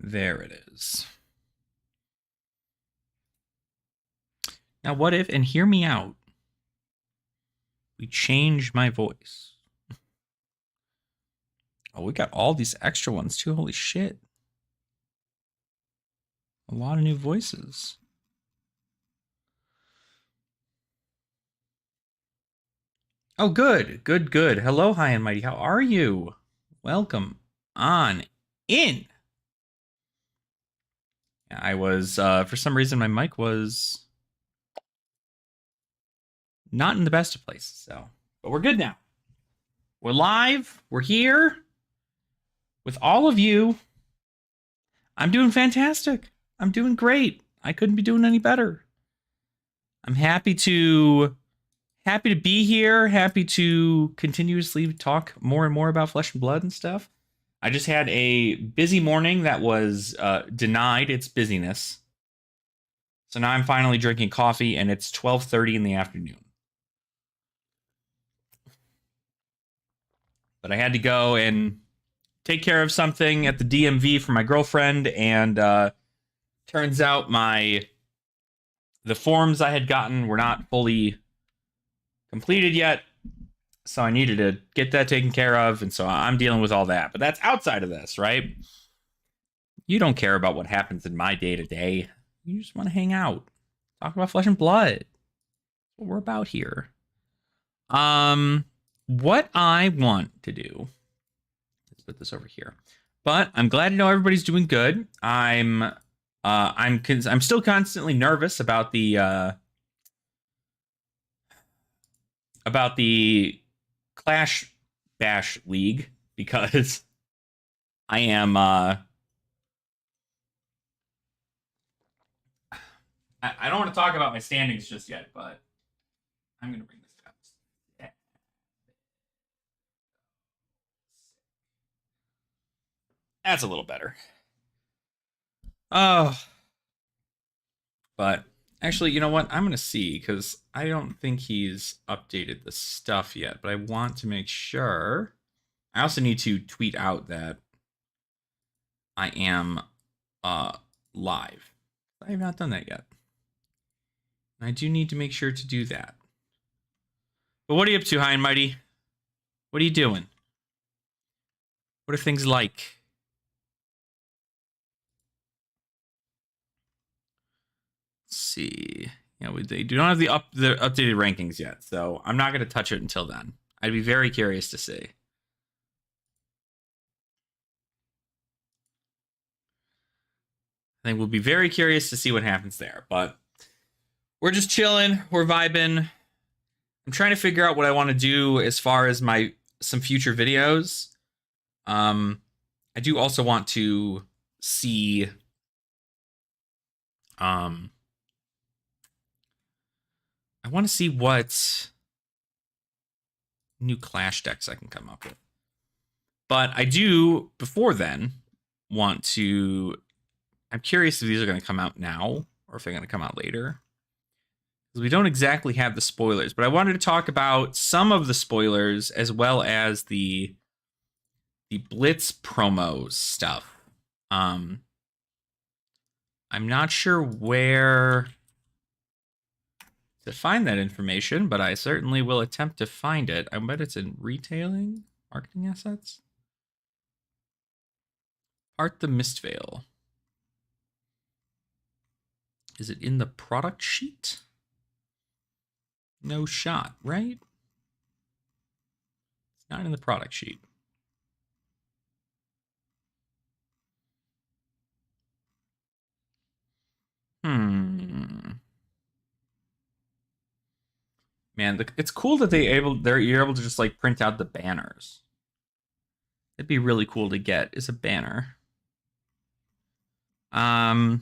There it is. Now, what if, and hear me out, we change my voice? Oh, we got all these extra ones too. Holy shit. A lot of new voices. Oh, good. Good, good. Hello, High and Mighty. How are you? Welcome on in. I was, for some reason, my mic was not in the best of places, so. But we're good now. We're live. We're here with all of you. I'm doing fantastic. I'm doing great. I couldn't be doing any better. I'm happy to be here. Happy to continuously talk more and more about Flesh and Blood and stuff. I just had a busy morning that was denied its busyness. So now I'm finally drinking coffee, and it's 12:30 in the afternoon. But I had to go and take care of something at the DMV for my girlfriend, and turns out the forms I had gotten were not fully completed yet, so I needed to get that taken care of, and so I'm dealing with all that. But that's outside of this, right? You don't care about what happens in my day-to-day. You just want to hang out, talk about Flesh and Blood. That's what we're about here. What I want to do, let's put this over here. But I'm glad to know everybody's doing good. I'm still constantly nervous about the Clash Bash League, because I am I don't want to talk about my standings just yet, but I'm gonna bring this up. That's a little better. Oh, but actually, you know what? I'm gonna see, because I don't think he's updated the stuff yet, but I want to make sure. I also need to tweet out that I am live. I have not done that yet. I do need to make sure to do that. But what are you up to, High and Mighty? What are you doing? What are things like? Let's see. Yeah, they do not have the updated rankings yet, so I'm not going to touch it until then. I'd be very curious to see. I think we'll be very curious to see what happens there. But we're just chilling. We're vibing. I'm trying to figure out what I want to do as far as some future videos. I do also want to see I want to see what new Clash decks I can come up with. But I do, before then, I'm curious if these are going to come out now or if they're going to come out later. Because we don't exactly have the spoilers, but I wanted to talk about some of the spoilers as well as the Blitz promo stuff. I'm not sure where to find that information, but I certainly will attempt to find it. I bet it's in retailing, marketing assets. Art the Mistveil. Is it in the product sheet? No shot, right? It's not in the product sheet. Man, it's cool that you're able to just like print out the banners. It'd be really cool to get is a banner. No,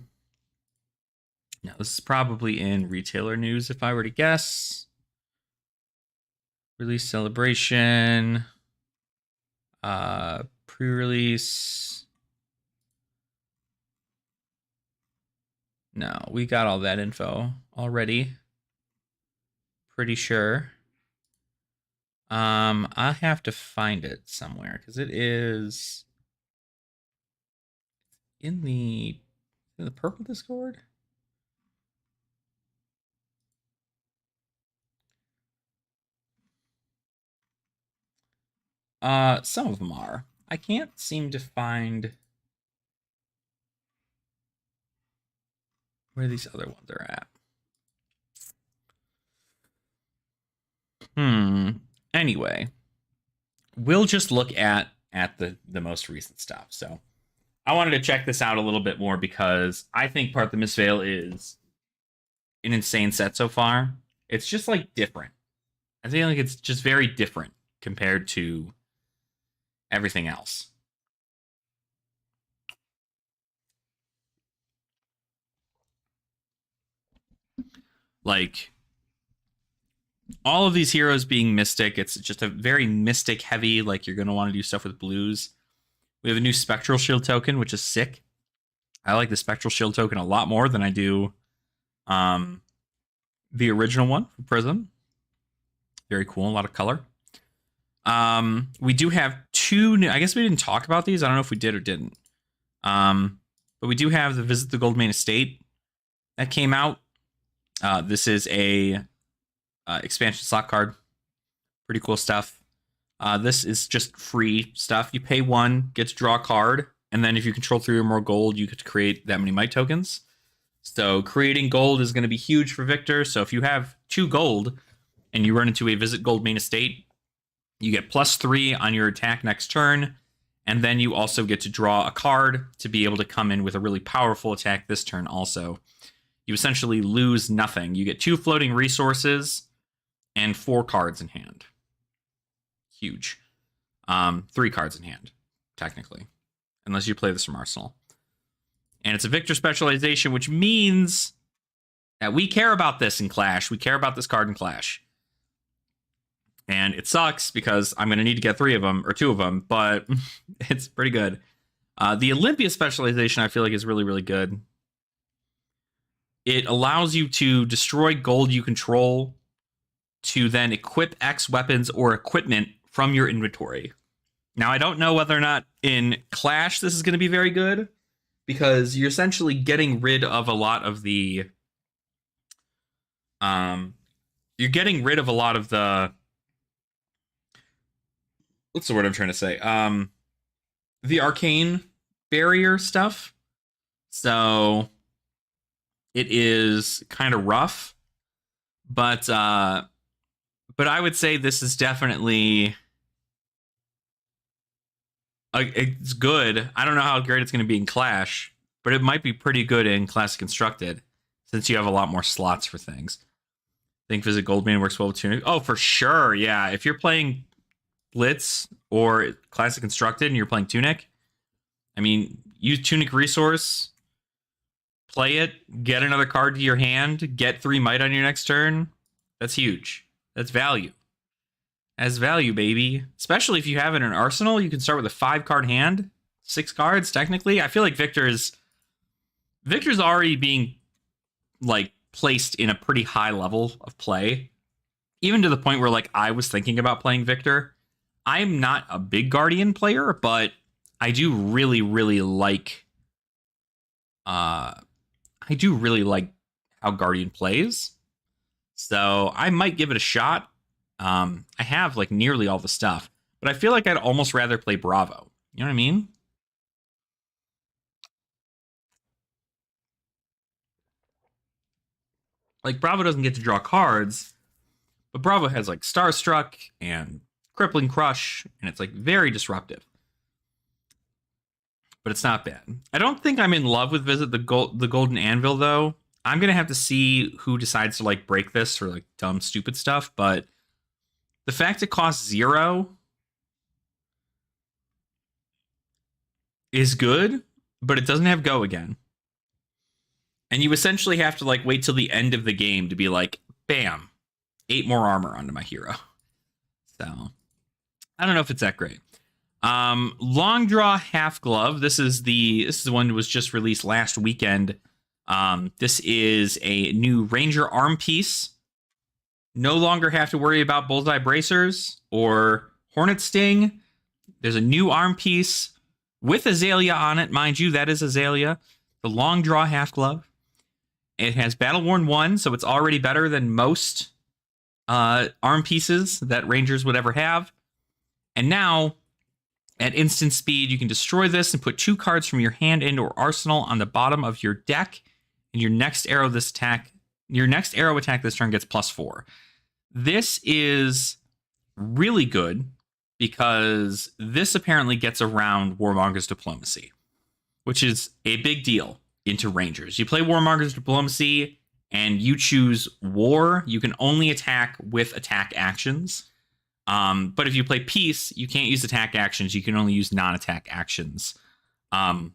this is probably in retailer news if I were to guess. Release celebration. Pre-release. No, we got all that info already. Pretty sure. I have to find it somewhere because it is in the purple Discord? Some of them are. I can't seem to find where these other ones are at. Anyway, we'll just look at the most recent stuff. So I wanted to check this out a little bit more because I think Part of the Mistveil is an insane set so far. It's just like different. I feel like it's just very different compared to everything else. Like all of these heroes being mystic, it's just a very mystic heavy, like you're going to want to do stuff with blues. We have a new Spectral Shield token, which is sick. I like the Spectral Shield token a lot more than I do the original one for Prism. Very cool, a lot of color. We do have two new, I guess we didn't talk about these. I don't know if we did or didn't. But we do have the Visit the Goldmane Estate that came out. This is a expansion slot card. Pretty cool stuff. This is just free stuff. You pay 1, get to draw a card, and then if you control 3 or more gold, you get to create that many might tokens. So creating gold is going to be huge for Victor. So if you have 2 gold and you run into a Visit Goldmane Estate, you get +3 on your attack next turn, and then you also get to draw a card to be able to come in with a really powerful attack this turn also. You essentially lose nothing. You get 2 floating resources and 4 cards in hand. Huge. 3 cards in hand, technically, unless you play this from Arsenal. And it's a Victor specialization, which means that we care about this in Clash. We care about this card in Clash. And it sucks because I'm going to need to get 3 of them, or 2 of them, but it's pretty good. The Olympia specialization, I feel like, is really, really good. It allows you to destroy gold you control to then equip X weapons or equipment from your inventory. Now, I don't know whether or not in Clash this is going to be very good, because you're essentially getting rid of a lot of the... you're getting rid of a lot of the... What's the word I'm trying to say? The arcane barrier stuff. So it is kind of rough, but I would say this is definitely it's good. I don't know how great it's going to be in Clash, but it might be pretty good in Classic Constructed since you have a lot more slots for things. I think Visit Goldmane works well with Tunic. Oh, for sure. Yeah, if you're playing Blitz or Classic Constructed and you're playing Tunic, I mean, use Tunic resource, play it, get another card to your hand, get 3 might on your next turn. That's huge. That's value. That's value, baby. Especially if you have it in an arsenal, you can start with a 5-card hand, 6 cards technically. I feel like Victor's already being like placed in a pretty high level of play, even to the point where like I was thinking about playing Victor. I'm not a big Guardian player, but I do really, really like how Guardian plays. So I might give it a shot. I have like nearly all the stuff, but I feel like I'd almost rather play Bravo. You know what I mean? Like Bravo doesn't get to draw cards, but Bravo has like Starstruck and Crippling Crush, and it's like very disruptive. But it's not bad. I don't think I'm in love with Visit the Golden Anvil, though. I'm going to have to see who decides to like break this for like dumb, stupid stuff. But the fact it costs 0 is good, but it doesn't have Go again. And you essentially have to like wait till the end of the game to be like, bam, 8 more armor onto my hero. So I don't know if it's that great. Long Draw Half Glove. This is the one that was just released last weekend. This is a new Ranger arm piece. No longer have to worry about Bullseye Bracers or Hornet Sting. There's a new arm piece with Azalea on it, mind you. That is Azalea, the long draw half glove. It has Battle Worn 1, so it's already better than most arm pieces that Rangers would ever have. And now, at instant speed, you can destroy this and put 2 cards from your hand into or arsenal on the bottom of your deck. And your next arrow attack this turn gets +4. This is really good because this apparently gets around Warmonger's Diplomacy, which is a big deal into Rangers. You play Warmonger's Diplomacy and you choose War, you can only attack with attack actions. But if you play Peace, you can't use attack actions. You can only use non-attack actions. And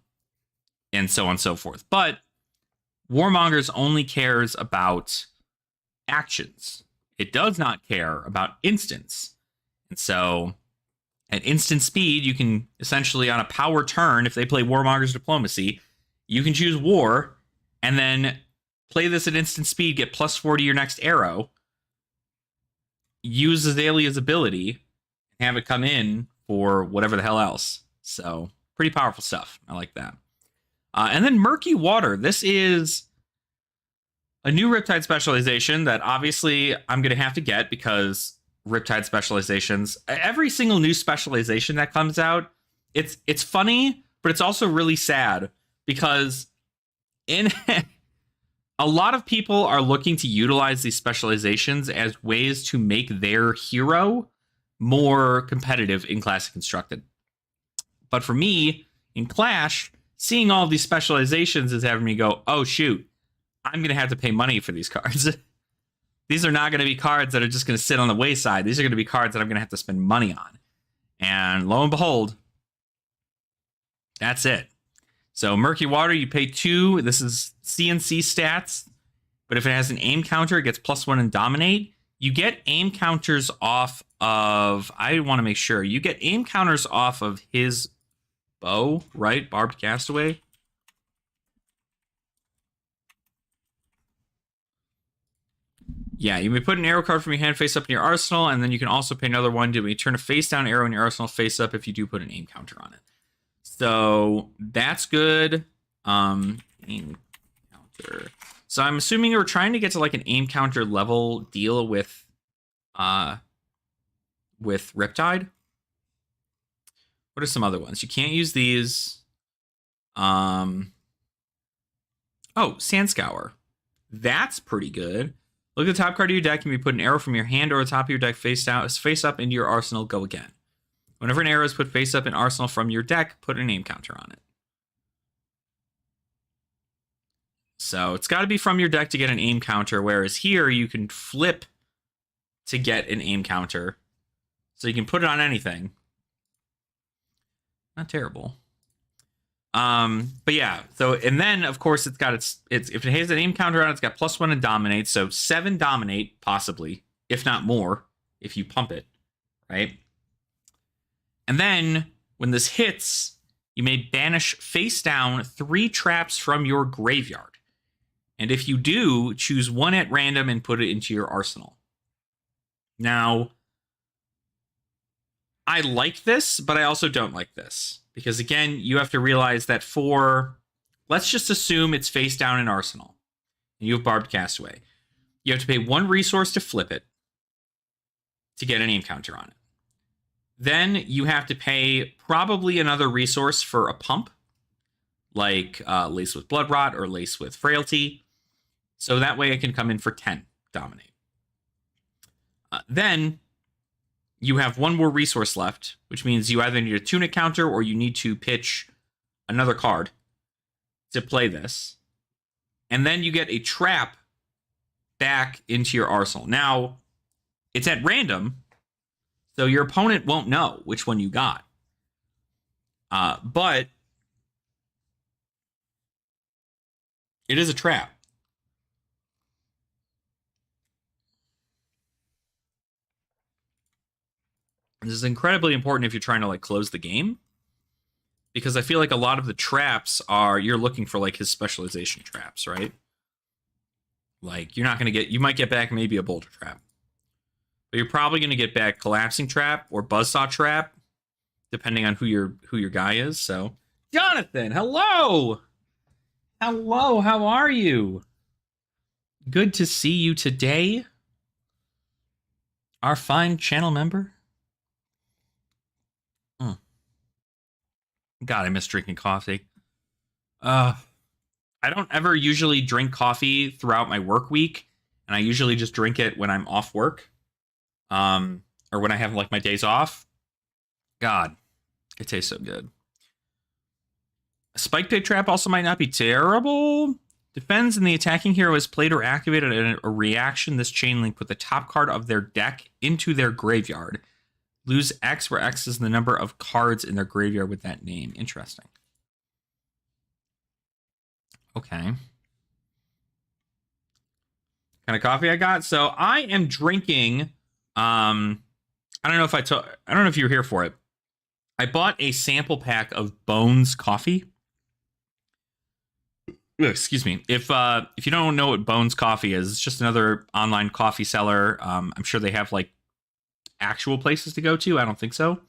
so on and so forth. But Warmongers only cares about actions. It does not care about instants. And so at instant speed, you can essentially on a power turn, if they play Warmonger's Diplomacy, you can choose War and then play this at instant speed, get +4 to your next arrow, use Azalea's ability, and have it come in for whatever the hell else. So pretty powerful stuff. I like that. And then Murky Water. This is a new Riptide specialization that obviously I'm going to have to get because Riptide specializations, every single new specialization that comes out, it's funny, but it's also really sad because in a lot of people are looking to utilize these specializations as ways to make their hero more competitive in Classic Constructed. But for me, in Clash, seeing all of these specializations is having me go, oh shoot, I'm going to have to pay money for these cards. These are not going to be cards that are just going to sit on the wayside. These are going to be cards that I'm going to have to spend money on. And lo and behold, that's it. So Murky Water, you pay 2. This is CNC stats. But if it has an aim counter, it gets +1 and dominate. You get aim counters off of, I want to make sure, you get aim counters off of his bow, right? Barbed Castaway. Yeah, you may put an arrow card from your hand face up in your arsenal, and then you can also pay another one to turn a face down arrow in your arsenal face up if you do put an aim counter on it. So that's good. Aim counter. So I'm assuming we're trying to get to like an aim counter level deal with Riptide. What are some other ones? You can't use these. Oh, Sand Scour. That's pretty good. Look at the top card of your deck. You may put an arrow from your hand or the top of your deck face up into your arsenal. Go again. Whenever an arrow is put face up in arsenal from your deck, put an aim counter on it. So it's got to be from your deck to get an aim counter, whereas here you can flip to get an aim counter. So you can put it on anything. Not terrible. But yeah, so, and then of course it's got its if it has an aim counter on it, it's got +1 and dominate, so 7 dominate, possibly, if not more, if you pump it, right? And then when this hits, you may banish face down 3 traps from your graveyard. And if you do, choose 1 at random and put it into your arsenal. Now, I like this, but I also don't like this. Because again, you have to realize that let's just assume it's face down in arsenal. And you have Barbed Castaway. You have to pay 1 resource to flip it to get an aim counter on it. Then you have to pay probably another resource for a pump, like Lace with Blood Rot or Lace with Frailty. So that way it can come in for 10 dominate. Then you have 1 more resource left, which means you either need a tunic counter or you need to pitch another card to play this. And then you get a trap back into your arsenal. Now, it's at random, so your opponent won't know which one you got. But it is a trap. This is incredibly important if you're trying to like close the game, because I feel like a lot of the traps are, you're looking for like his specialization traps, right? Like you're not going to get, you might get back maybe a Boulder Trap, but you're probably going to get back Collapsing Trap or Buzzsaw Trap depending on who your guy is. So, Jonathan, hello, hello, how are you? Good to see you today, our fine channel member. God, I miss drinking coffee. I don't ever usually drink coffee throughout my work week, and I usually just drink it when I'm off work, or when I have like my days off. God, it tastes so good. A spike pig trap also might not be terrible. Defends and the attacking hero has played or activated a reaction. This chain link put the top card of their deck into their graveyard. Lose X, where X is the number of cards in their graveyard with that name. Interesting. Okay. Kind of coffee I got. So I am drinking. I don't know if I don't know if you were here for it. I bought a sample pack of Bones coffee. Excuse me. If you don't know what Bones Coffee is, it's just another online coffee seller. I'm sure they have like actual places to go to. I don't think so,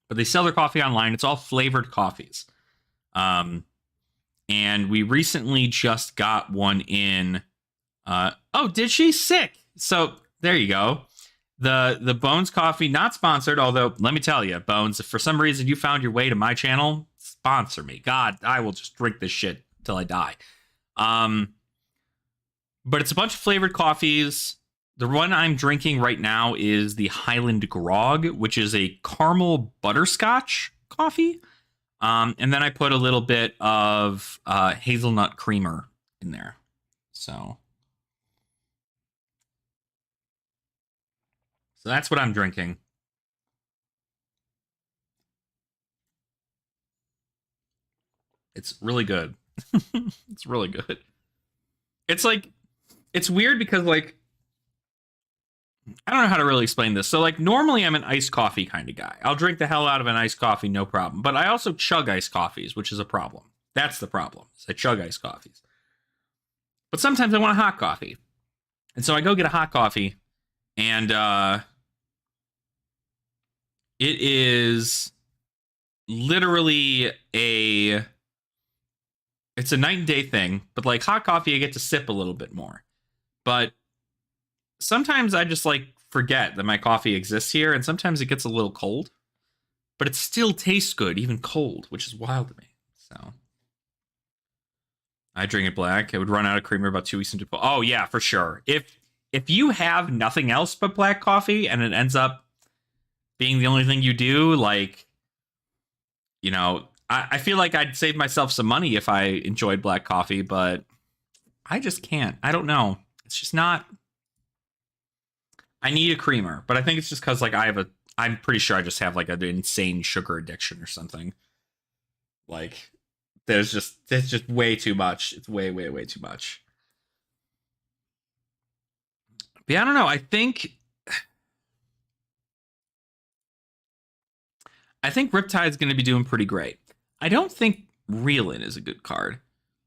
but they sell their coffee online. It's all flavored coffees. And we recently just got one in. Oh, did she? Sick. So there you go. The Bones Coffee, not sponsored, although let me tell you, Bones, if for some reason you found your way to my channel, sponsor me. God, I will just drink this shit till I die. But it's a bunch of flavored coffees. The one I'm drinking right now is the Highland Grog, which is a caramel butterscotch coffee. And then I put a little bit of hazelnut creamer in there. So that's what I'm drinking. It's really good. It's really good. It's like, it's weird because like, I don't know how to really explain this. So like normally I'm an iced coffee kind of guy. I'll drink the hell out of an iced coffee, no problem. But I also chug iced coffees, which is a problem. That's the problem. I chug iced coffees. But sometimes I want a hot coffee. And so I go get a hot coffee, and it is literally it's a night and day thing, but like hot coffee I get to sip a little bit more. But sometimes I just like forget that my coffee exists here, and sometimes it gets a little cold, but it still tastes good even cold, which is wild to me. So I drink it black. It would run out of creamer about 2 weeks into. Oh yeah, for sure. If you have nothing else but black coffee and it ends up being the only thing you do, like, you know, I feel like I'd save myself some money if I enjoyed black coffee, but I just can't. I don't know. It's just not. I need a creamer, but I think it's just because like I'm pretty sure I just have like an insane sugar addiction or something. Like there's just way too much. It's way too much. But yeah, I don't know. I think Riptide's going to be doing pretty great. I don't think Reelin is a good card.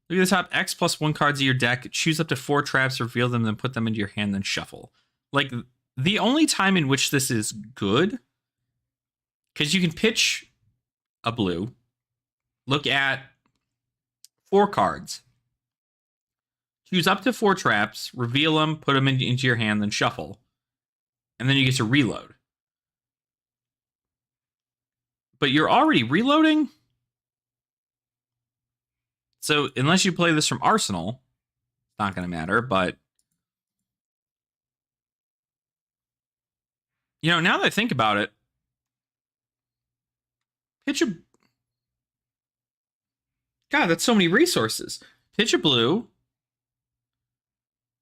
Look at the top. X plus 1 cards of your deck. Choose up to 4 traps, reveal them, then put them into your hand, then shuffle. Like, the only time in which this is good, because you can pitch a blue, look at 4 cards, choose up to 4 traps, reveal them, put them into your hand, then shuffle. And then you get to reload. But you're already reloading? So unless you play this from Arsenal, it's not going to matter. But, you know, now that I think about it, pitch a... God, that's so many resources. Pitch a blue,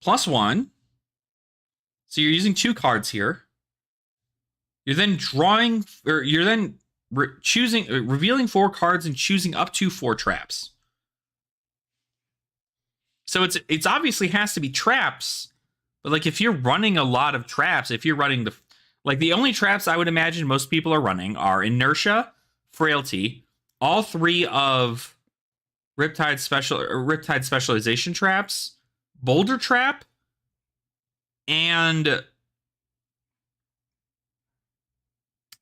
+1. So you're using 2 cards here. You're then drawing, or you're then revealing 4 cards and choosing up to 4 traps. So it's obviously has to be traps, but like if you're running a lot of traps, if you're running the only traps I would imagine most people are running are Inertia, Frailty, all 3 of Riptide specialization traps, Boulder Trap, and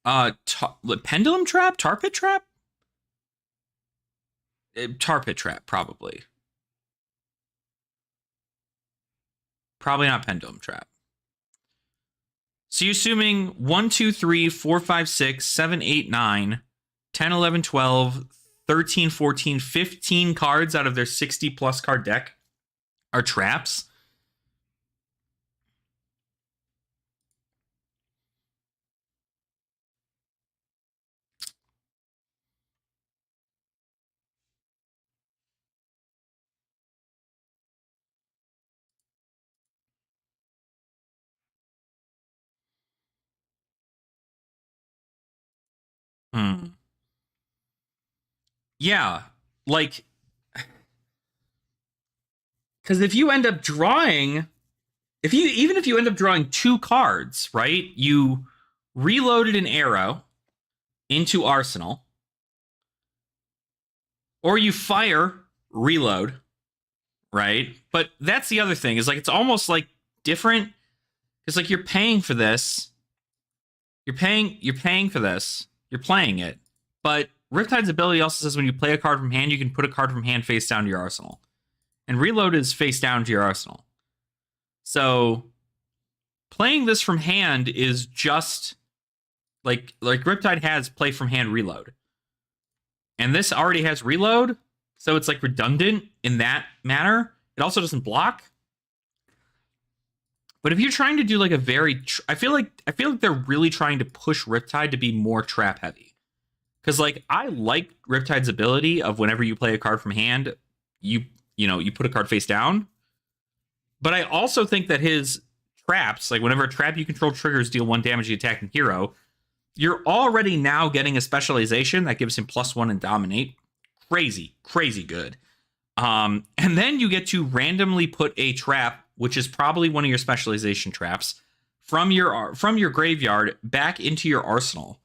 Pendulum trap? Tar pit trap? Tar pit trap, probably. Probably not pendulum trap. So you're assuming 1, 2, 3, 4, 5, 6, 7, 8, 9, 10, 11, 12, 13, 14, 15 cards out of their 60 plus card deck are traps. Hmm. Yeah, like, because if you end up drawing, if you end up drawing 2 cards, right? You reloaded an arrow into arsenal, or you fire, reload, right? But that's the other thing, is like it's almost like different. It's like you're paying for this. You're paying for this. You're playing it. But Riptide's ability also says when you play a card from hand, you can put a card from hand face down to your arsenal. And reload is face down to your arsenal. So playing this from hand is just like Riptide has play from hand reload. And this already has reload, so it's like redundant in that manner. It also doesn't block. But if you're trying to do like a very, I feel like they're really trying to push Riptide to be more trap heavy. Because like I like Riptide's ability of whenever you play a card from hand, you put a card face down. But I also think that his traps, like whenever a trap you control triggers deal 1 damage to the attacking hero, you're already now getting a specialization that gives him +1 and dominate. Crazy, crazy good. And then you get to randomly put a trap, which is probably one of your specialization traps, from your graveyard back into your arsenal.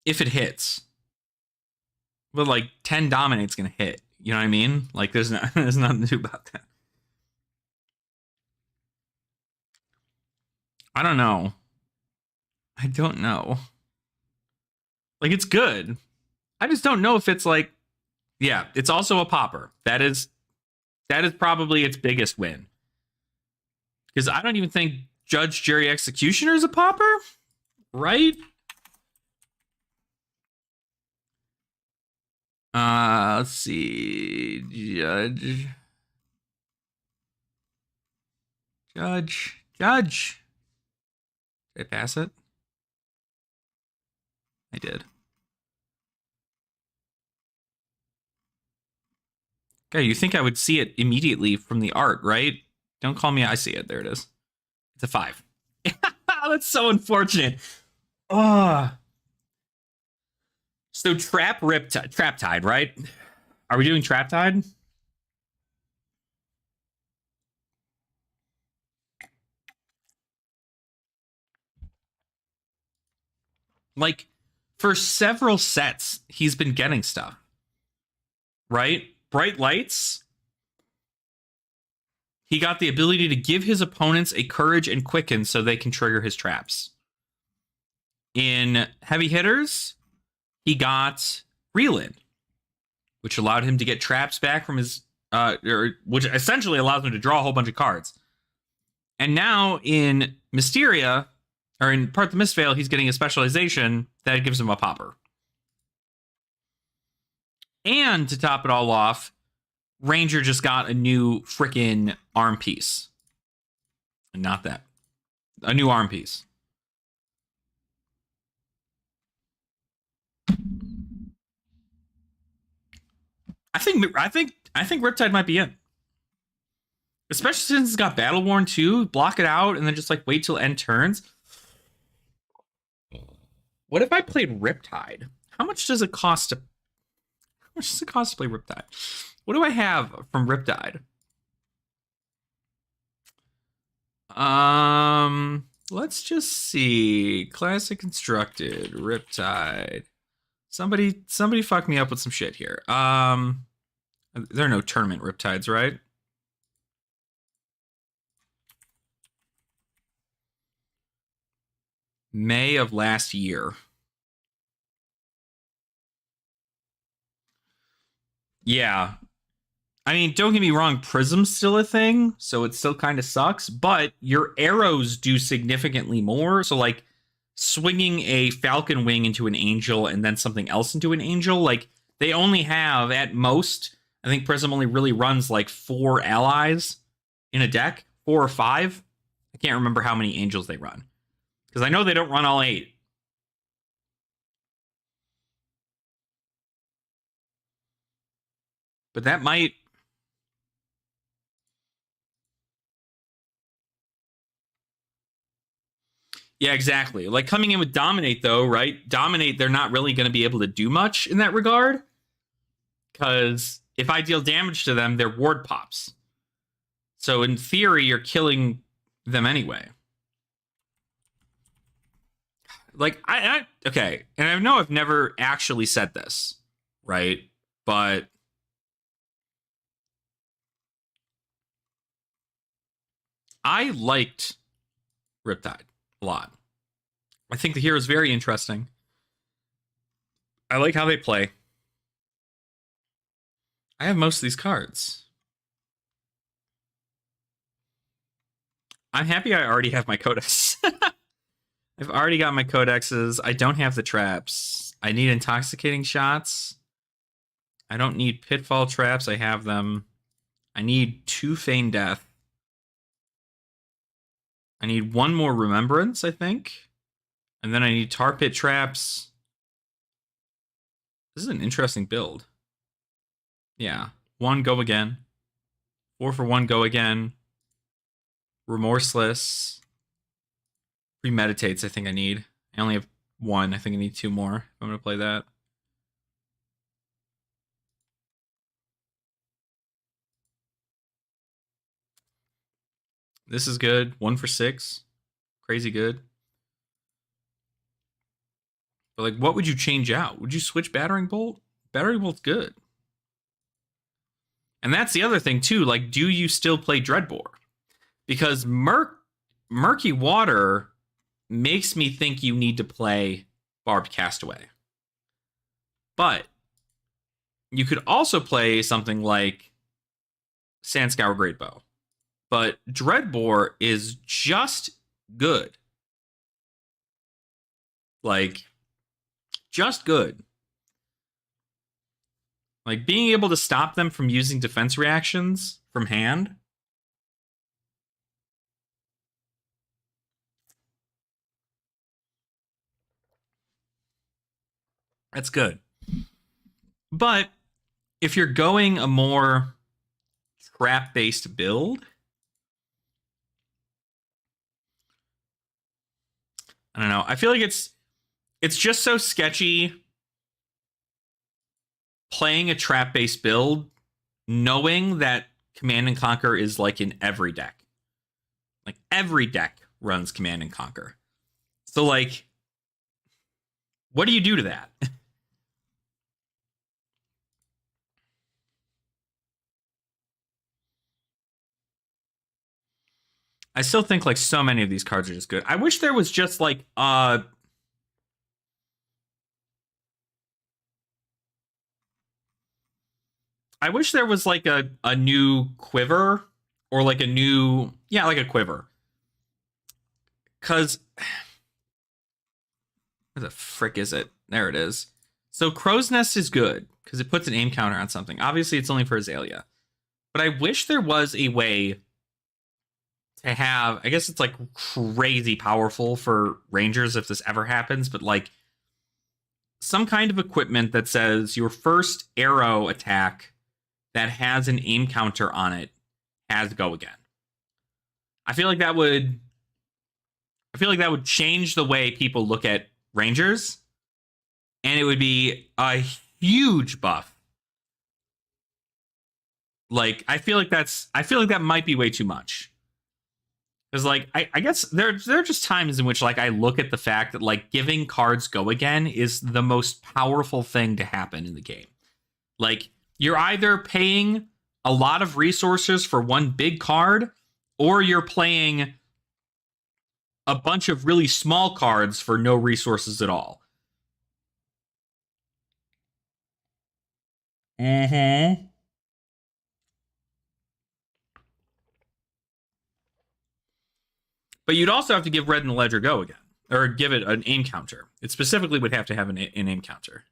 If it hits. But like 10 dominate's gonna hit. You know what I mean? Like there's nothing to do about that. I don't know. I don't know. Like it's good. I just don't know if it's like, yeah, it's also a popper. That is probably its biggest win. Because I don't even think Judge Jury Executioner is a popper, right? Let's see. Judge. Did I pass it? I did. Okay, you think I would see it immediately from the art, right? Don't call me. I see it. There it is. It's a 5. That's so unfortunate. Oh. So Trap Tide, right? Are we doing Trap Tide? Like, for several sets, he's been getting stuff. Right? Bright Lights. He got the ability to give his opponents a courage and quicken so they can trigger his traps. In Heavy Hitters, he got Reelin, which allowed him to get traps back from his which essentially allows him to draw a whole bunch of cards. And now in Mysteria, or in Part the Mistveil, he's getting a specialization that gives him a popper. And to top it all off, Ranger just got a new freaking arm piece. Not that. A new arm piece. I think Riptide might be in. Especially since it's got Battle Worn too. Block it out and then just like wait till end turns. What if I played Riptide? How much does it cost to play Riptide? What do I have from Riptide? Let's just see. Classic Constructed, Riptide. Somebody fuck me up with some shit here. There are no tournament Riptides, right? May of last year. Yeah. I mean, don't get me wrong, Prism's still a thing, so it still kind of sucks, but your arrows do significantly more. So, like, swinging a falcon wing into an angel and then something else into an angel, like, they only have, at most, I think Prism only really runs, like, 4 allies in a deck, 4 or 5. I can't remember how many angels they run, because I know they don't run all 8. But that might... Yeah, exactly. Like, coming in with Dominate, though, right? Dominate, they're not really going to be able to do much in that regard. Because if I deal damage to them, their ward pops. So in theory, you're killing them anyway. Like, okay. And I know I've never actually said this, right? But I liked Riptide a lot. I think the hero is very interesting. I like how they play. I have most of these cards. I'm happy I already have my codex. I've already got my codexes. I don't have the traps. I need intoxicating shots. I don't need pitfall traps. I have them. I need 2 feign death. I need 1 more remembrance, I think. And then I need tar pit traps. This is an interesting build. Yeah. 1 go again. 4 for 1 go again. Remorseless. Premeditates, I think I need. I only have 1. I think I need 2 more if I'm going to play that. This is good. 1 for 6. Crazy good. But, like, what would you change out? Would you switch Battering Bolt? Battering Bolt's good. And that's the other thing, too. Like, do you still play Dreadbore? Because Murky Water makes me think you need to play Barbed Castaway. But you could also play something like Sandscour Great Bow. But Dreadbore is just good. Like, just good. Like, being able to stop them from using defense reactions from hand. That's good. But if you're going a more trap-based build, I don't know. I feel like it's just so sketchy playing a trap-based build, knowing that Command and Conquer is like in every deck. Like, every deck runs Command and Conquer. So, like, what do you do to that? I still think, like, so many of these cards are just good. I wish there was just, like, I wish there was, like, a new quiver, or, like, a new... Yeah, like a quiver. Because... Where the frick is it? There it is. So Crow's Nest is good, because it puts an aim counter on something. Obviously, it's only for Azalea. But I wish there was a way to have... I guess it's, like, crazy powerful for Rangers if this ever happens, but, like, some kind of equipment that says your first arrow attack that has an aim counter on it has go again. I feel like that would change the way people look at Rangers, and it would be a huge buff. Like, I feel like that might be way too much. Because, like, I guess there are just times in which, like, I look at the fact that, like, giving cards go again is the most powerful thing to happen in the game. Like, you're either paying a lot of resources for one big card, or you're playing a bunch of really small cards for no resources at all. Mm-hmm. But you'd also have to give red and the ledger go again, or give it an aim counter. It specifically would have to have an aim counter.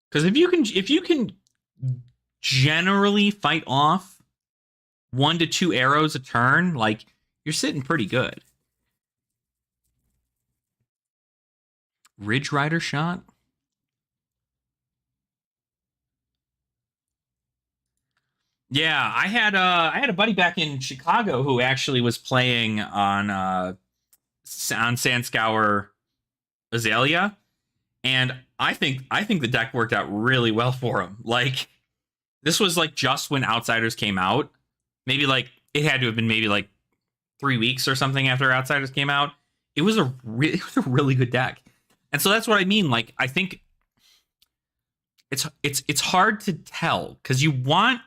Because if you can generally fight off 1 to 2 arrows a turn, like you're sitting pretty good. Ridge Rider shot. Yeah, I had a buddy back in Chicago who actually was playing on Sandscour Azalea, and I think the deck worked out really well for him. Like this was like just when Outsiders came out. Maybe like it had to have been maybe like 3 weeks or something after Outsiders came out. It was a really good deck. And so that's what I mean. Like I think it's hard to tell because you want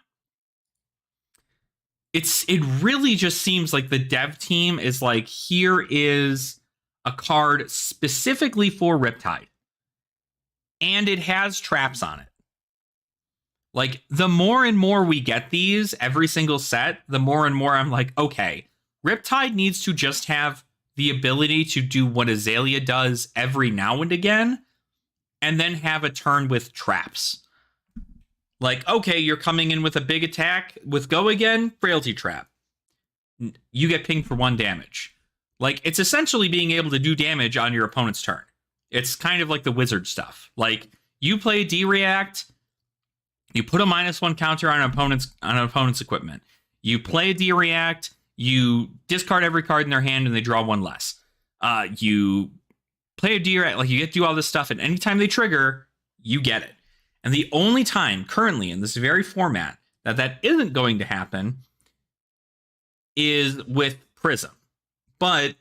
it really just seems like the dev team is like, here is a card specifically for Riptide. And it has traps on it. Like the more and more we get these every single set, the more and more I'm like, okay, Riptide needs to just have the ability to do what Azalea does every now and again, and then have a turn with traps. Like, okay, you're coming in with a big attack with go again, frailty trap. You get pinged for 1 damage. Like, it's essentially being able to do damage on your opponent's turn. It's kind of like the wizard stuff. Like, you play D-React, you put a -1 counter on an opponent's equipment. You play D-React, you discard every card in their hand and they draw 1 less. You play a D-React, like you get to do all this stuff, and anytime they trigger, you get it. And the only time currently in this very format that isn't going to happen is with Prism. But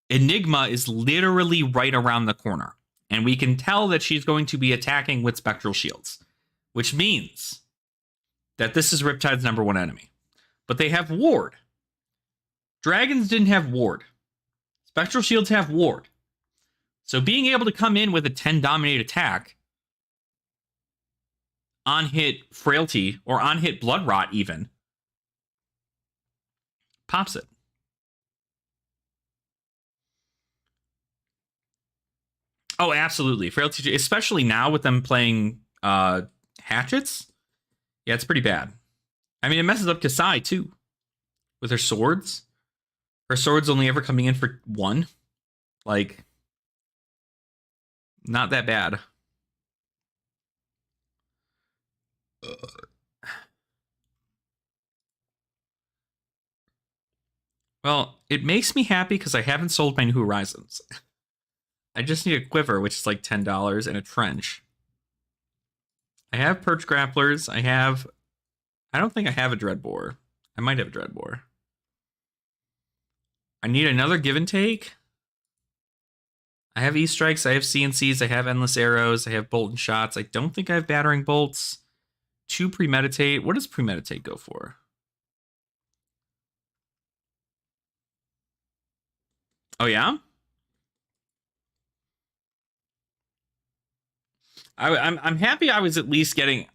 Enigma is literally right around the corner. And we can tell that she's going to be attacking with Spectral Shields, which means that this is Riptide's #1 enemy. But they have Ward. Dragons didn't have Ward. Spectral Shields have Ward. So being able to come in with a 10 dominate attack on hit Frailty or on hit Blood Rot even pops it. Oh, absolutely. Frailty, especially now with them playing hatchets. Yeah, it's pretty bad. I mean, it messes up Kasai too with her swords. Her swords only ever coming in for 1. Like, not that bad. Well, it makes me happy because I haven't sold my New Horizons. I just need a quiver, which is like $10, and a trench. I have Perch Grapplers. I don't think I have a Dreadbore. I might have a Dreadbore. I need another Give and Take. I have E-Strikes. I have CNCs. I have Endless Arrows. I have Bolt and Shots. I don't think I have Battering Bolts. 2 Premeditate. What does Premeditate go for? Oh, yeah? I'm happy I was at least getting...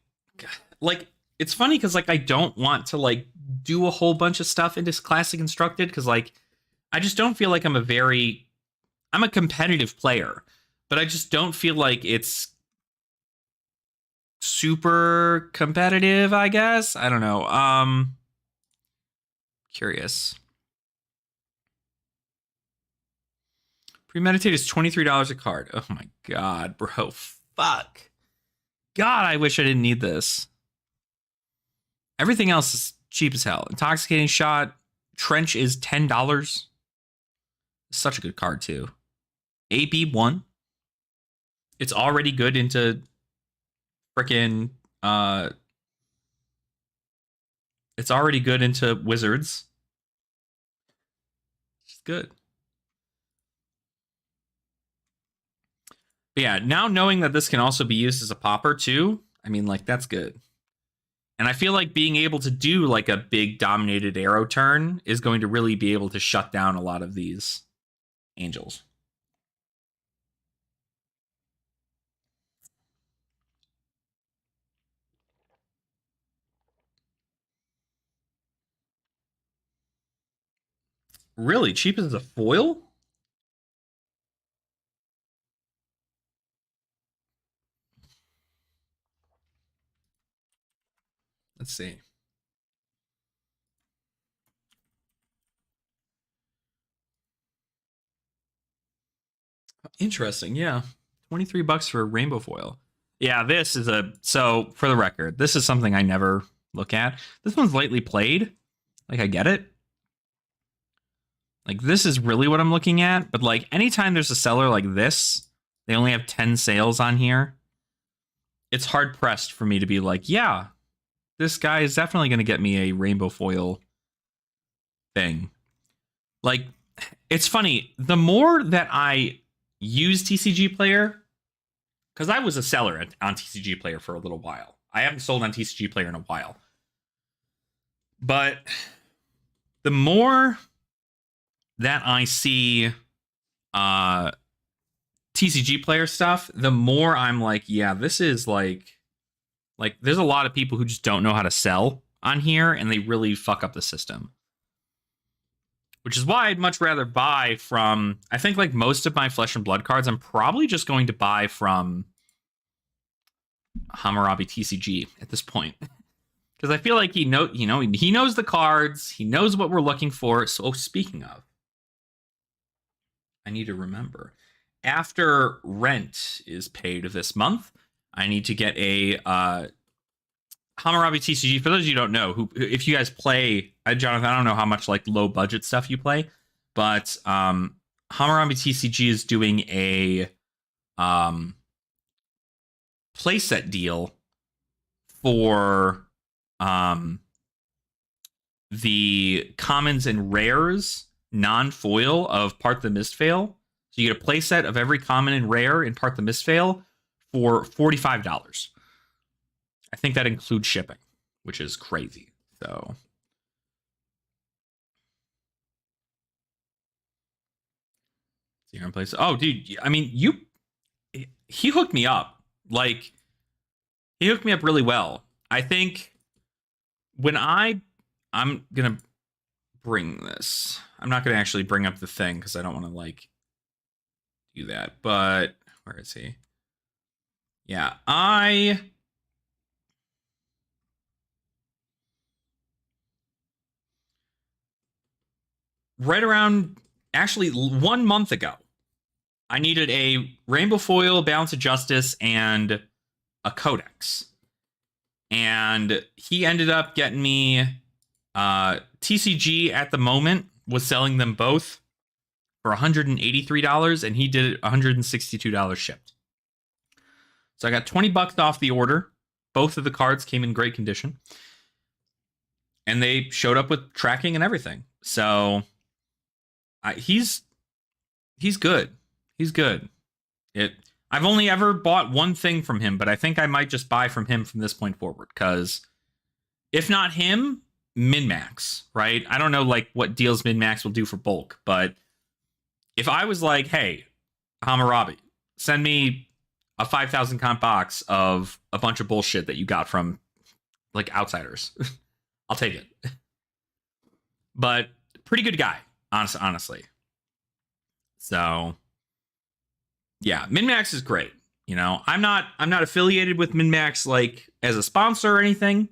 Like, it's funny because, like, I don't want to, like, do a whole bunch of stuff into Classic Constructed because, like, I just don't feel like I'm a competitive player, but I just don't feel like it's super competitive, I guess. I don't know. Curious. Premeditate is $23 a card. Oh my god, bro. Fuck. God, I wish I didn't need this. Everything else is cheap as hell. Intoxicating Shot. Trench is $10. Such a good card, too. AB1. It's already good into freaking it's already good into Wizards. good. But yeah, now knowing that this can also be used as a popper too, I mean, like, that's good. And I feel like being able to do like a big dominated arrow turn is going to really be able to shut down a lot of these angels. Really cheap as a foil? Let's see. Interesting. Yeah. 23 bucks for a rainbow foil. Yeah, this is so for the record, this is something I never look at. This one's lightly played. Like, I get it. Like, this is really what I'm looking at, but like anytime there's a seller like this, they only have 10 sales on here. It's hard pressed for me to be like, yeah, this guy is definitely going to get me a rainbow foil thing. Like, it's funny. The more that I use TCG Player, because I was a seller on TCG Player for a little while. I haven't sold on TCG Player in a while. But the more that I see TCG Player stuff, the more I'm like, yeah, this is like there's a lot of people who just don't know how to sell on here, and they really fuck up the system. Which is why I'd much rather buy from, I think like most of my Flesh and Blood cards, I'm probably just going to buy from Hammurabi TCG at this point. Because I feel like he knows the cards, he knows what we're looking for. So speaking of, I need to remember, after rent is paid this month, I need to get a Hammurabi TCG. For those of you who don't know, if you guys play, Jonathan, I don't know how much like low budget stuff you play, but Hammurabi TCG is doing a playset deal for the commons and rares non-foil of Part the Mistveil. So you get a playset of every common and rare in Part the Mistveil for $45. I think that includes shipping, which is crazy. So place. Oh, dude, I mean, he hooked me up. Like, he hooked me up really well. I think when I'm gonna bring this. I'm not gonna actually bring up the thing because I don't want to like do that. But where is he? Yeah, right around actually 1 month ago, I needed a rainbow foil, balance of justice, and a codex. And he ended up getting me TCG at the moment was selling them both for $183, and he did it $162 shipped. So I got 20 bucks off the order. Both of the cards came in great condition. And they showed up with tracking and everything. So he's good. He's good. I've only ever bought one thing from him, but I think I might just buy from him from this point forward. Because if not him, MinMax, right? I don't know like what deals MinMax will do for bulk, but if I was like, hey, Hammurabi, send me a 5,000 comp box of a bunch of bullshit that you got from like outsiders, I'll take it. But pretty good guy, honestly. So yeah, MinMax is great. You know, I'm not affiliated with MinMax like as a sponsor or anything,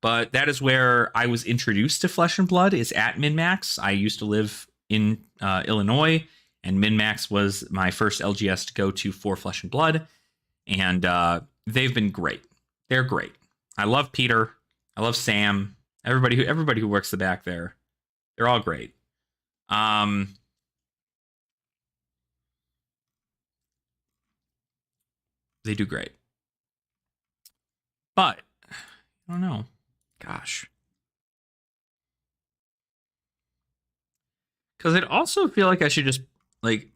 but that is where I was introduced to Flesh and Blood, is at MinMax. I used to live in Illinois, and MinMax was my first LGS to go to for Flesh and Blood, and they've been great. They're great. I love Peter. I love Sam. Everybody who works the back there, they're all great. They do great. But I don't know. Gosh. Because I'd also feel like I should just, like,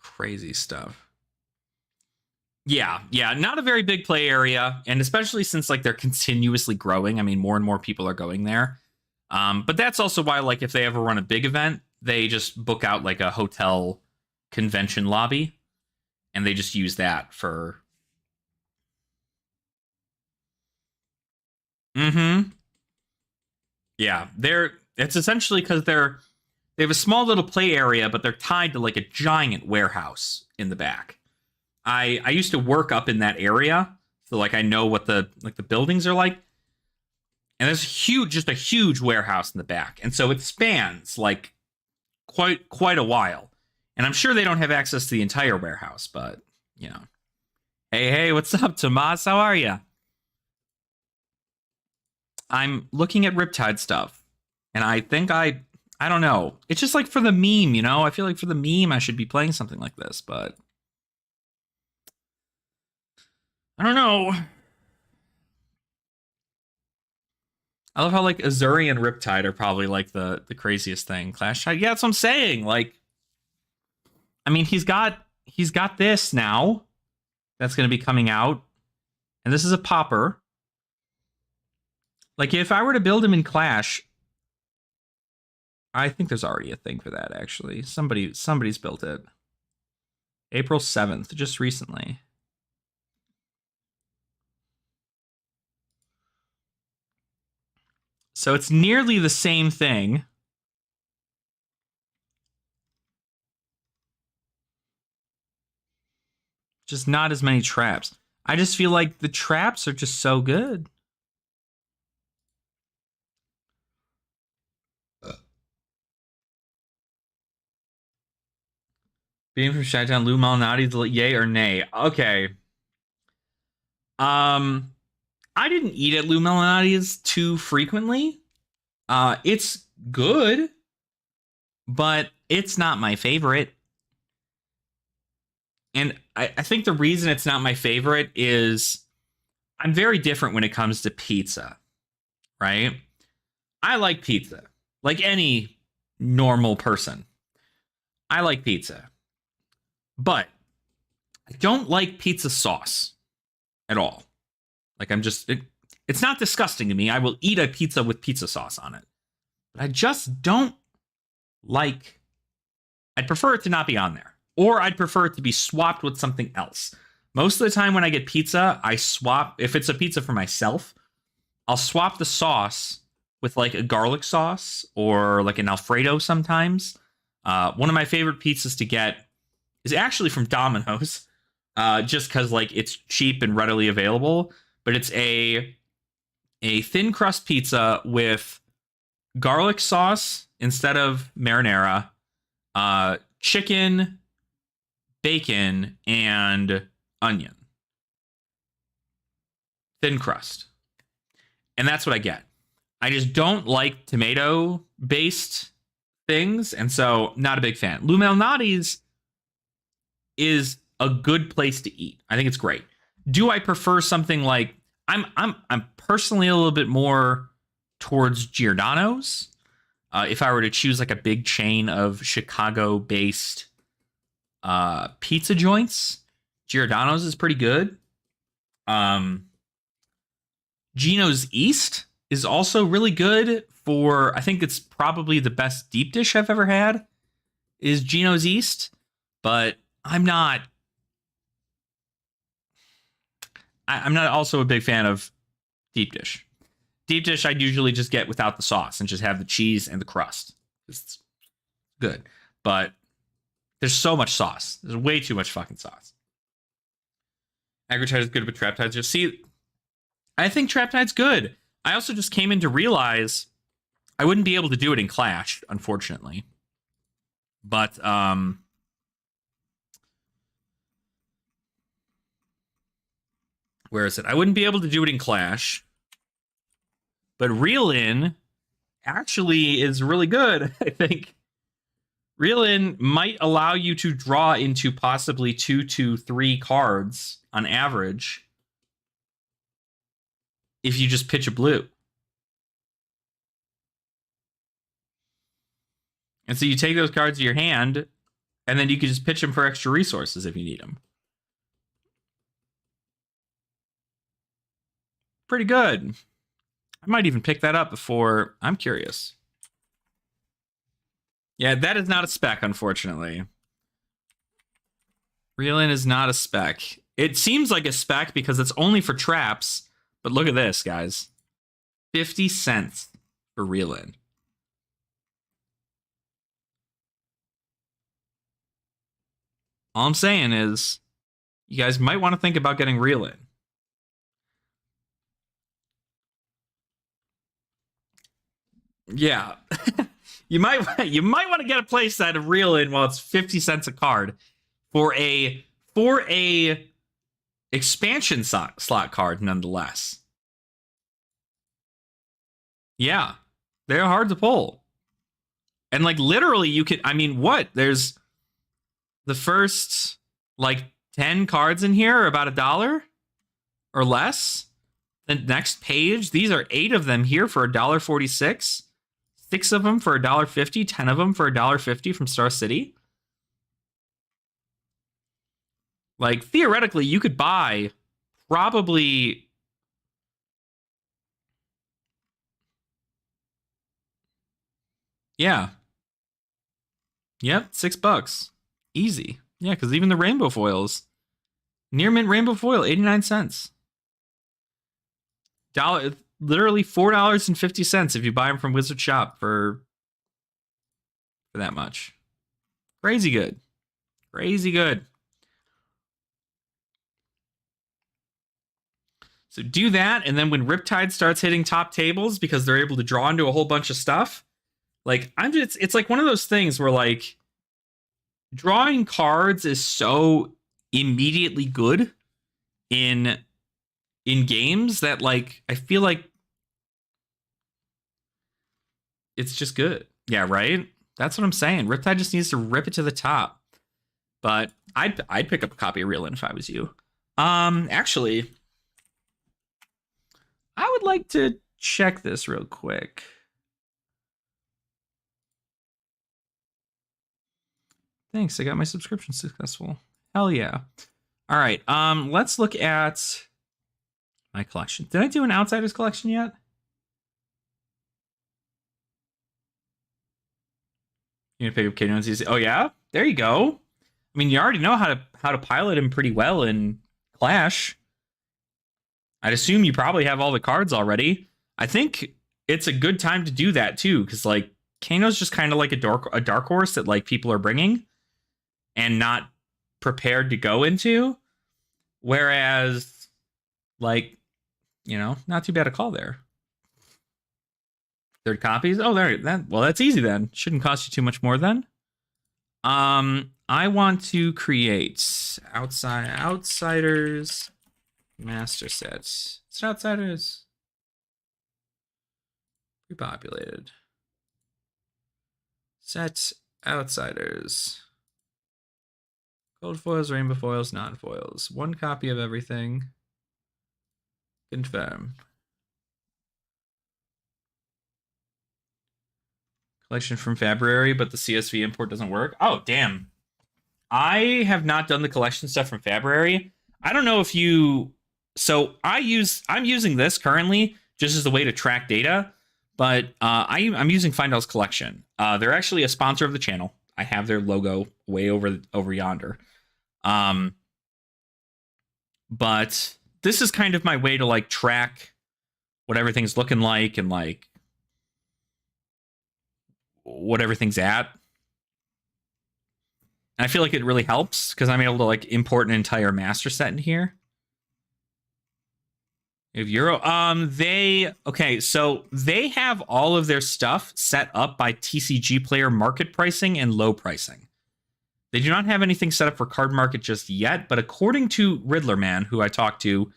crazy stuff. Yeah, not a very big play area, and especially since like they're continuously growing. I mean, more and more people are going there. But that's also why, like, if they ever run a big event, they just book out like a hotel convention lobby, and they just use that for. Mm-hmm. Yeah, they're. It's essentially because they have a small little play area, but they're tied to like a giant warehouse in the back. I used to work up in that area, so like I know what the buildings are like. And there's just a huge warehouse in the back, and so it spans like quite a while. And I'm sure they don't have access to the entire warehouse, but you know, hey, what's up, Tomas? How are you? I'm looking at Riptide stuff, and I think I don't know. It's just like for the meme, you know. I feel like for the meme, I should be playing something like this, but I don't know. I love how like Azuri and Riptide are probably like the craziest thing. Clash Tide, yeah, that's what I'm saying. Like, I mean, he's got this now that's going to be coming out, and this is a popper. Like, if I were to build him in Clash, I think there's already a thing for that. Actually, somebody's built it. April 7th, just recently. So it's nearly the same thing. Just not as many traps. I just feel like the traps are just so good. Being from Chi-Town, Lou Malnati, yay or nay? Okay. Um, I didn't eat at Lou Malnati's too frequently. It's good, but it's not my favorite. And I think the reason it's not my favorite is I'm very different when it comes to pizza, right? I like pizza, like any normal person. I like pizza, but I don't like pizza sauce at all. Like it's not disgusting to me. I will eat a pizza with pizza sauce on it, but I just don't like. I'd prefer it to not be on there, or I'd prefer it to be swapped with something else. Most of the time when I get pizza, I swap. If it's a pizza for myself, I'll swap the sauce with like a garlic sauce or like an Alfredo sometimes. One of my favorite pizzas to get is actually from Domino's, just because like it's cheap and readily available. But it's a thin crust pizza with garlic sauce instead of marinara, chicken, bacon, and onion. Thin crust. And that's what I get. I just don't like tomato based things, and so not a big fan. Lou Malnati's is a good place to eat. I think it's great. Do I prefer something like I'm personally a little bit more towards Giordano's. If I were to choose like a big chain of Chicago-based pizza joints, Giordano's is pretty good. Gino's East is also really good for, I think it's probably the best deep dish I've ever had is Gino's East, but I'm not also a big fan of deep dish. Deep dish I'd usually just get without the sauce and just have the cheese and the crust. It's good. But there's so much sauce. There's way too much fucking sauce. Agritide is good, but Trap Tide's just see. I think Trap Tide's good. I also just came in to realize I wouldn't be able to do it in Clash, unfortunately. But where is it? I wouldn't be able to do it in Clash. But Reel In actually is really good, I think. Reel In might allow you to draw into possibly 2 to 3 cards on average if you just pitch a blue. And so you take those cards to your hand, and then you can just pitch them for extra resources if you need them. Pretty good. I might even pick that up before. I'm curious. Yeah, that is not a spec, unfortunately. Reel-in is not a spec. It seems like a spec because it's only for traps, but look at this, guys. 50 cents for reel-in. All I'm saying is, you guys might want to think about getting reel-in. Yeah. you might want to get a playset of reel-in while it's 50 cents a card for a expansion slot card nonetheless. Yeah. They're hard to pull. And like literally you can, I mean, what? There's the first like 10 cards in here are about $1 or less. The next page, these are 8 of them here for $1.46. 6 of them for $1.50, 10 of them for $1.50 from Star City. Like theoretically, you could buy probably yeah. Yep, $6. Easy. Yeah, because even the rainbow foils. Near mint rainbow foil, 89 cents. Literally $4.50 if you buy them from Wizard Shop for that much. Crazy good. Crazy good. So do that, and then when Riptide starts hitting top tables because they're able to draw into a whole bunch of stuff, like it's like one of those things where like drawing cards is so immediately good in games that like I feel like it's just good. Yeah, right? That's what I'm saying. Riptide just needs to rip it to the top. But I'd pick up a copy of Reel-in if I was you. Actually, I would like to check this real quick. Thanks, I got my subscription successful. Hell yeah. All right, let's look at my collection. Did I do an Outsiders collection yet? You're gonna pick up Kano easy. Oh yeah? There you go. I mean, you already know how to pilot him pretty well in Clash. I'd assume you probably have all the cards already. I think it's a good time to do that too, because like Kano's just kind of like a dark horse that like people are bringing and not prepared to go into. Whereas, like, you know, not too bad a call there. 3rd copies. Oh, well, that's easy then. Shouldn't cost you too much more then. I want to create Outsiders master sets. It's Outsiders. Repopulated. Set Outsiders. Gold foils, rainbow foils, non-foils. 1 copy of everything. Confirm. Collection from February, but the CSV import doesn't work. Oh, damn. I have not done the collection stuff from February. I don't know if you... So I'm using this currently just as a way to track data, but I'm using Findell's collection. They're actually a sponsor of the channel. I have their logo way over yonder. But this is kind of my way to like track what everything's looking like and like what everything's at. And I feel like it really helps because I'm able to like import an entire master set in here. If Euro, so they have all of their stuff set up by TCG player market pricing and low pricing. They do not have anything set up for card market just yet, but according to Riddler Man, who I talked to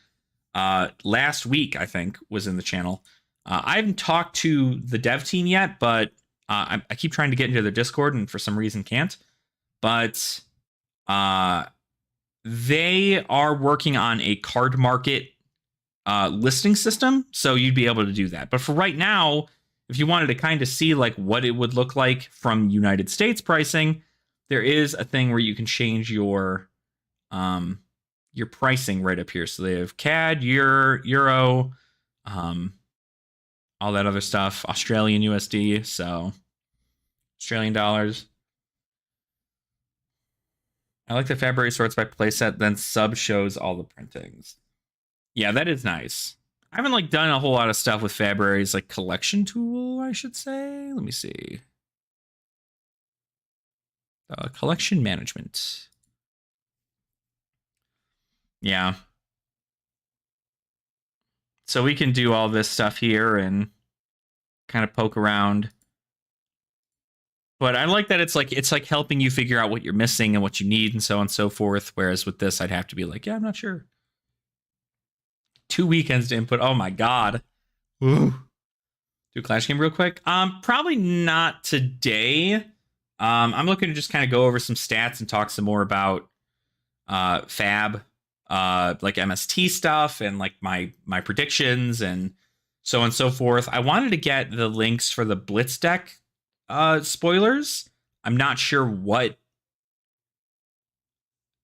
last week, I think was in the channel. I haven't talked to the dev team yet, but I keep trying to get into their Discord and for some reason can't. But they are working on a card market listing system, so you'd be able to do that. But for right now, if you wanted to kind of see like what it would look like from United States pricing, there is a thing where you can change your pricing right up here. So they have CAD, Euro, all that other stuff, Australian USD, so Australian dollars. I like the Fabry sorts by playset, then sub shows all the printings. Yeah, that is nice. I haven't like done a whole lot of stuff with Fabry's like collection tool, I should say. Let me see. Collection management. Yeah. So we can do all this stuff here and kind of poke around. But I like that it's like helping you figure out what you're missing and what you need and so on and so forth. Whereas with this, I'd have to be like, yeah, I'm not sure. 2 weekends to input. Oh my god. Ooh. Do a Clash game real quick. Probably not today. I'm looking to just kind of go over some stats and talk some more about Fab, like MST stuff and like my predictions and so on and so forth. I wanted to get the links for the Blitz deck spoilers. I'm not sure what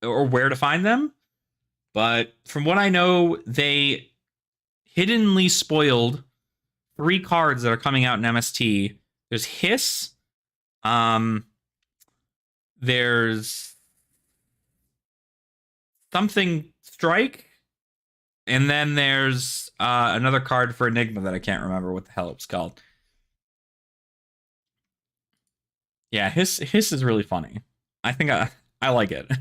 or where to find them, but from what I know, they hiddenly spoiled 3 cards that are coming out in MST. There's Hiss. There's something Strike, and then there's another card for Enigma that I can't remember what the hell it was called. Yeah, Hiss is really funny. I think I like it.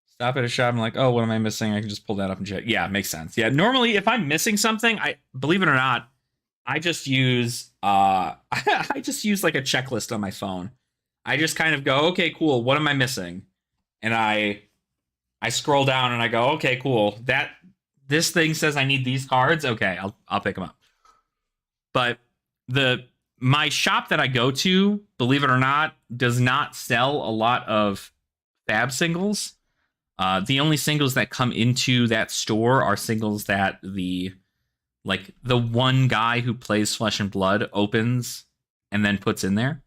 Stop at a shop. I'm like, oh, what am I missing? I can just pull that up and check. Yeah, makes sense. Yeah, normally if I'm missing something, I believe it or not, I just use I just use like a checklist on my phone. I just kind of go, okay, cool. What am I missing? And I scroll down and I go, okay, cool. This thing says I need these cards. Okay, I'll pick them up. But my shop that I go to, believe it or not, does not sell a lot of Fab singles. The only singles that come into that store are singles that the one guy who plays Flesh and Blood opens and then puts in there.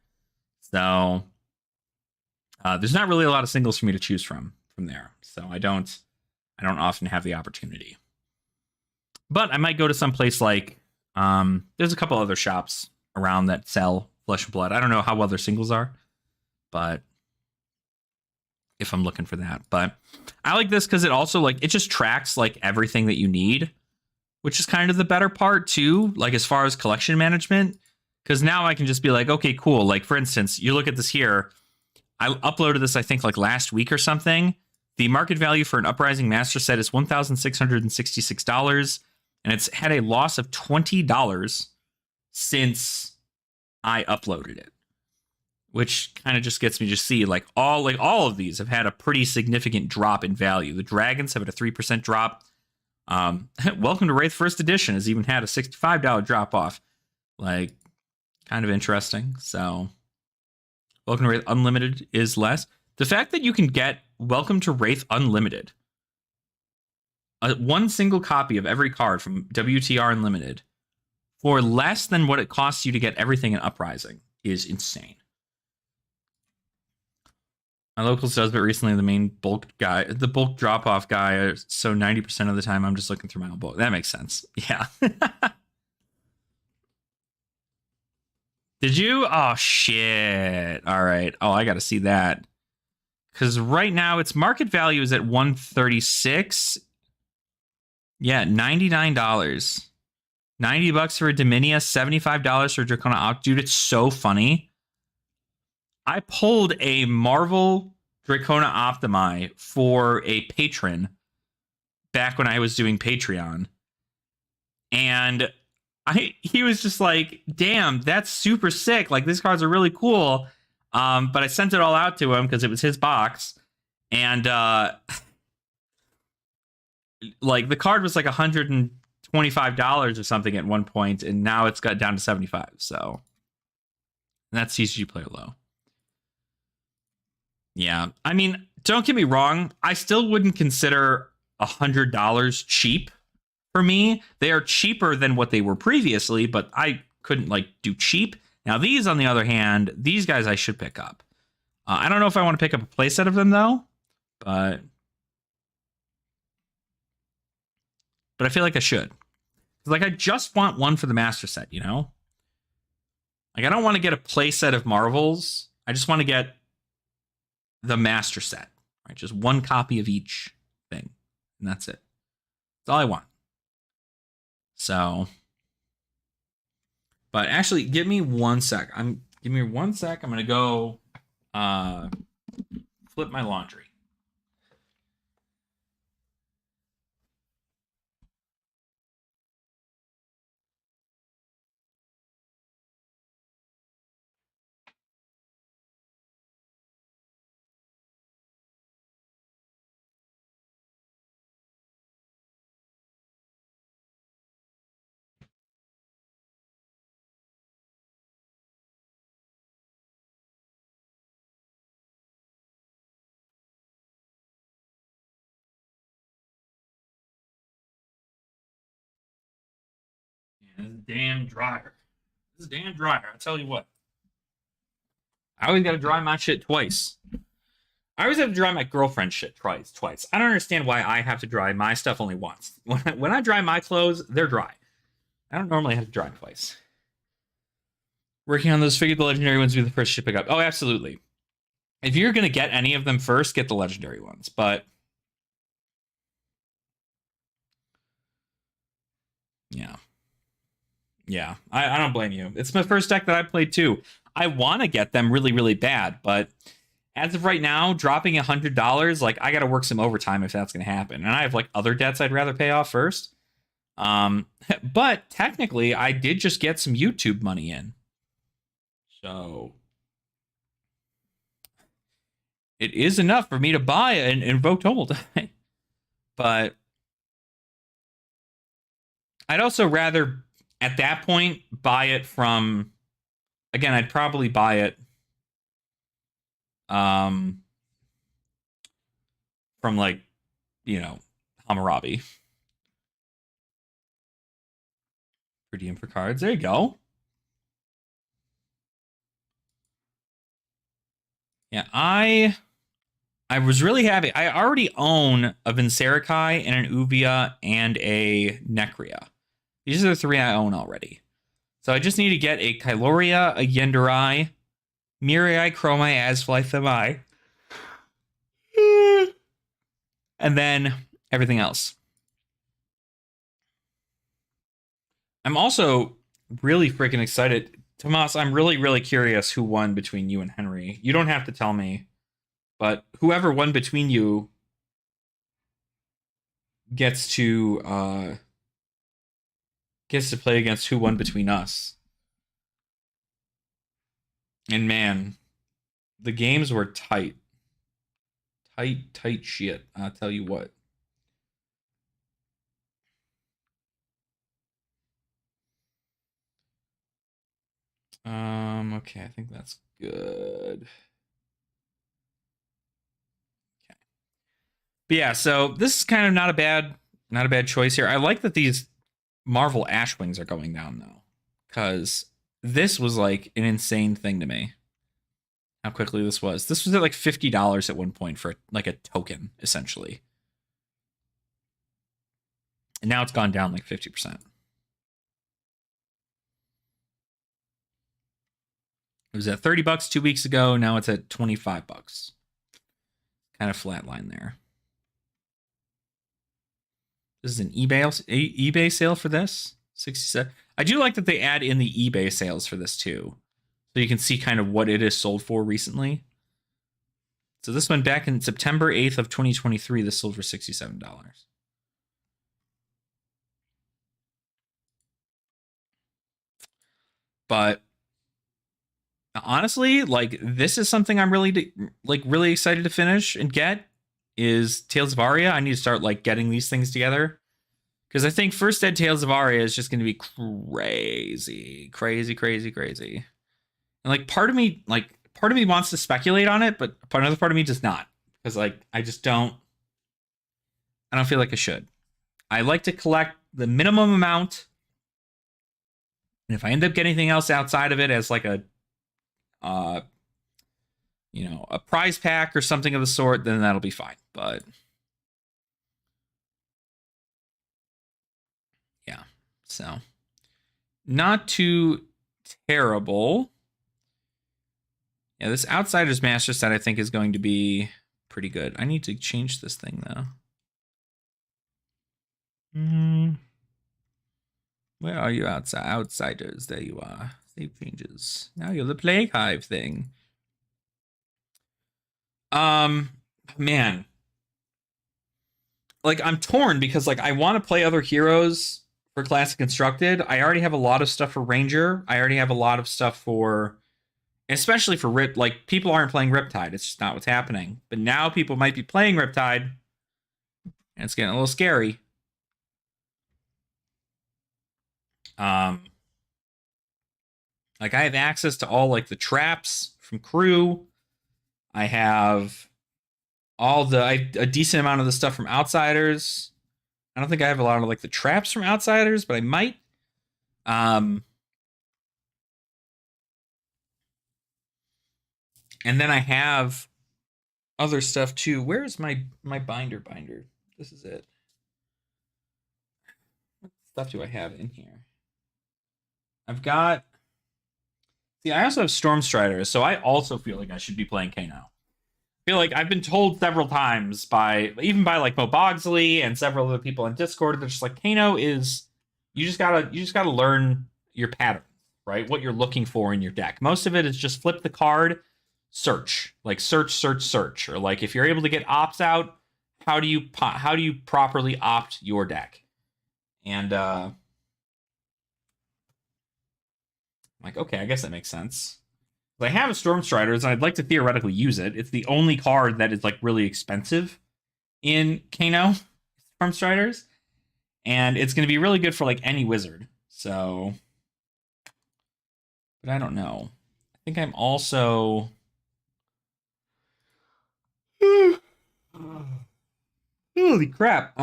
So there's not really a lot of singles for me to choose from there. So I don't often have the opportunity. But I might go to some place like there's a couple other shops around that sell Flesh and Blood. I don't know how well their singles are, but if I'm looking for that. But I like this because it also like it just tracks like everything that you need, which is kind of the better part too, like as far as collection management. Because now I can just be like, okay, cool. Like for instance, you look at this here. I uploaded this, I think, like last week or something. The market value for an Uprising Master set is $1,666, and it's had a loss of $20 since I uploaded it. Which kind of just gets me to see like all of these have had a pretty significant drop in value. The Dragons have had a 3% drop. Welcome to Wraith First Edition has even had a $65 drop off. Like, kind of interesting. So, Welcome to Wraith Unlimited is less. The fact that you can get Welcome to Wraith Unlimited, one single copy of every card from WTR Unlimited, for less than what it costs you to get everything in Uprising is insane. My locals does, but recently the main bulk drop-off guy, so 90% of the time I'm just looking through my own bulk. That makes sense. Yeah. Did you? Oh, shit. All right. Oh, I got to see that. Because right now its market value is at $136. Yeah, $99. $90 for a Dominia, $75 for Dracona Oct. Dude, it's so funny. I pulled a Marvel Dracona Optimi for a patron back when I was doing Patreon. And he was just like, damn, that's super sick. Like, these cards are really cool. But I sent it all out to him because it was his box. And like the card was like $125 or something at one point, and now it's got down to 75. So that's TCG player low. Yeah, I mean, don't get me wrong. I still wouldn't consider $100 cheap For me, they are cheaper than what they were previously, but I couldn't like do cheap. Now these, on the other hand, these guys I should pick up. I don't know if I want to pick up a playset of them though, but I feel like I should. Like I just want one for the master set, you know? Like I don't want to get a playset of Marvels. I just want to get the master set, right? Just one copy of each thing, and that's it. That's all I want. So, but actually, give me 1 sec. Give me 1 sec. I'm gonna go flip my laundry. This damn dryer. This damn dryer. I tell you what. I always got to dry my shit twice. I always have to dry my girlfriend's shit twice. I don't understand why I have to dry my stuff only once. When I dry my clothes, they're dry. I don't normally have to dry twice. Working on those, figured the legendary ones would be the first shit pick up. Oh, absolutely. If you're going to get any of them first, get the legendary ones. But yeah, I don't blame you. It's my first deck that I played too. I want to get them really, really bad, but as of right now, dropping $100, like I got to work some overtime if that's going to happen. And I have like other debts I'd rather pay off first. But technically, I did just get some YouTube money in. So it is enough for me to buy an invoked hold. But I'd also rather, at that point, buy it from... Again, I'd probably buy it from, like, you know, Hammurabi. Per diem for cards. There you go. Yeah, I was really happy. I already own a Vincerikai and an Uvia and a Necria. These are the 3 I own already. So I just need to get a Kyloria, a Yendurai, Mirai, Chromai, Azfly, Themai, and then everything else. I'm also really freaking excited. Tomas, I'm really, really curious who won between you and Henry. You don't have to tell me, but whoever won between you gets to play against who won between us. And man, the games were tight. Tight shit. I'll tell you what. Okay, I think that's good. Okay. But yeah, so this is kind of not a bad choice here. I like that these Marvel Ashwings are going down though, because this was like an insane thing to me. How quickly this was. This was at like $50 at one point for like a token, essentially. And now it's gone down like 50%. It was at $30 2 weeks ago. Now it's at $25. Kind of flatline there. This is an eBay sale for this. 67. I do like that they add in the eBay sales for this too. So you can see kind of what it is sold for recently. So this one back in September 8th of 2023, this sold for $67. But honestly, like this is something I'm really excited to finish and get is Tales of Aria. I need to start like getting these things together. Because I think First Ed Tales of Aria is just going to be crazy. And like part of me wants to speculate on it, but another part of me does not. Because like I don't feel like I should. I like to collect the minimum amount. And if I end up getting anything else outside of it as like a a prize pack or something of the sort, then that'll be fine. But yeah, so not too terrible. Yeah, this Outsiders Master set I think is going to be pretty good. I need to change this thing though. Where are you, outsiders? There you are. Save changes. Now you're the Plague Hive thing. Man. Like, I'm torn because, like, I want to play other heroes for Classic Constructed. I already have a lot of stuff for Ranger. I already have a lot of stuff for, especially for Rip. Like, people aren't playing Riptide. It's just not what's happening. But now people might be playing Riptide, and it's getting a little scary. Like, I have access to all, like, the traps from Crew. I have a decent amount of the stuff from Outsiders. I don't think I have a lot of like the traps from Outsiders, but I might. And then I have other stuff too. Where's my binder? This is it. What stuff do I have in here? I've got. See, I also have Stormstriders, so I also feel like I should be playing Kano. I feel like I've been told several times by like Mo Bogsley and several other people on Discord. They're just like, Kano is you just gotta learn your patterns, right? What you're looking for in your deck. Most of it is just flip the card, search, like search, or like if you're able to get opts out, how do you properly opt your deck? And I'm like, okay, I guess that makes sense. I have a Stormstriders, and I'd like to theoretically use it. It's the only card that is like really expensive in Kano Stormstriders, and it's going to be really good for like any wizard. So, but I don't know. I think I'm also. Holy crap!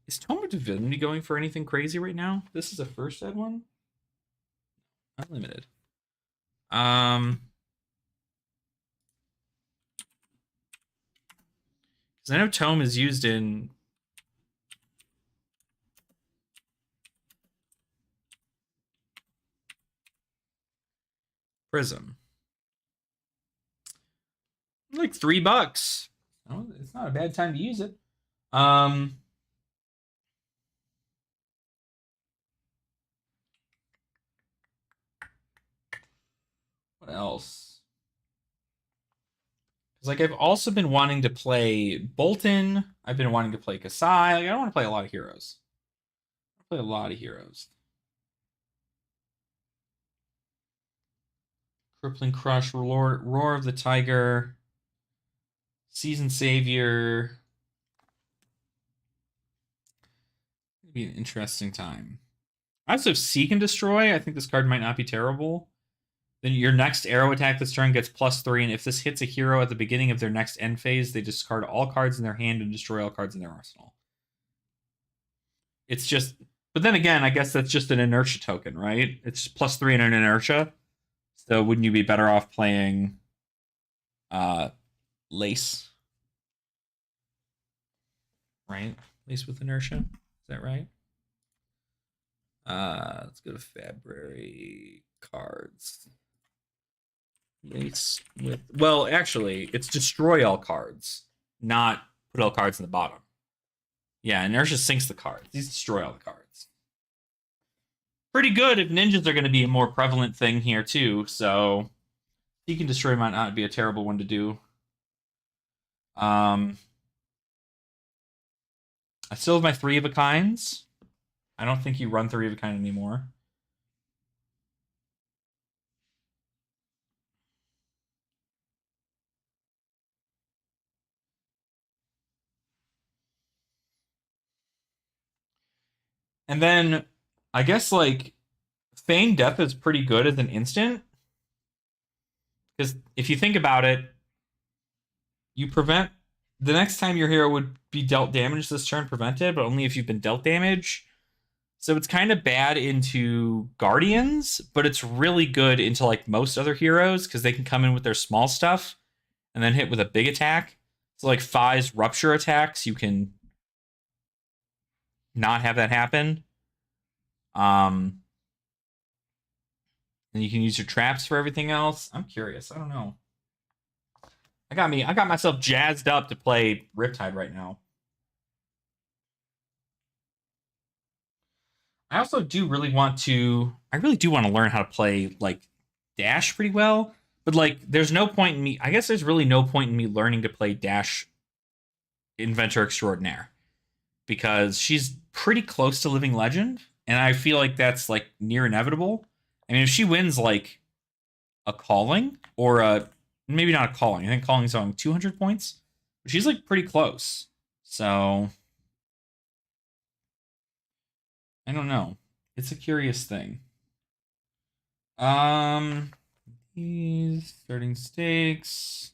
Is Tome of Divinity going for anything crazy right now? This is a first ed one. Unlimited. Because I know Tome is used in Prism. Like $3. Oh, it's not a bad time to use it. What else? Because like I've also been wanting to play Bolton. I've been wanting to play Kasai. Like I don't want to play a lot of heroes. I play a lot of heroes. Crippling Crush, Roar of the Tiger, Season Savior. It'd be an interesting time. I also have Seek and Destroy. I think this card might not be terrible. Then your next arrow attack this turn gets +3, and if this hits a hero at the beginning of their next end phase, they discard all cards in their hand and destroy all cards in their arsenal. It's just, but then again, I guess that's just an inertia token, right? It's +3 in an inertia. So wouldn't you be better off playing Lace? Right? Lace with inertia? Is that right? Let's go to February cards. Lace with, well, actually, it's destroy all cards, not put all cards in the bottom. Yeah, inertia sinks the cards. These destroy all the cards. Pretty good if ninjas are going to be a more prevalent thing here too. So Seek and Destroy might not be a terrible one to do. I still have my 3 of a kinds. I don't think you run 3 of a kind anymore. And then I guess like Feign Death is pretty good as an instant. Because if you think about it, you prevent The next time your hero would be dealt damage this turn, prevented, but only if you've been dealt damage. So it's kind of bad into Guardians, but it's really good into like most other heroes because they can come in with their small stuff and then hit with a big attack. So like Fi's Rupture attacks, you can not have that happen. And you can use your traps for everything else. I'm curious. I don't know. I got myself jazzed up to play Riptide right now. I also do really want to. I really do want to learn how to play like Dash pretty well. But like, there's no point in me. I guess there's really no point in me learning to play Dash Inventor Extraordinaire because she's pretty close to Living Legend, and I feel like that's like near inevitable. I mean, if she wins like a calling or a maybe not a calling, I think calling's on 200 points, but she's like pretty close. So I don't know. It's a curious thing. These starting stakes.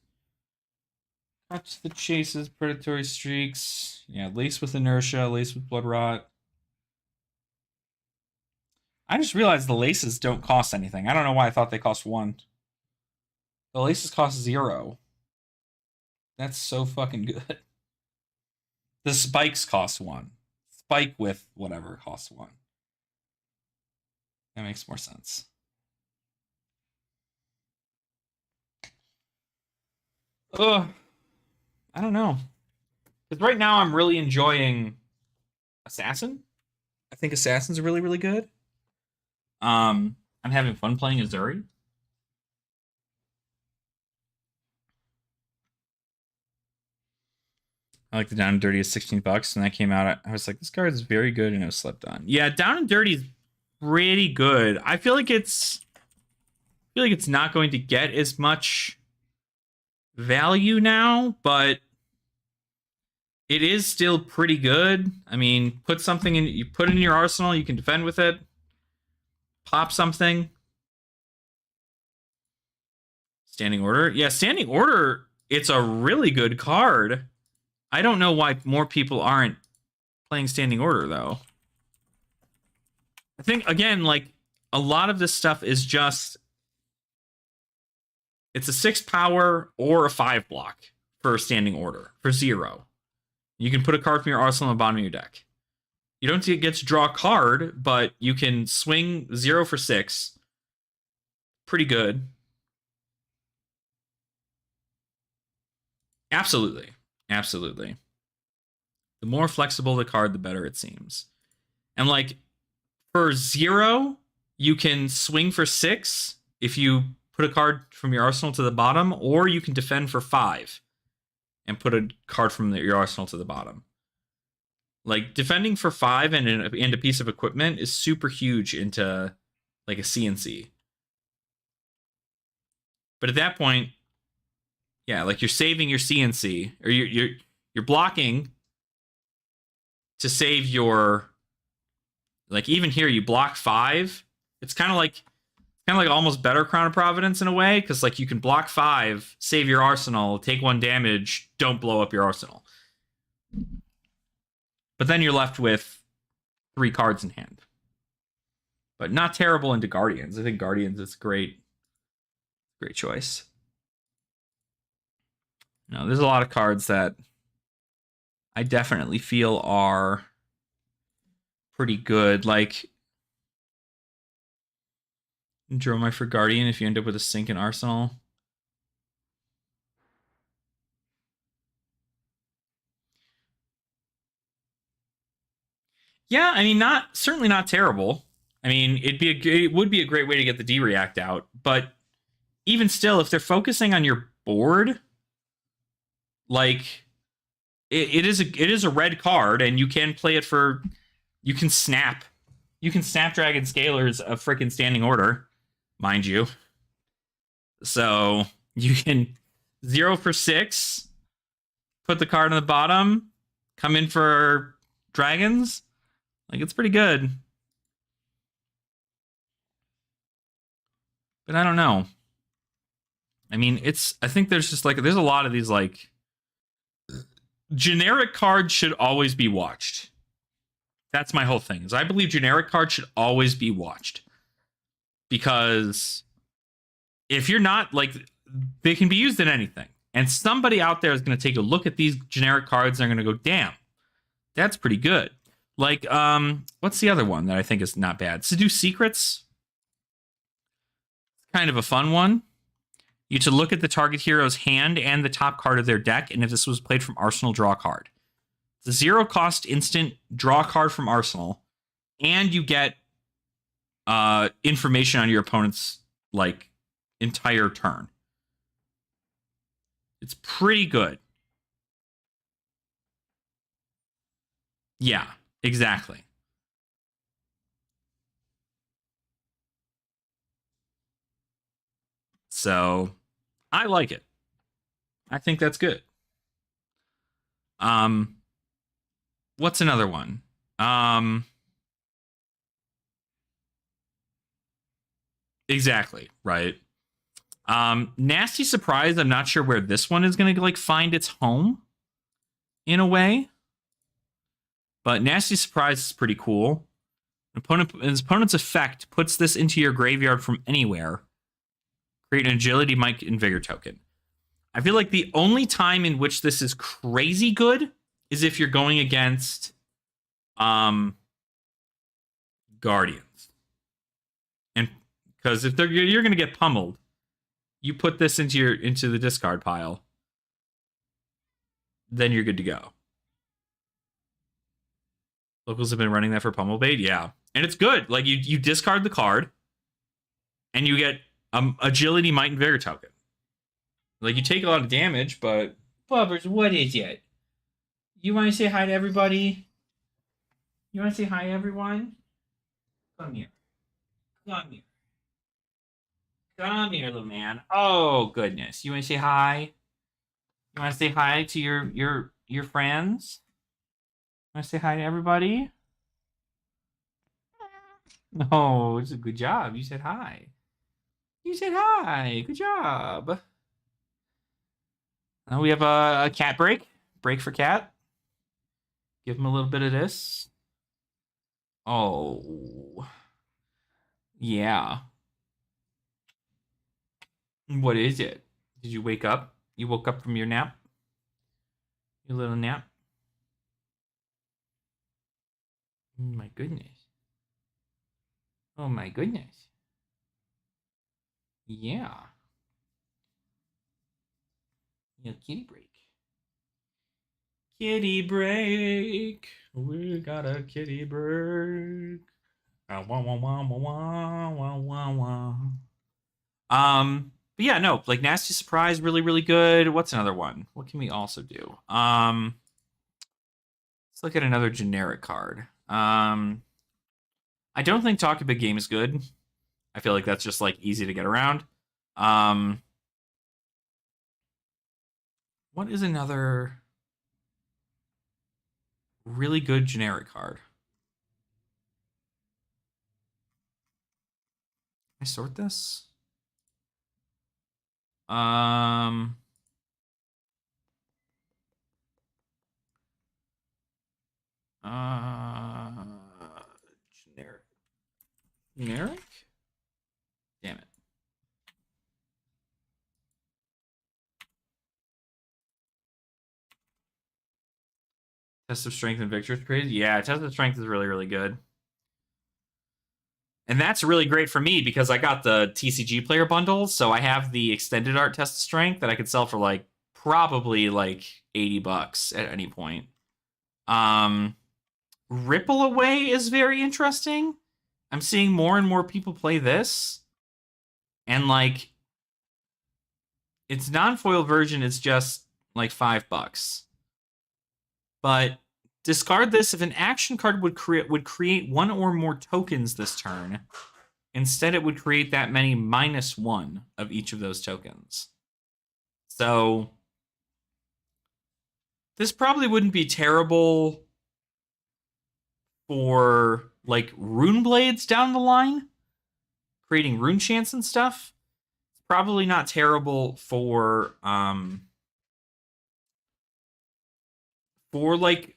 Catch the chases, predatory streaks. Yeah, lace with inertia, lace with blood rot. I just realized the laces don't cost anything. I don't know why I thought they cost 1. The laces cost 0. That's so fucking good. The spikes cost 1. Spike with whatever costs 1. That makes more sense. Ugh. I don't know. Because right now I'm really enjoying Assassin. I think Assassin's really, really good. I'm having fun playing Azuri. I like the Down and Dirty is $16, and that came out. I was like, this card is very good, and it was slept on. Yeah, Down and Dirty is pretty good. I feel like it's not going to get as much value now, but it is still pretty good. I mean, put something in, you put it in your arsenal, you can defend with it. Pop something. Standing Order. Yeah, Standing Order, it's a really good card. I don't know why more people aren't playing Standing Order, though. I think, again, like, a lot of this stuff is just... It's a 6 power or a 5 block for Standing Order, for 0. You can put a card from your arsenal on the bottom of your deck. You don't get to draw a card, but you can swing 0 for 6. Pretty good. Absolutely. Absolutely. The more flexible the card, the better it seems. And like for 0, you can swing for 6 if you put a card from your arsenal to the bottom, or you can defend for 5 and put a card from your arsenal to the bottom. Like defending for 5 and a piece of equipment is super huge into like a CNC. But at that point, yeah, like you're saving your CNC, or you're blocking to save your, like even here you block 5. It's kind of like almost better Crown of Providence in a way, because like you can block 5, save your arsenal, take 1 damage, don't blow up your arsenal. But then you're left with 3 cards in hand. But not terrible into Guardians. I think Guardians is great choice. No, there's a lot of cards that I definitely feel are pretty good. Like Dromai for Guardian if you end up with a sink in Arsenal. Yeah, I mean, certainly not terrible. I mean, it would be a great way to get the D-React out, but even still, if they're focusing on your board, like it is a red card, and you can play it for, you can Snapdragon Scalers a freaking Standing Order, mind you. So you can 0 for 6, put the card on the bottom, come in for dragons. Like, it's pretty good. But I don't know. I mean, I think there's just like, there's a lot of these like generic cards should always be watched. That's my whole thing. Is I believe generic cards should always be watched. Because if you're not, like, they can be used in anything. And somebody out there is going to take a look at these generic cards and they're going to go, damn, that's pretty good. Like, what's the other one that I think is not bad? Seduce Secrets. Kind of a fun one. You to look at the target hero's hand and the top card of their deck, and if this was played from Arsenal, draw a card. It's a 0-cost instant, draw a card from Arsenal, and you get information on your opponent's, like, entire turn. It's pretty good. Yeah, exactly. So I like it. I think that's good. What's another one? Exactly, right. Nasty Surprise, I'm not sure where this one is going to, like, find its home in a way. But Nasty Surprise is pretty cool. His opponent's effect puts this into your graveyard from anywhere. Create an Agility, Might, and Vigor token. I feel like the only time in which this is crazy good is if you're going against Guardians. And because if you're going to get pummeled, you put this into the discard pile, then you're good to go. Locals have been running that for pummel bait, yeah. And it's good. Like, you discard the card, and you get Agility, Might, and Vigor token. Like, you take a lot of damage, but... Bubbers, what is it? You want to say hi to everybody? You want to say hi, everyone? Come here. Come here. Come here, little man. Oh, goodness. You want to say hi? You want to say hi to your friends? You want to say hi to everybody? No, it's a good job. You said hi. You said hi. Good job. Now we have a cat break. Break for cat. Give him a little bit of this. Oh. Yeah. What is it? Did you wake up? You woke up from your nap? Your little nap? Oh my goodness. Oh my goodness. Yeah. Yeah, kitty break. Kitty break. We got a kitty break. Wah, wah, wah, wah, wah, wah, wah, wah. But yeah, no, like Nasty Surprise, really, really good. What's another one? What can we also do? Let's look at another generic card. I don't think Talk a Big Game is good. I feel like that's just, like, easy to get around. What is another really good generic card? Can I sort this? Generic. Generic? Damn it. Test of Strength and Victor is crazy. Yeah, Test of Strength is really, really good. And that's really great for me because I got the TCG player bundle, so I have the extended art Test of Strength that I could sell for, like, probably, like, $80 at any point. Ripple Away is very interesting. I'm seeing more and more people play this. And, like, its non-foil version is just, like, $5. But discard this if an action card would create one or more tokens this turn. Instead, it would create that many -1 of each of those tokens. So this probably wouldn't be terrible for, like, Rune Blades down the line, creating rune chants and stuff. It's probably not terrible for for like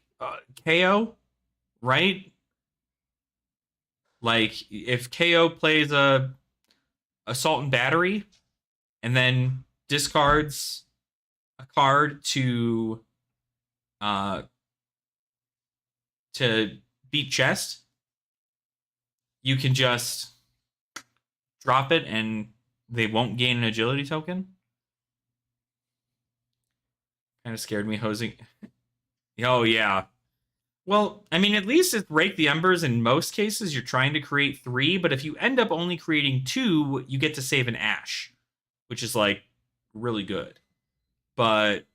KO, right? Like if KO plays a assault and battery and then discards a card uh to beat chest, you can just drop it and they won't gain an agility token. Kind of scared me hosing. Oh yeah. Well, I mean, at least it's Rake the Embers. In most cases, you're trying to create 3, but if you end up only creating 2, you get to save an Ash, which is like really good. But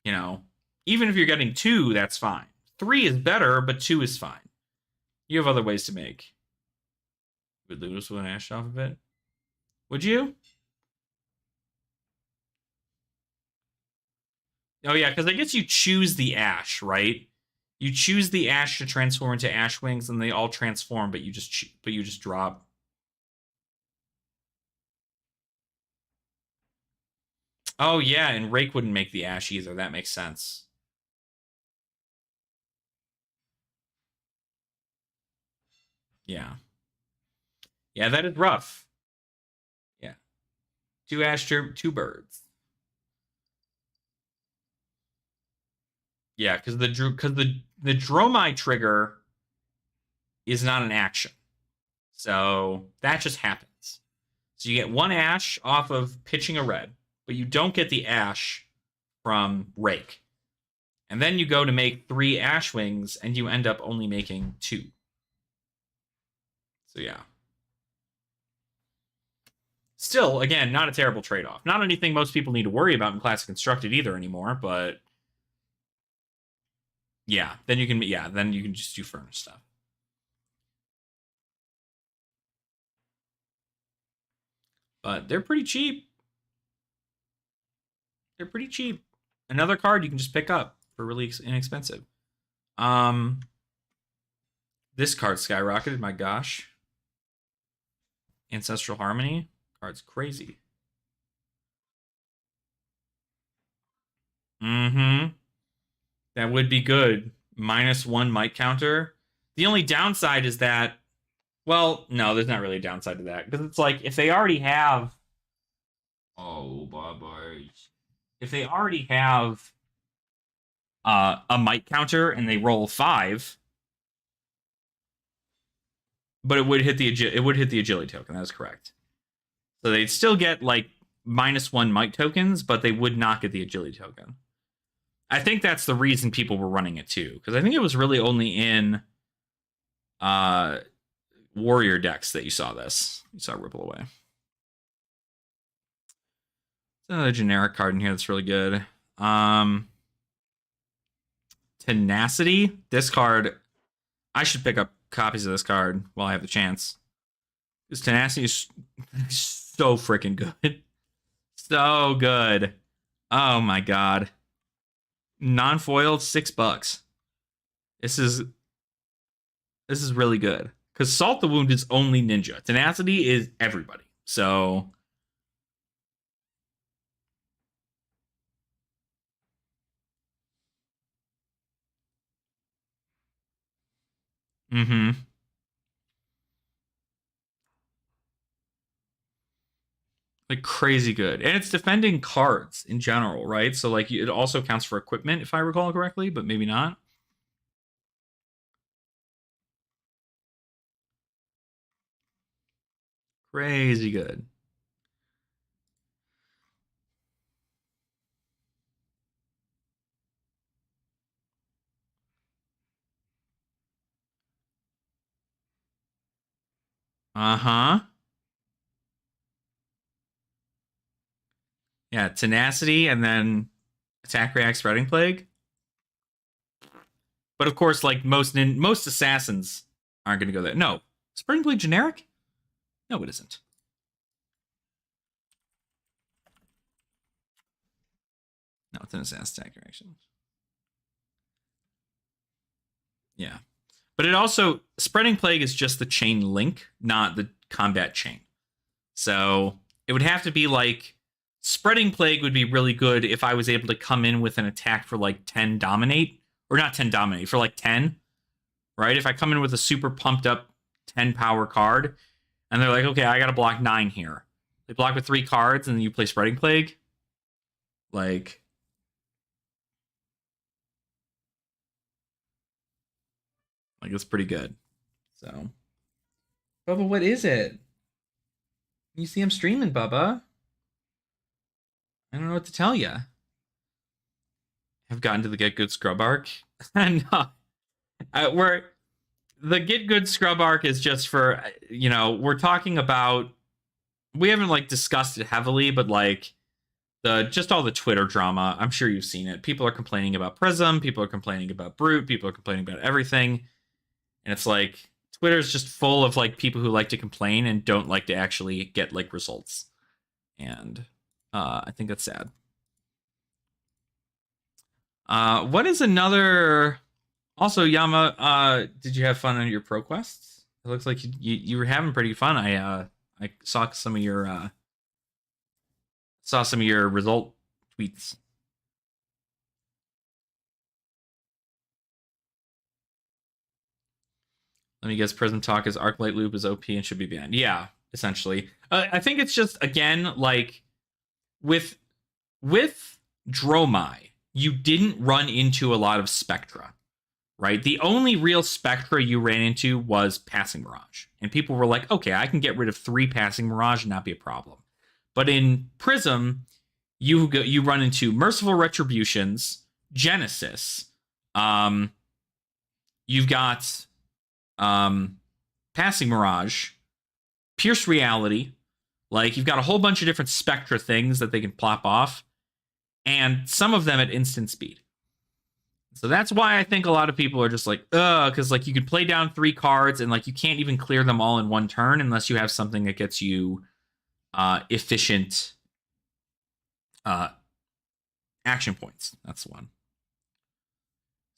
you know, even if you're getting 2, that's fine. 3 is better, but 2 is fine. You have other ways to make. Would lose with an Ash off of it? Would you? Oh yeah, because I guess you choose the Ash, right? You choose the Ash to transform into Ash Wings, and they all transform, but you just drop. Oh yeah, and Rake wouldn't make the Ash either. That makes sense. Yeah, yeah, that is rough. Yeah, 2 Ash, 2 birds. Yeah, because the Dromai trigger is not an action. So that just happens. So you get 1 Ash off of pitching a red, but you don't get the Ash from Rake. And then you go to make 3 Ash Wings, and you end up only making 2. So yeah. Still, again, not a terrible trade-off. Not anything most people need to worry about in Classic Constructed either anymore, but yeah, then you can just do furnace stuff. But they're pretty cheap. They're pretty cheap. Another card you can just pick up for really inexpensive. This card skyrocketed, my gosh. Ancestral Harmony. Card's crazy. Mm-hmm. That would be good. -1 might counter. The only downside is that, well, no, there's not really a downside to that. Because it's like, if they already have... Oh, barbars. If they already have a might counter and they roll 5, but it would hit the agility token. That is correct. So they'd still get like -1 might tokens, but they would not get the agility token. I think that's the reason people were running it too, because I think it was really only in warrior decks that you saw this. You saw Ripple Away. There's another generic card in here that's really good. Tenacity. This card, I should pick up copies of this card while I have the chance. This Tenacity is so freaking good. So good. Oh my god. Non-foiled, $6. This is really good. Because Salt the Wound is only ninja. Tenacity is everybody. So like crazy good. And it's defending cards in general, right? So like it also counts for equipment, if I recall correctly, but maybe not. Crazy good. Uh-huh. Yeah, Tenacity and then Attack React Spreading Plague. But of course, like most assassins aren't going to go there. No. Spreading Plague generic? No, it isn't. No, it's an assassin attack reaction. Yeah. But it also, Spreading Plague is just the chain link, not the combat chain. So it would have to be like Spreading Plague would be really good if I was able to come in with an attack for like 10 dominate, or not 10 dominate, for like 10, right? If I come in with a super pumped up 10 power card, and they're like, okay, I gotta block 9 here. They block with 3 cards, and then you play Spreading Plague. Like it's pretty good. So, Bubba, what is it? You see I'm streaming, Bubba. I don't know what to tell you. Have gotten to the Get Good Scrub arc. And where the Get Good Scrub arc is just for, we're talking about, we haven't like discussed it heavily, but like just all the Twitter drama. I'm sure you've seen it. People are complaining about Prism. People are complaining about Brute. People are complaining about everything. And it's like, Twitter's just full of like people who like to complain and don't like to actually get like results. And I think that's sad. What is another? Also, Yama, did you have fun on your pro quests? It looks like you were having pretty fun. I saw some of your result tweets. Let me guess. Prism Talk is Arclight Loop is OP and should be banned. Yeah, essentially. I think it's just, again, like with Dromai, you didn't run into a lot of Spectra, right? The only real Spectra you ran into was Passing Mirage. And people were like, okay, I can get rid of 3 Passing Mirage and not be a problem. But in Prism, you run into Merciful Retributions, Genesis, you've got Passing Mirage, Pierce Reality. Like, you've got a whole bunch of different Spectra things that they can plop off, and some of them at instant speed. So that's why I think a lot of people are just like, because like you can play down 3 cards and like you can't even clear them all in one turn unless you have something that gets you efficient action points. That's the one.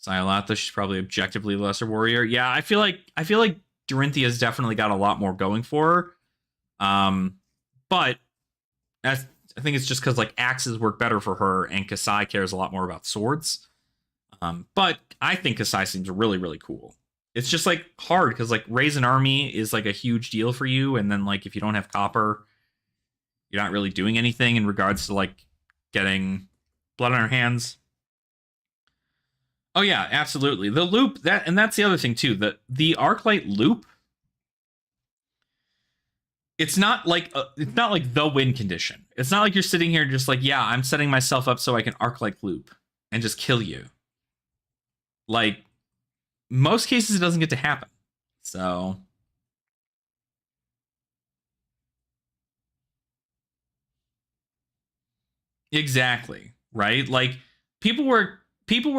Siolata, she's probably objectively lesser warrior. Yeah, I feel like Dorinthia's definitely got a lot more going for her. But I think it's just because like axes work better for her, and Kasai cares a lot more about swords. But I think Kasai seems really, really cool. It's just like hard because like raise an army is like a huge deal for you, and then like if you don't have copper, you're not really doing anything in regards to like getting blood on our hands. Oh yeah, absolutely. The loop, that's the other thing too. The Arclight loop, it's not like the win condition. It's not like you're sitting here just like, yeah, I'm setting myself up so I can Arclight loop and just kill you. Like, most cases it doesn't get to happen. So exactly, right? Like people were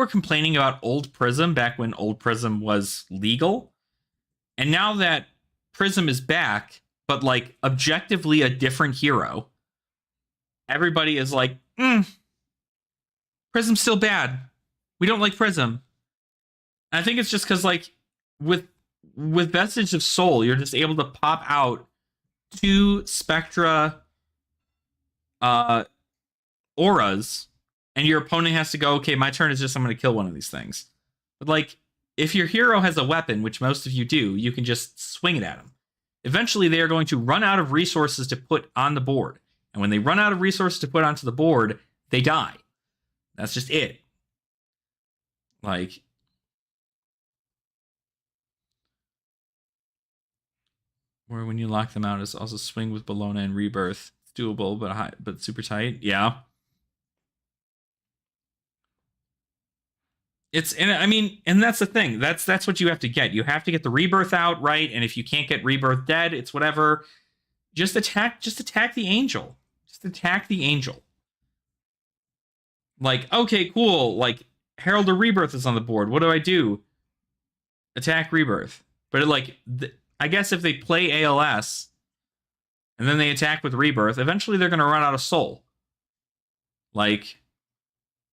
complaining about old Prism back when old Prism was legal. And now that Prism is back, but like objectively a different hero, everybody is like, Prism's still bad. We don't like Prism. And I think it's just because like with Vestige of Soul, you're just able to pop out 2 Spectra auras, and your opponent has to go, okay, my turn is just, I'm going to kill one of these things. But like, if your hero has a weapon, which most of you do, you can just swing it at them. Eventually, they are going to run out of resources to put on the board. And when they run out of resources to put onto the board, they die. That's just it. Like, where when you lock them out, it's also swing with Bologna and Rebirth. It's doable, but super tight. Yeah. And that's the thing. That's what you have to get. You have to get the Rebirth out, right? And if you can't get Rebirth dead, it's whatever. Just attack the Angel. Just attack the Angel. Like, okay, cool. Like, Herald of Rebirth is on the board. What do I do? Attack Rebirth. But I guess if they play ALS and then they attack with Rebirth, eventually they're going to run out of soul. Like,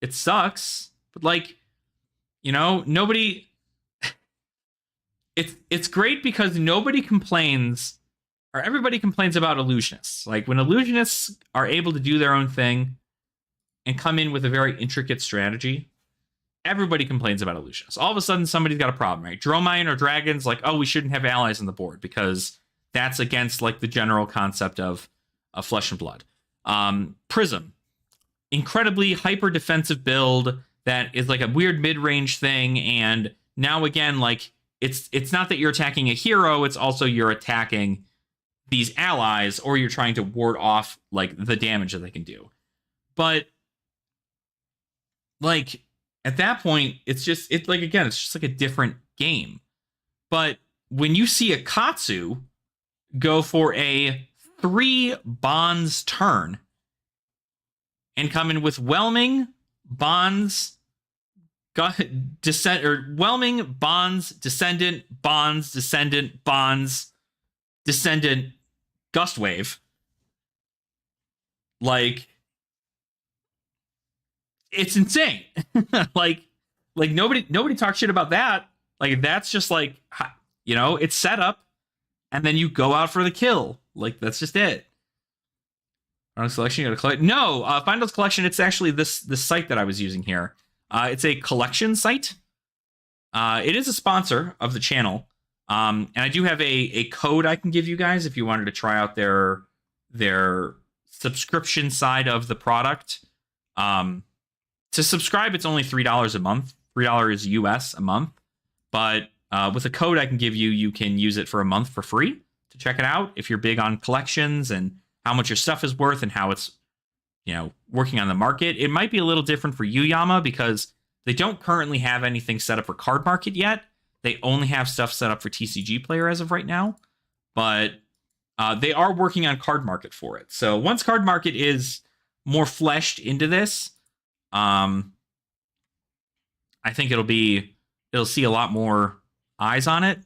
it sucks, but like, nobody. It's great because nobody complains or everybody complains about illusionists. Like when illusionists are able to do their own thing and come in with a very intricate strategy, everybody complains about illusionists. All of a sudden, somebody's got a problem, right? Dromine or dragons, like, oh, we shouldn't have allies on the board because that's against like the general concept of Flesh and Blood. Prism, incredibly hyper defensive build that is like a weird mid-range thing, and now again, like it's not that you're attacking a hero, it's also you're attacking these allies, or you're trying to ward off like the damage that they can do. But like at that point, it's just it's just like a different game. But when you see a Katsu go for a 3 bonds turn and come in with whelming, bonds, whelming, bonds, descendant, gust wave, like it's insane. like nobody talks shit about that. Like that's just like, you know, it's set up and then you go out for the kill. Like that's just it. Finals Collection, you got to collect. No, Finals Collection, it's actually this site that I was using here. It's a collection site. It is a sponsor of the channel. And I do have a code I can give you guys if you wanted to try out their subscription side of the product. To subscribe, it's only $3 a month. $3 US a month. But with a code I can give you, you can use it for a month for free to check it out if you're big on collections and how much your stuff is worth and how it's, you know, working on the market. It might be a little different for you, Yama, because they don't currently have anything set up for Card Market yet. They only have stuff set up for TCG Player as of right now. But they are working on Card Market for it. So once Card Market is more fleshed into this, I think it'll see a lot more eyes on it.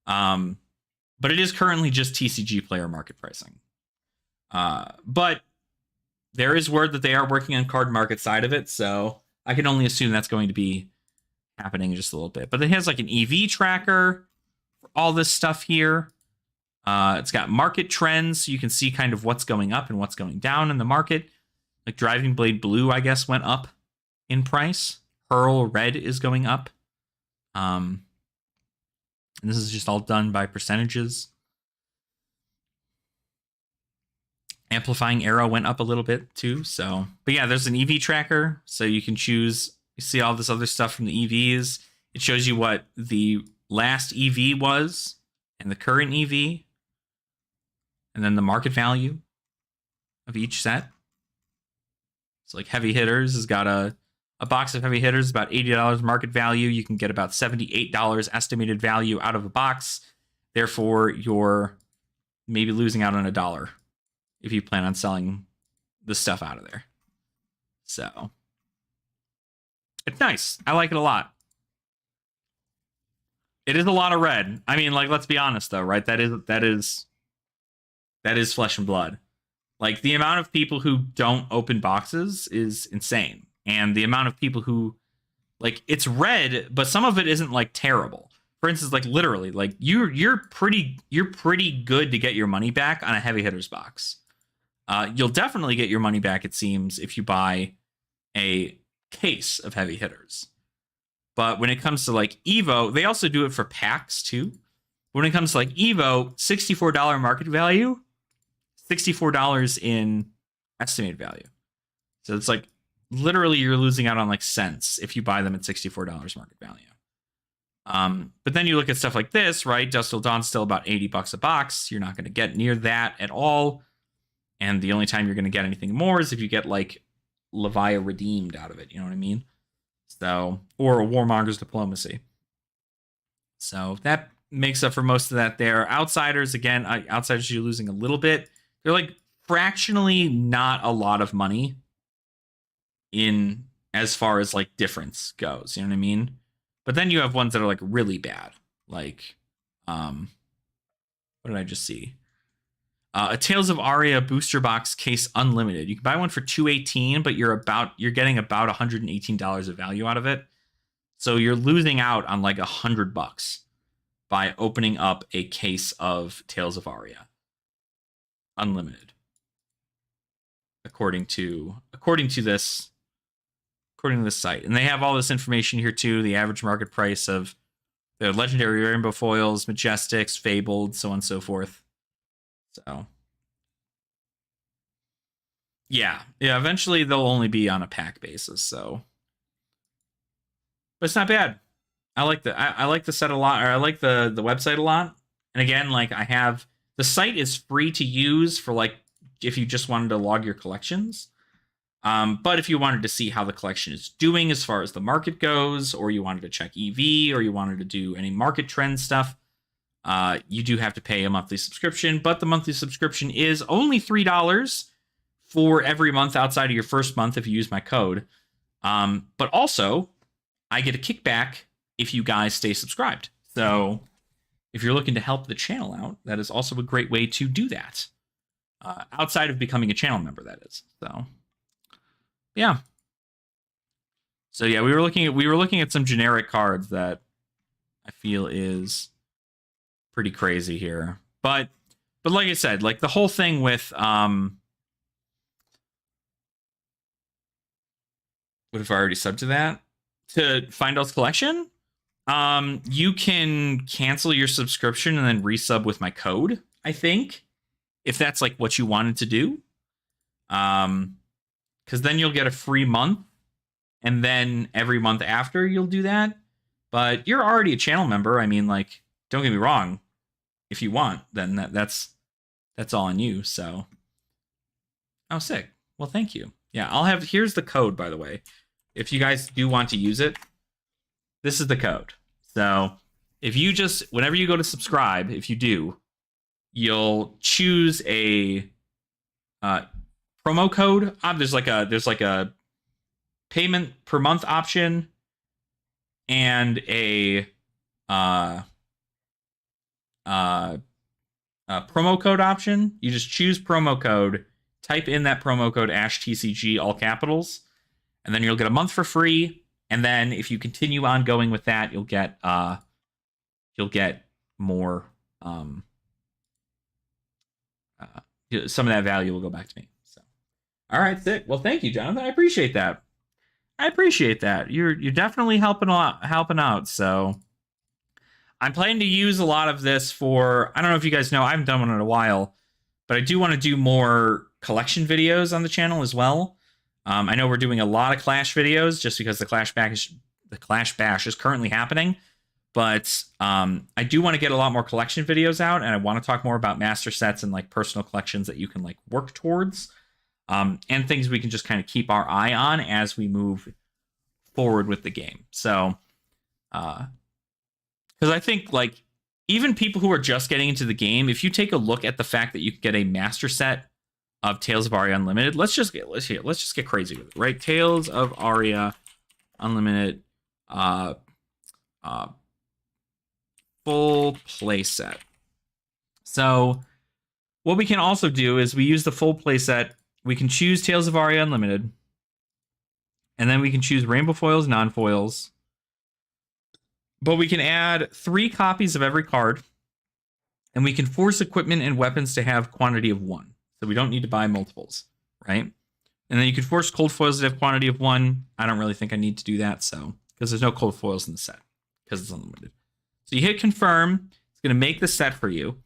But it is currently just TCG Player market pricing. But there is word that they are working on Card Market side of it, so I can only assume that's going to be happening in just a little bit. But it has like an EV tracker for all this stuff here. It's got market trends, so you can see kind of what's going up and what's going down in the market. Like Driving Blade Blue, I guess, went up in price. Pearl Red is going up. And this is just all done by percentages. Amplifying Arrow went up a little bit too. So, but yeah, there's an EV tracker. So you can choose, you see all this other stuff from the EVs. It shows you what the last EV was and the current EV. And then the market value of each set. So like Heavy Hitters has got a box of Heavy Hitters, about $80 market value. You can get about $78 estimated value out of a box. Therefore, you're maybe losing out on $1 if you plan on selling the stuff out of there. So it's nice. I like it a lot. It is a lot of red. I mean, like, let's be honest though, right? That is Flesh and Blood. Like, the amount of people who don't open boxes is insane. And the amount of people who, like, it's red, but some of it isn't like terrible. For instance, like literally, like you're pretty good to get your money back on a Heavy Hitters box. You'll definitely get your money back, it seems, if you buy a case of Heavy Hitters. But when it comes to like Evo, they also do it for packs too. When it comes to like Evo, $64 market value, $64 in estimated value. So it's like literally you're losing out on like cents if you buy them at $64 market value. But then you look at stuff like this, right? Dusk Till Dawn's still about $80 a box. You're not going to get near that at all. And the only time you're going to get anything more is if you get like Levia Redeemed out of it. You know what I mean? So, or a Warmonger's Diplomacy. So that makes up for most of that there. Outsiders, again, Outsiders you're losing a little bit. They're like fractionally not a lot of money in as far as like difference goes. You know what I mean? But then you have ones that are like really bad. Like, what did I just see? A Tales of Aria booster box case unlimited. You can buy one for $218, but you're getting about $118 of value out of it. So you're losing out on like $100 by opening up a case of Tales of Aria. unlimited, according to this site. And they have all this information here too, the average market price of the legendary rainbow foils, majestics, fabled, so on and so forth. So yeah, eventually they'll only be on a pack basis, so but it's not bad. I like the set a lot, or I like the website a lot. And again, like I have the site is free to use for like if you just wanted to log your collections. But if you wanted to see how the collection is doing as far as the market goes, or you wanted to check EV, or you wanted to do any market trend stuff, you do have to pay a monthly subscription. But the monthly subscription is only $3 for every month outside of your first month if you use my code. But also, I get a kickback if you guys stay subscribed. So if you're looking to help the channel out, that is also a great way to do that. Outside of becoming a channel member, that is. So yeah. So yeah, we were looking at some generic cards that I feel is pretty crazy here. But like I said, like the whole thing with what if I already subbed to that? To Feindel's collection? You can cancel your subscription and then resub with my code, I think. If that's like what you wanted to do. Because then you'll get a free month. And then every month after you'll do that. But you're already a channel member. I mean, like, don't get me wrong. If you want, then that's all on you. So, oh, sick. Well, thank you. Yeah, here's the code, by the way. If you guys do want to use it, this is the code. So if you whenever you go to subscribe, if you do, you'll choose a promo code. There's like a payment per month option and a promo code option. You just choose promo code, type in that promo code #TCG, all capitals, and then you'll get a month for free. And then if you continue on going with that, you'll get more. Some of that value will go back to me. So, all right, sick. Well, thank you, Jonathan. I appreciate that. You're definitely helping out. So, I'm planning to use a lot of this for. I don't know if you guys know. I haven't done one in a while, but I do want to do more collection videos on the channel as well. I know we're doing a lot of Clash videos just because the Clash Bash is currently happening. But I do want to get a lot more collection videos out, and I want to talk more about master sets and like personal collections that you can like work towards, and things we can just kind of keep our eye on as we move forward with the game. So, because I think like even people who are just getting into the game, if you take a look at the fact that you can get a master set of Tales of Aria Unlimited, let's just get crazy with it, right? Tales of Aria Unlimited, full playset. So what we can also do is we use the full playset. We can choose Tales of Aria Unlimited, and then we can choose rainbow foils, non-foils. But we can add 3 copies of every card, and we can force equipment and weapons to have quantity of 1. So we don't need to buy multiples, right? And then you can force cold foils to have quantity of 1. I don't really think I need to do that, so because there's no cold foils in the set because it's unlimited. So you hit confirm. It's going to make the set for you.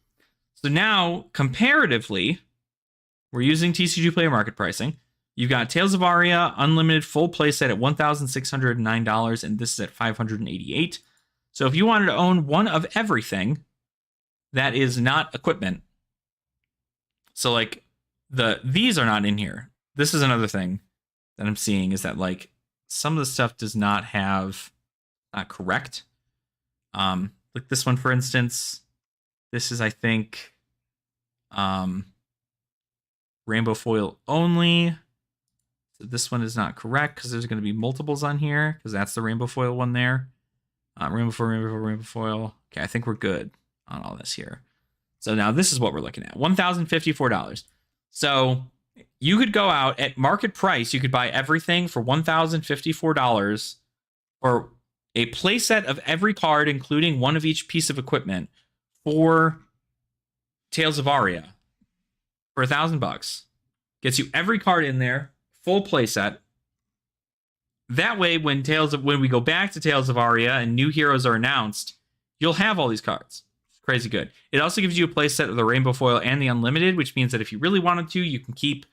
So now, comparatively, we're using TCG Player Market pricing. You've got Tales of Aria Unlimited full playset at $1,609, and this is at $588. So if you wanted to own one of everything that is not equipment, so like these are not in here. This is another thing that I'm seeing is that like some of the stuff does not have correct. Like this one, for instance, this is, I think, rainbow foil only. So this one is not correct because there's going to be multiples on here because that's the rainbow foil one there. Rainbow foil. Okay, I think we're good on all this here. So now this is what we're looking at. $1,054. So you could go out at market price. You could buy everything for $1,054 or a playset of every card, including one of each piece of equipment for Tales of Aria. for $1,000. Gets you every card in there, full playset. That way, when we go back to Tales of Aria and new heroes are announced, you'll have all these cards. It's crazy good. It also gives you a playset of the Rainbow Foil and the Unlimited, which means that if you really wanted to, you can keep,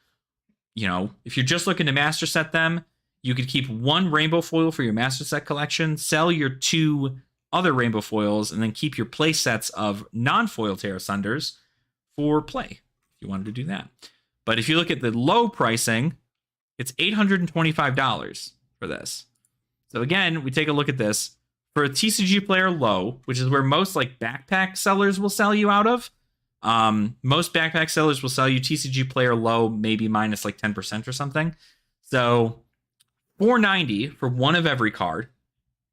if you're just looking to master set them, you could keep one Rainbow Foil for your master set collection, sell your 2 other Rainbow Foils, and then keep your playsets of non-foil Terra Sunders for play, if you wanted to do that. But if you look at the low pricing, it's $825 for this. So again, we take a look at this. For a TCG player low, which is where most like backpack sellers will sell you out of, most backpack sellers will sell you TCG player low, maybe minus like 10% or something. So $490 for one of every card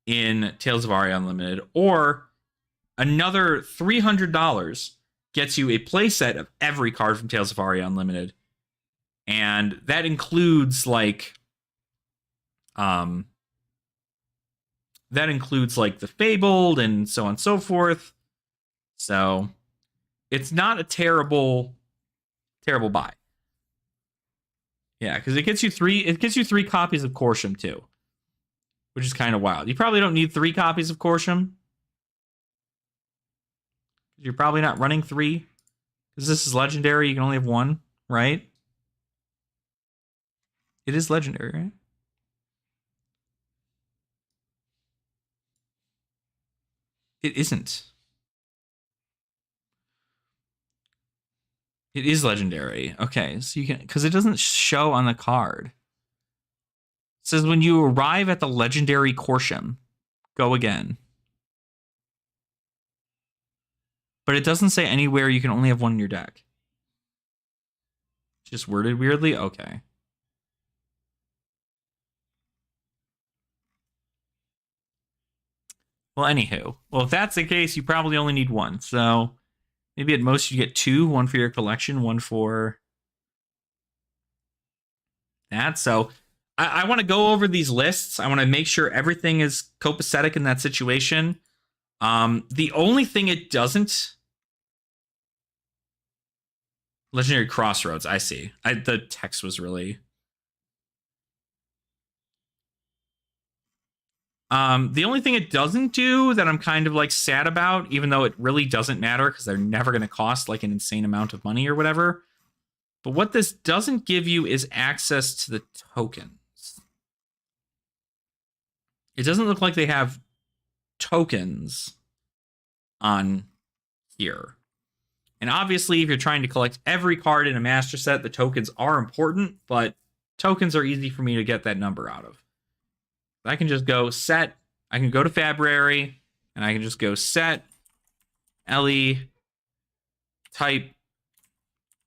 in Tales of Aria Unlimited, or another $300 gets you a playset of every card from Tales of Aria Unlimited. And that includes like the Fabled and so on and so forth. So it's not a terrible buy. Yeah, because it gets you 3 copies of Corsham too, which is kind of wild. You probably don't need 3 copies of Corsham. You're probably not running 3. Because this is legendary, you can only have 1, right? It is legendary, right? It isn't. It is legendary. Okay, so you can, because it doesn't show on the card. It says when you arrive at the legendary Corsham, go again. But it doesn't say anywhere you can only have 1 in your deck. Just worded weirdly? Okay. Well, anywho. Well, if that's the case, you probably only need 1. So maybe at most you get 2. 1 for your collection, 1 for that. So I want to go over these lists. I want to make sure everything is copacetic in that situation. The only thing it doesn't... Legendary Crossroads, I see. The text was really... The only thing it doesn't do that I'm kind of like sad about, even though it really doesn't matter because they're never going to cost like an insane amount of money or whatever. But what this doesn't give you is access to the tokens. It doesn't look like they have tokens on here. And obviously, if you're trying to collect every card in a master set, the tokens are important, but tokens are easy for me to get that number out of. I can just go set, I can go to Fabrary, and I can just go set Ellie type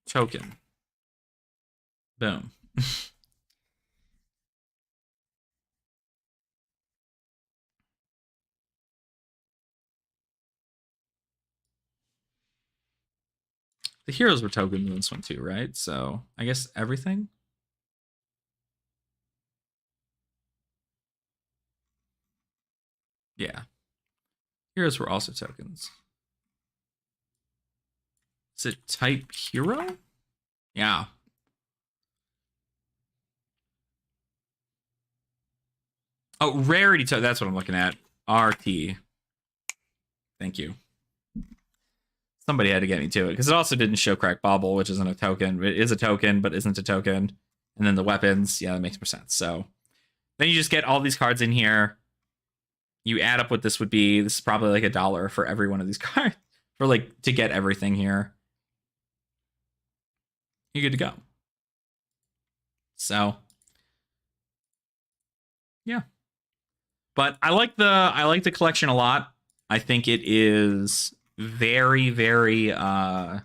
token. Boom. The heroes were tokens in this one too, right? So I guess everything. Yeah. Heroes were also tokens. Is it type hero? Yeah. Oh, rarity token. That's what I'm looking at. RT. Thank you. Somebody had to get me to it because it also didn't show Crack Bauble, which isn't a token. It is a token, but isn't a token. And then the weapons. Yeah, that makes more sense. So then you just get all these cards in here. You add up what this would be. This is probably like $1 for every one of these cards for like to get everything here. You're good to go. So yeah. But I like the collection a lot. I think it is very, very I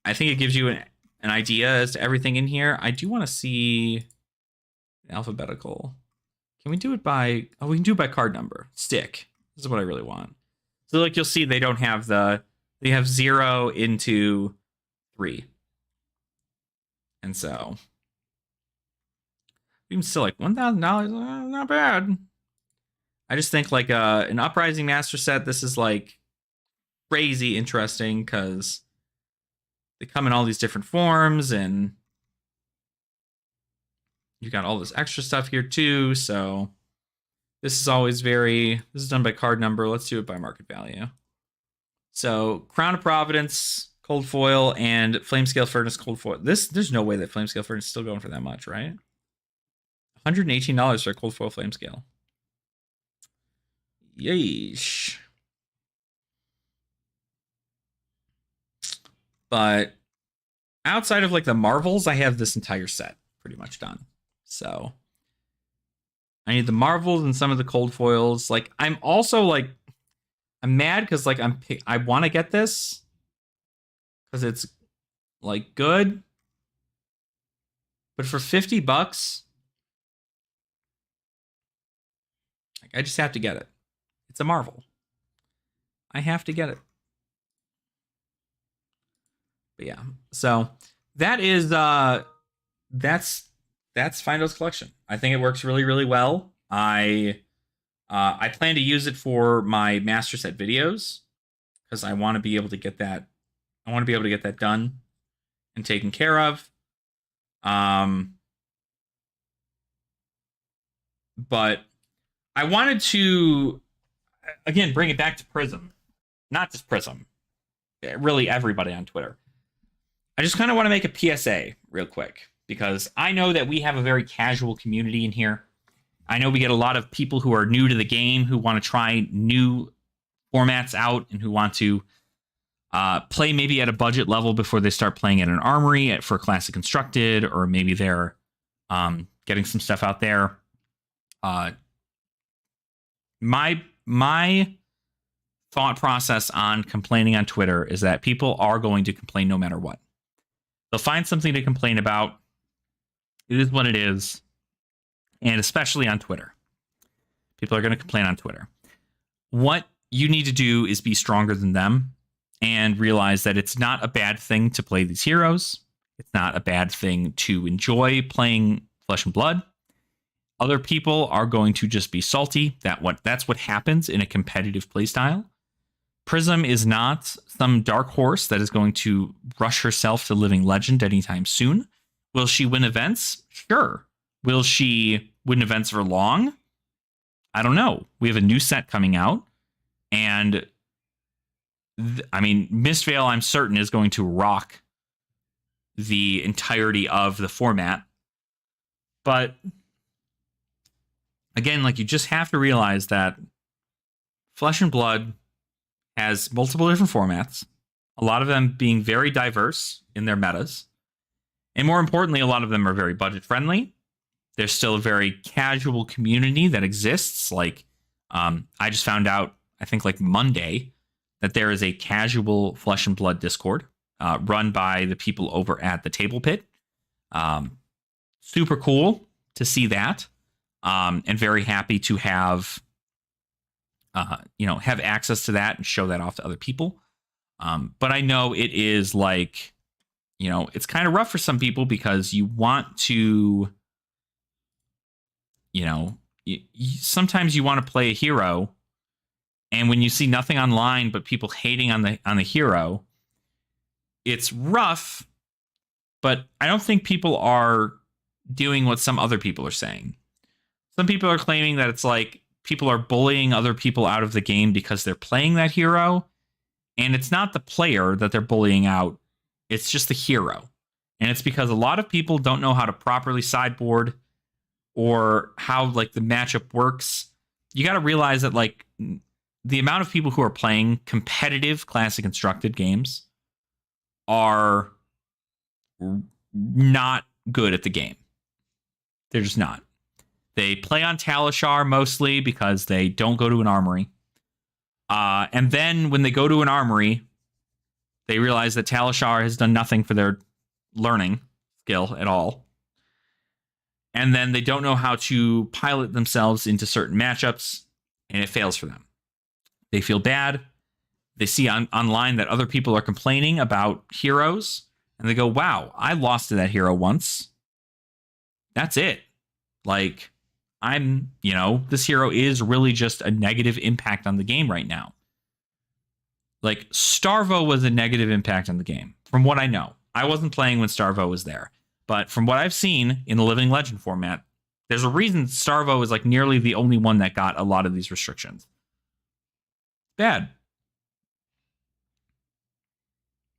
think it gives you an idea as to everything in here. I do want to see alphabetical. Can we do it by... Oh, we can do it by card number. Stick. This is what I really want. So, like, you'll see they don't have the... They have 0 into 3. And so... Even still, like, $1,000, not bad. I just think, like, an Uprising Master set, this is, like, crazy interesting, because they come in all these different forms, and you got all this extra stuff here too. So this is always this is done by card number. Let's do it by market value. So Crown of Providence, Cold Foil, and Flamescale Furnace Cold Foil. There's no way that Flamescale Furnace is still going for that much, right? $118 for a Cold Foil Flamescale. Yeesh. But outside of like the Marvels, I have this entire set pretty much done. So I need the Marvels and some of the Cold Foils. Like I'm also like I'm mad because like I want to get this because it's like good, but for $50, like I just have to get it. It's a Marvel. I have to get it. But yeah, so that is that's Findo's collection. I think it works really, really well. I plan to use it for my master set videos because I want to be able to get that. I want to be able to get that done and taken care of. But I wanted to again bring it back to Prism, not just Prism. Really, everybody on Twitter. I just kind of want to make a PSA real quick because I know that we have a very casual community in here. I know we get a lot of people who are new to the game who want to try new formats out and who want to play maybe at a budget level before they start playing at an armory for Classic Constructed, or maybe they're getting some stuff out there. My thought process on complaining on Twitter is that people are going to complain no matter what. They'll find something to complain about. It is what it is. And especially on Twitter. People are going to complain on Twitter. What you need to do is be stronger than them and realize that it's not a bad thing to play these heroes. It's not a bad thing to enjoy playing Flesh and Blood. Other people are going to just be salty. That's what happens in a competitive playstyle. Prism is not some dark horse that is going to rush herself to living legend anytime soon. Will she win events? Sure. Will she win events for long? I don't know. We have a new set coming out. And, Mistveil, I'm certain, is going to rock the entirety of the format. But, again, like, you just have to realize that Flesh and Blood has multiple different formats, a lot of them being very diverse in their metas. And more importantly, a lot of them are very budget friendly. There's still a very casual community that exists. Like, I just found out, I think like Monday, that there is a casual Flesh and Blood Discord run by the people over at the Table Pit. Super cool to see that. And very happy to have access to that and show that off to other people. But I know it is like, it's kind of rough for some people because you want to, sometimes you want to play a hero, and when you see nothing online but people hating on the hero, it's rough. But I don't think people are doing what some other people are saying. Some people are claiming that it's like people are bullying other people out of the game because they're playing that hero. And it's not the player that they're bullying out. It's just the hero. And it's because a lot of people don't know how to properly sideboard or how like the matchup works. You got to realize that like the amount of people who are playing competitive Classic Constructed games are not good at the game. They're just not. They play on Talishar mostly because they don't go to an armory. And then when they go to an armory, they realize that Talishar has done nothing for their learning skill at all. And then they don't know how to pilot themselves into certain matchups, and it fails for them. They feel bad. They see online that other people are complaining about heroes, and they go, wow, I lost to that hero once. That's it. Like, this hero is really just a negative impact on the game right now. like Starvo was a negative impact on the game, from what I know. I wasn't playing when Starvo was there, but from what I've seen in the Living Legend format, there's a reason Starvo is like nearly the only one that got a lot of these restrictions. Bad.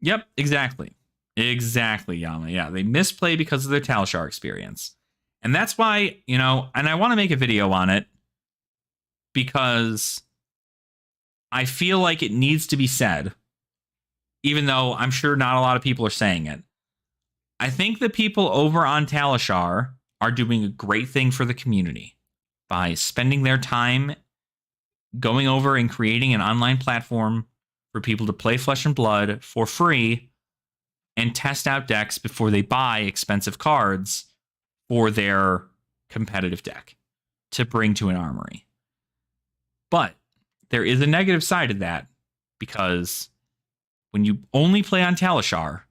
Yep, exactly. Exactly, Yama. Yeah, they misplay because of their Talishar experience. And that's why, you know, and I want to make a video on it because I feel like it needs to be said, even though I'm sure not a lot of people are saying it. I think the people over on Talishar are doing a great thing for the community by spending their time going over and creating an online platform for people to play Flesh and Blood for free and test out decks before they buy expensive cards for their competitive deck to bring to an armory. But there is a negative side of that, because when you only play on Talishar,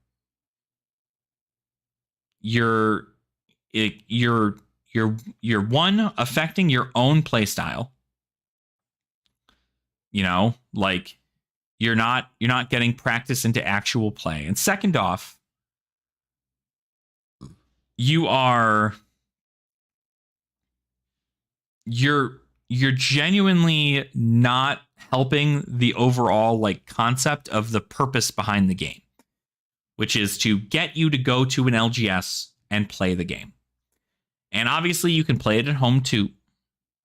you're one, affecting your own playstyle. You know, like you're not getting practice into actual play. And second off, you're genuinely not helping the overall like concept of the purpose behind the game, which is to get you to go to an LGS and play the game. And obviously you can play it at home too,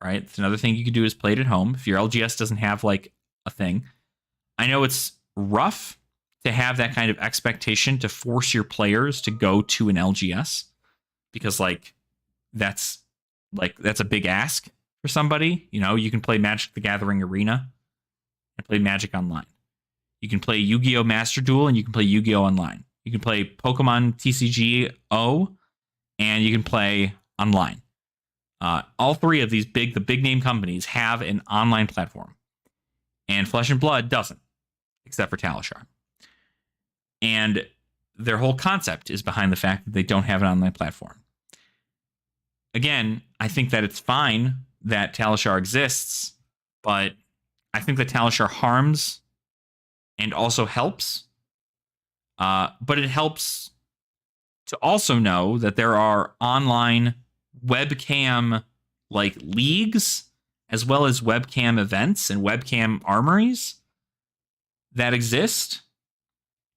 right? It's another thing you can do is play it at home if your LGS doesn't have like a thing. I know it's rough to have that kind of expectation to force your players to go to an LGS, because that's a big ask for somebody. You know, you can play Magic the Gathering Arena and play Magic Online. You can play Yu-Gi-Oh! Master Duel and you can play Yu-Gi-Oh! Online. You can play Pokemon TCG O and you can play online. All three of these the big name companies have an online platform, and Flesh and Blood doesn't, except for Talishar. And their whole concept is behind the fact that they don't have an online platform. Again, I think that it's fine that Talishar exists, but I think that Talishar harms and also helps. But it helps to also know that there are online webcam like leagues, as well as webcam events and webcam armories that exist.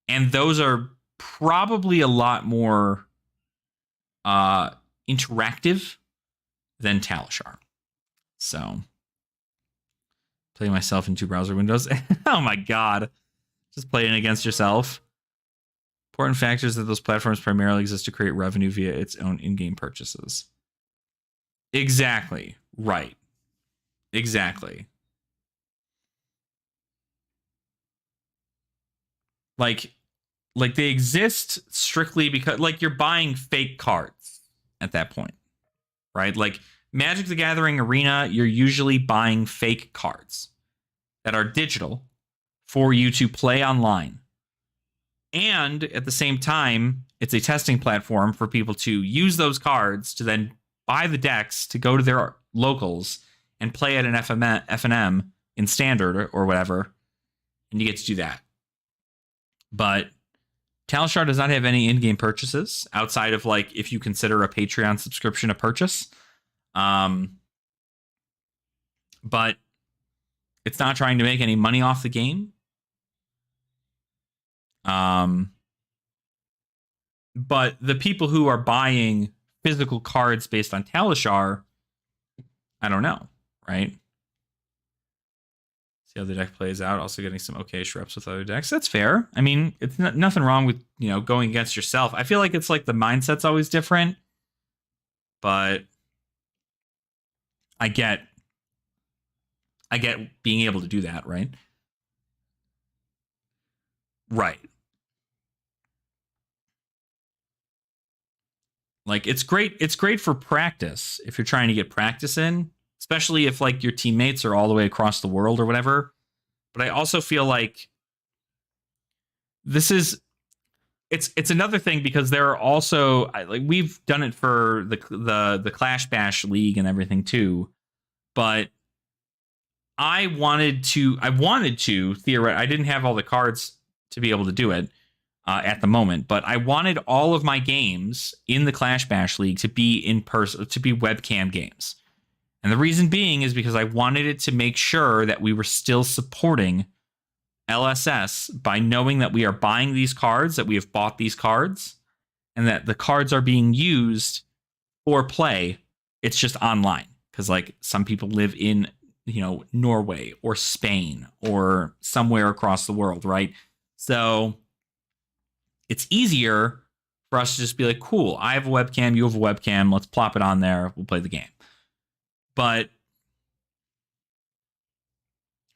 And those are probably a lot more interactive than Talishar. So, play myself in 2 browser windows. Oh my god. Just playing against yourself. Important factors that those platforms primarily exist to create revenue via its own in-game purchases. Exactly. Right. Exactly. Like they exist strictly because like you're buying fake cards at that point, right? Like Magic the Gathering Arena, you're usually buying fake cards that are digital for you to play online. And at the same time, it's a testing platform for people to use those cards to then buy the decks to go to their locals and play at an FNM in standard or whatever. And you get to do that. But Talishar does not have any in-game purchases outside of like if you consider a Patreon subscription a purchase. But it's not trying to make any money off the game. But the people who are buying physical cards based on Talishar, I don't know, right? See how the deck plays out. Also getting some okay-ish reps with other decks. That's fair. I mean, it's nothing wrong with, you know, going against yourself. I feel like it's like the mindset's always different. But I get being able to do that, right? Right. Like it's great for practice if you're trying to get practice in, especially if like your teammates are all the way across the world or whatever. But I also feel like this is it's another thing because there are also like we've done it for the Clash Bash League and everything too, but I wanted to theoretically, I didn't have all the cards to be able to do it at the moment, but I wanted all of my games in the Clash Bash League to be in person, to be webcam games. And the reason being is because I wanted it to make sure that we were still supporting LSS by knowing that we are buying these cards, that we have bought these cards, and that the cards are being used for play. It's just online because like some people live in, Norway or Spain or somewhere across the world, right? So it's easier for us to just be like, cool, I have a webcam, you have a webcam, let's plop it on there, we'll play the game. But,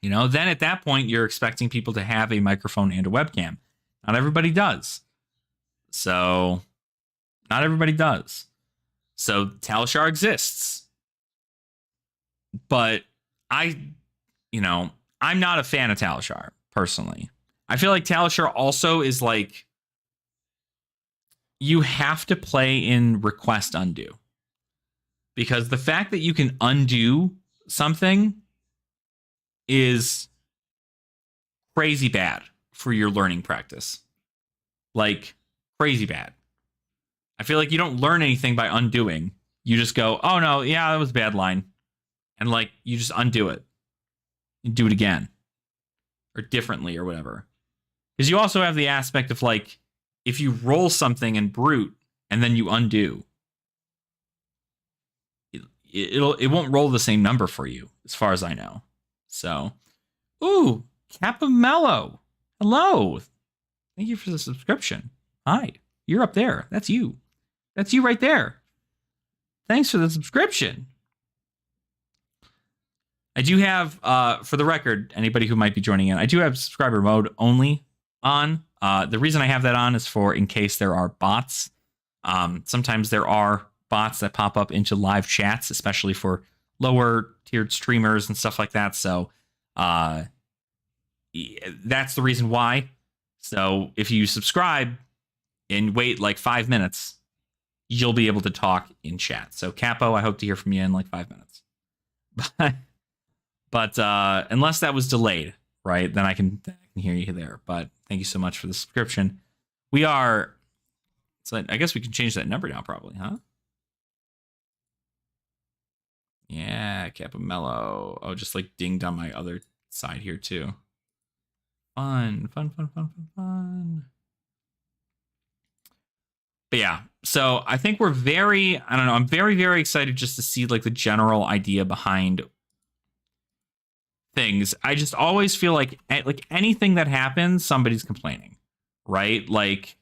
then at that point, you're expecting people to have a microphone and a webcam. Not everybody does. So Talishar exists. But I'm not a fan of Talishar, personally. I feel like Talishar also is like, you have to play in request undo. Because the fact that you can undo something is crazy bad for your learning practice. Like, crazy bad. I feel like you don't learn anything by undoing. You just go, oh no, yeah, that was a bad line. And like, you just undo it. You do it again. Or differently or whatever. Because you also have the aspect of like, if you roll something in brute and then you undo, it won't roll the same number for you, as far as I know. So, ooh, Capamello. Hello. Thank you for the subscription. Hi. You're up there. That's you. That's you right there. Thanks for the subscription. I do have, for the record, anybody who might be joining in, I do have subscriber mode only on. The reason I have that on is for in case there are bots. Sometimes there are bots that pop up into live chats, especially for lower tiered streamers and stuff like that. So that's the reason why. So if you subscribe and wait like 5 minutes, you'll be able to talk in chat. So Capo, I hope to hear from you in like 5 minutes. But unless that was delayed, right, then I can hear you there. But thank you so much for the subscription. We are, so I guess we can change that number now probably, huh? Yeah, Capamello. Oh, just like dinged on my other side here too. Fun. But yeah, so I think I'm very, very excited just to see like the general idea behind things. I just always feel like anything that happens, somebody's complaining, right? Like,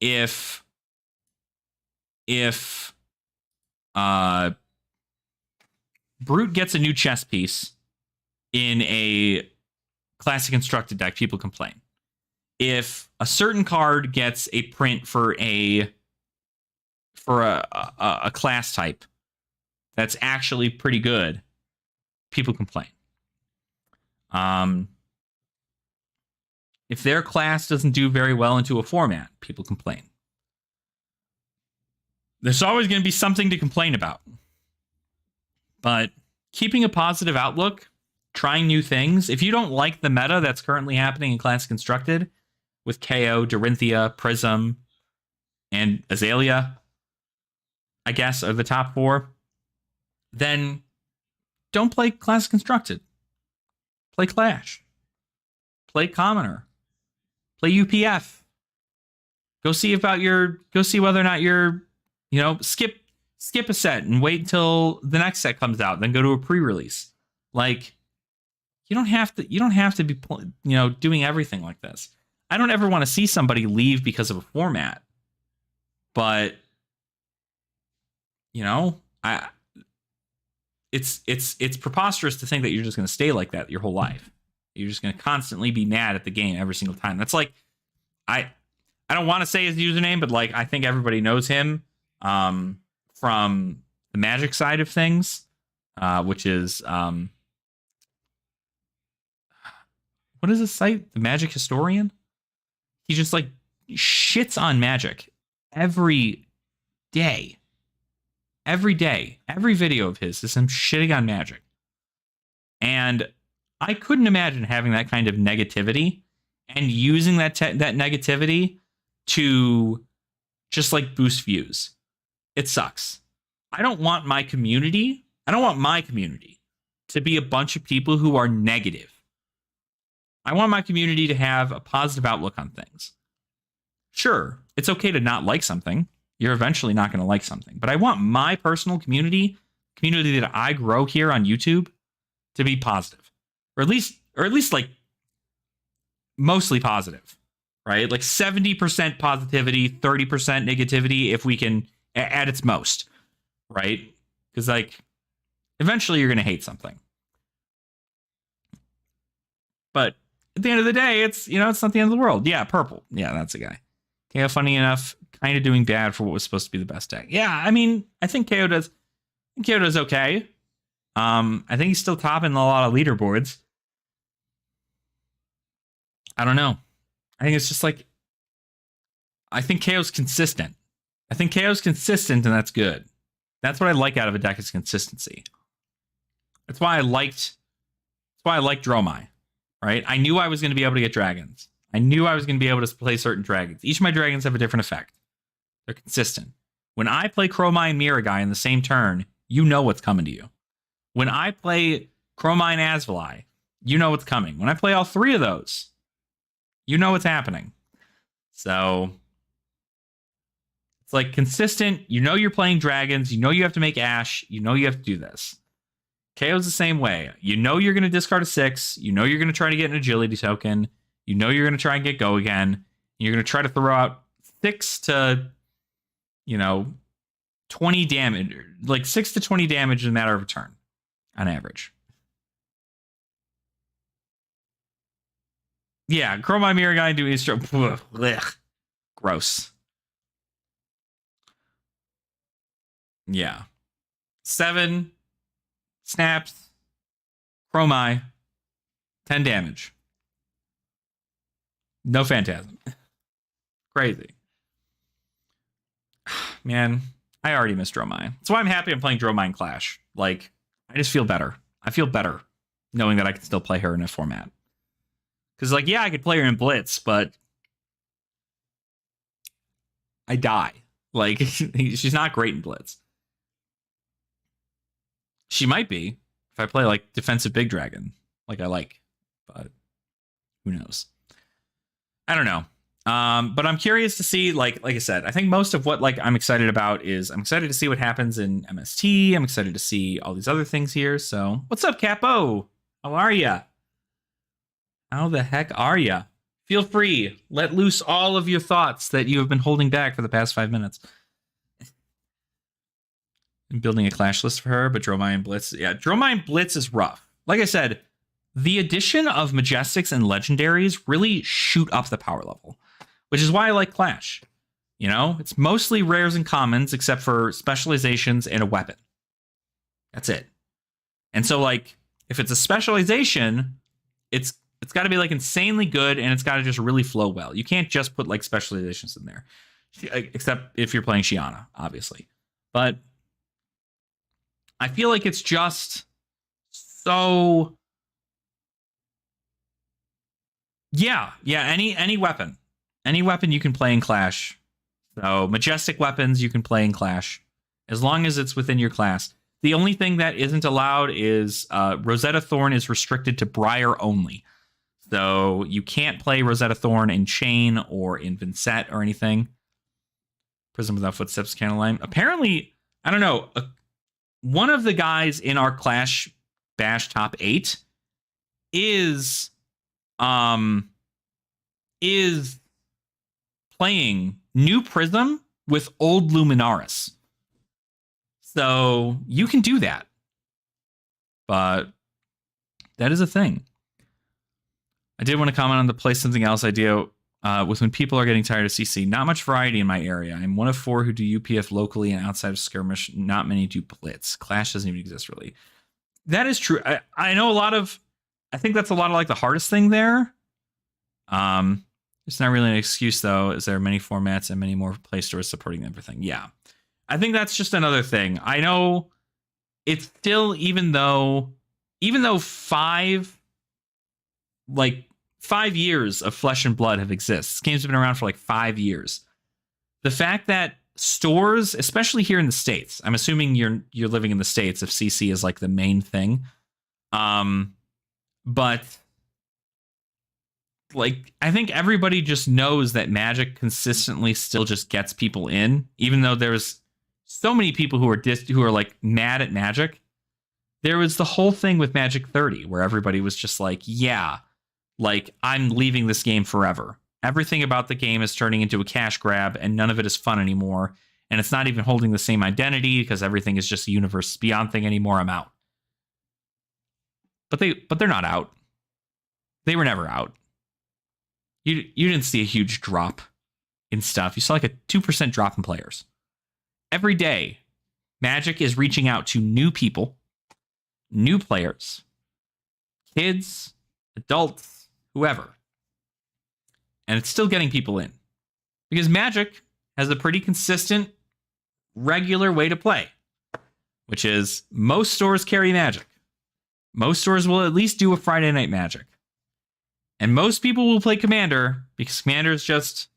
if Brute gets a new chess piece in a classic constructed deck, people complain. If a certain card gets a print for a class type that's actually pretty good, people complain. If their class doesn't do very well into a format, people complain. There's always going to be something to complain about. But keeping a positive outlook, trying new things. If you don't like the meta that's currently happening in Classic Constructed with KO, Dorinthia, Prism, and Azalea, I guess, are the top 4, then don't play Classic Constructed. Play Clash. Play Commoner. Play UPF. Go see whether or not you're, skip a set and wait until the next set comes out, then go to a pre-release. Like, you don't have to be, doing everything like this. I don't ever want to see somebody leave because of a format. But, it's preposterous to think that you're just going to stay like that your whole life. You're just going to constantly be mad at the game every single time. That's like, I don't want to say his username, but like, I think everybody knows him from the Magic side of things, which is, what is this site? The Magic Historian? He just like shits on Magic every day. Every day. Every video of his is him shitting on Magic. And I couldn't imagine having that kind of negativity and using that negativity to just like boost views. It sucks. I don't want my community to be a bunch of people who are negative. I want my community to have a positive outlook on things. Sure, it's okay to not like something. You're eventually not going to like something. But I want my personal community that I grow here on YouTube, to be positive. Or at least like mostly positive, right? Like 70% positivity, 30% negativity if we can, at its most, right? Because like eventually you're going to hate something. But at the end of the day, it's not the end of the world. Yeah, purple. Yeah, that's a guy. KO, funny enough, kind of doing bad for what was supposed to be the best deck. Yeah, I mean, I think KO does okay. I think he's still topping a lot of leaderboards. I don't know. I think it's just like, I think KO's consistent. And that's good. That's what I like out of a deck, is consistency. That's why I liked Dromai, right? I knew I was going to be able to get dragons. I knew I was going to be able to play certain dragons. Each of my dragons have a different effect. They're consistent. When I play Chromai and Miragai in the same turn, you know what's coming to you. When I play Chromai and Asvali, you know what's coming. When I play all three of those, you know what's happening. So it's like consistent. You know you're playing dragons. You know you have to make Ash. You know you have to do this. KO's the same way. You know you're going to discard a 6. You know you're going to try to get an agility token. You know you're going to try and get go again. You're going to try to throw out 6 to, 20 damage. Like 6 to 20 damage in a matter of a turn, on average. Yeah, Chromai Miragai doing stroke. Gross. Yeah. 7 snaps. Chromai. 10 damage. No Phantasm. Crazy. Man, I already miss Dromai. That's why I'm happy I'm playing Dromai in Clash. Like, I just feel better. I feel better knowing that I can still play her in a format. Because, like, yeah, I could play her in Blitz, but I die. Like, she's not great in Blitz. She might be if I play, like, defensive Big Dragon, like I like. But who knows? I don't know. But I'm curious to see, like I said, I think most of what I'm excited about is I'm excited to see what happens in MST. I'm excited to see all these other things here. So what's up, Capo? How are ya? How the heck are ya? Feel free. Let loose all of your thoughts that you have been holding back for the past 5 minutes. I'm building a Clash list for her, but Dromai and Blitz. Yeah, Dromai and Blitz is rough. Like I said, the addition of Majestics and Legendaries really shoot up the power level, which is why I like Clash. It's mostly rares and commons, except for specializations and a weapon. That's it. And so, like, if it's a specialization, it's got to be, like, insanely good, and it's got to just really flow well. You can't just put, like, specializations in there. Except if you're playing Shiana, obviously. But I feel like it's just so... Yeah, any weapon. Any weapon you can play in Clash. So, Majestic weapons you can play in Clash, as long as it's within your class. The only thing that isn't allowed is Rosetta Thorn is restricted to Briar only. So, you can't play Rosetta Thorn in Chain or in Vincent or anything. Prism Without Footsteps, Candleline. Apparently, I don't know, one of the guys in our Clash Bash top 8 is playing New Prism with Old Luminaris. So you can do that. But that is a thing. I did want to comment on the play something else idea with when people are getting tired of CC. Not much variety in my area. I'm one of 4 who do UPF locally and outside of skirmish. Not many do Blitz. Clash doesn't even exist really. That is true. I know I think that's a lot of like the hardest thing there. It's not really an excuse though, as there are many formats and many more play stores supporting everything. Yeah. I think that's just another thing. I know it's still, even though even though 5 years of Flesh and Blood have existed, this game's been around for like 5 years. The fact that stores, especially here in the States, I'm assuming you're living in the States if CC is like the main thing. But like, I think everybody just knows that Magic consistently still just gets people in, even though there's so many people who are like mad at Magic. There was the whole thing with Magic 30 where everybody was just like, yeah, like I'm leaving this game forever. Everything about the game is turning into a cash grab and none of it is fun anymore. And it's not even holding the same identity because everything is just a Universe Beyond thing anymore. I'm out. But they're not out. They were never out. You didn't see a huge drop in stuff. You saw like a 2% drop in players. Every day, Magic is reaching out to new people, new players, kids, adults, whoever. And it's still getting people in. Because Magic has a pretty consistent, regular way to play. Which is, most stores carry Magic. Most stores will at least do a Friday Night Magic. And most people will play Commander, because Commander is just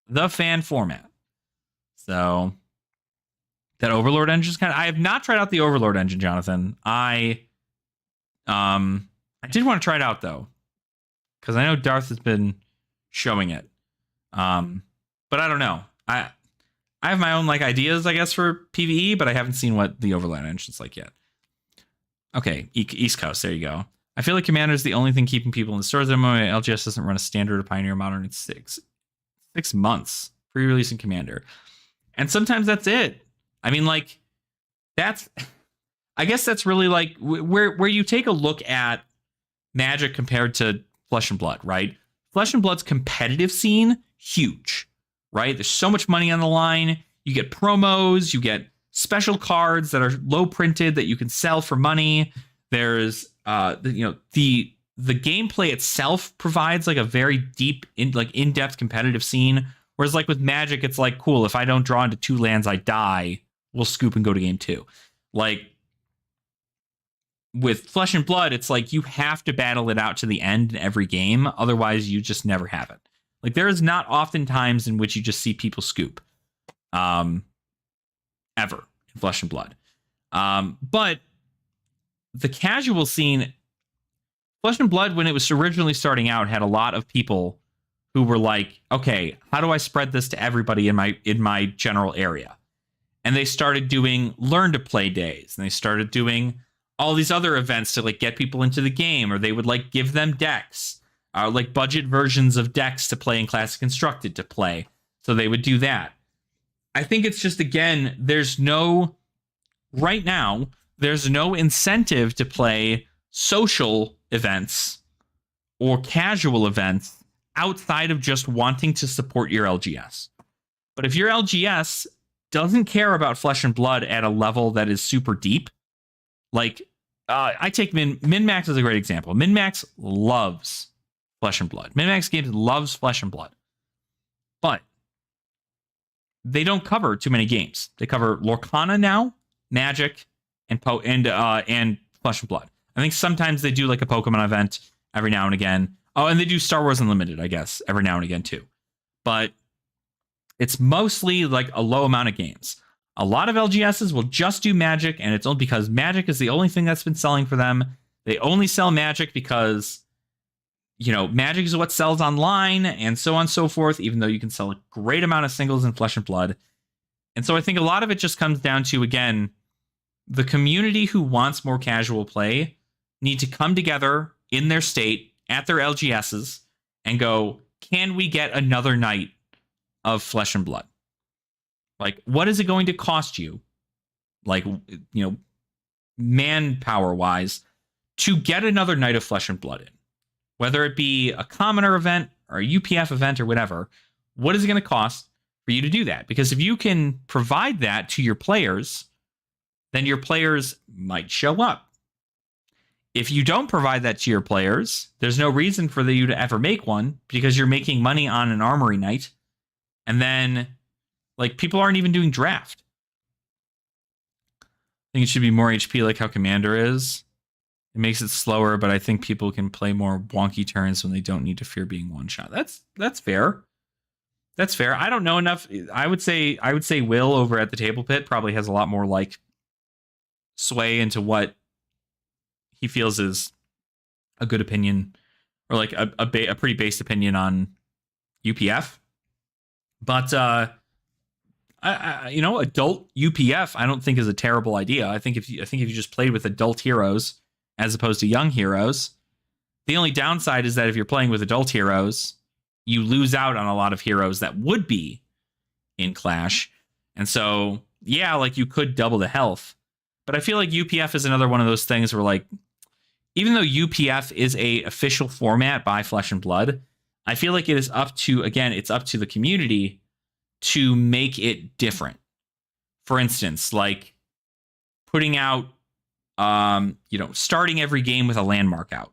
the fan format. So, that Overlord engine is kind of... I have not tried out the Overlord engine, Jonathan. I did want to try it out, though. Because I know Darth has been showing it. But I don't know. I have my own like ideas, I guess, for PvE, but I haven't seen what the Overlord engine's like yet. Okay, East Coast, there you go. I feel like Commander is the only thing keeping people in the stores at the moment. LGS doesn't run a standard or Pioneer Modern in 6 months pre-releasing Commander. And sometimes that's it. I mean, like, I guess that's really like where you take a look at Magic compared to Flesh and Blood, right? Flesh and Blood's competitive scene, huge, right? There's so much money on the line. You get promos, you get special cards that are low printed that you can sell for money. There's the gameplay itself provides like a very deep in-depth competitive scene. Whereas like with Magic, it's like, cool, if I don't draw into 2 lands, I die. We'll scoop and go to game 2. Like with Flesh and Blood, it's like you have to battle it out to the end in every game. Otherwise, you just never have it. Like there is not often times in which you just see people scoop. Ever in Flesh and Blood. But the casual scene, Flesh and Blood, when it was originally starting out, had a lot of people who were like, okay, how do I spread this to everybody in my general area? And they started doing learn to play days, and they started doing all these other events to like get people into the game, or they would like give them decks, like budget versions of decks to play in Classic Constructed to play. So they would do that. I think it's just, again, right now, there's no incentive to play social events or casual events outside of just wanting to support your LGS. But if your LGS doesn't care about Flesh and Blood at a level that is super deep, like I take Min-Max as a great example. Min-Max loves Flesh and Blood. Min-Max Games loves Flesh and Blood. But they don't cover too many games. They cover Lorcana now, Magic, and Flesh and Blood. I think sometimes they do like a Pokemon event every now and again. Oh, and they do Star Wars Unlimited, I guess, every now and again too. But it's mostly like a low amount of games. A lot of LGSs will just do Magic, and it's only because Magic is the only thing that's been selling for them. They only sell Magic because, Magic is what sells online, and so on and so forth, even though you can sell a great amount of singles in Flesh and Blood. And so I think a lot of it just comes down to, again, the community who wants more casual play need to come together in their state at their LGSs and go, can we get another night of Flesh and Blood? Like, what is it going to cost you? Like, manpower wise to get another night of Flesh and Blood in, whether it be a commoner event or a UPF event or whatever. What is it going to cost for you to do that? Because if you can provide that to your players, then your players might show up. If you don't provide that to your players, there's no reason for you to ever make one because you're making money on an armory night. And then, like, people aren't even doing draft. I think it should be more HP like how Commander is. It makes it slower, but I think people can play more wonky turns when they don't need to fear being one shot. That's fair. That's fair. I don't know enough. I would say Will over at the Table Pit probably has a lot more like sway into what he feels is a good opinion, or like a pretty based opinion on UPF. But adult UPF I don't think is a terrible idea. I think if you just played with adult heroes as opposed to young heroes, the only downside is that if you're playing with adult heroes, you lose out on a lot of heroes that would be in Clash. And so, yeah, like you could double the health. But I feel like UPF is another one of those things where, like, even though UPF is a official format by Flesh and Blood, I feel like it is up to, again, it's up to the community to make it different. For instance, like putting out, starting every game with a landmark out,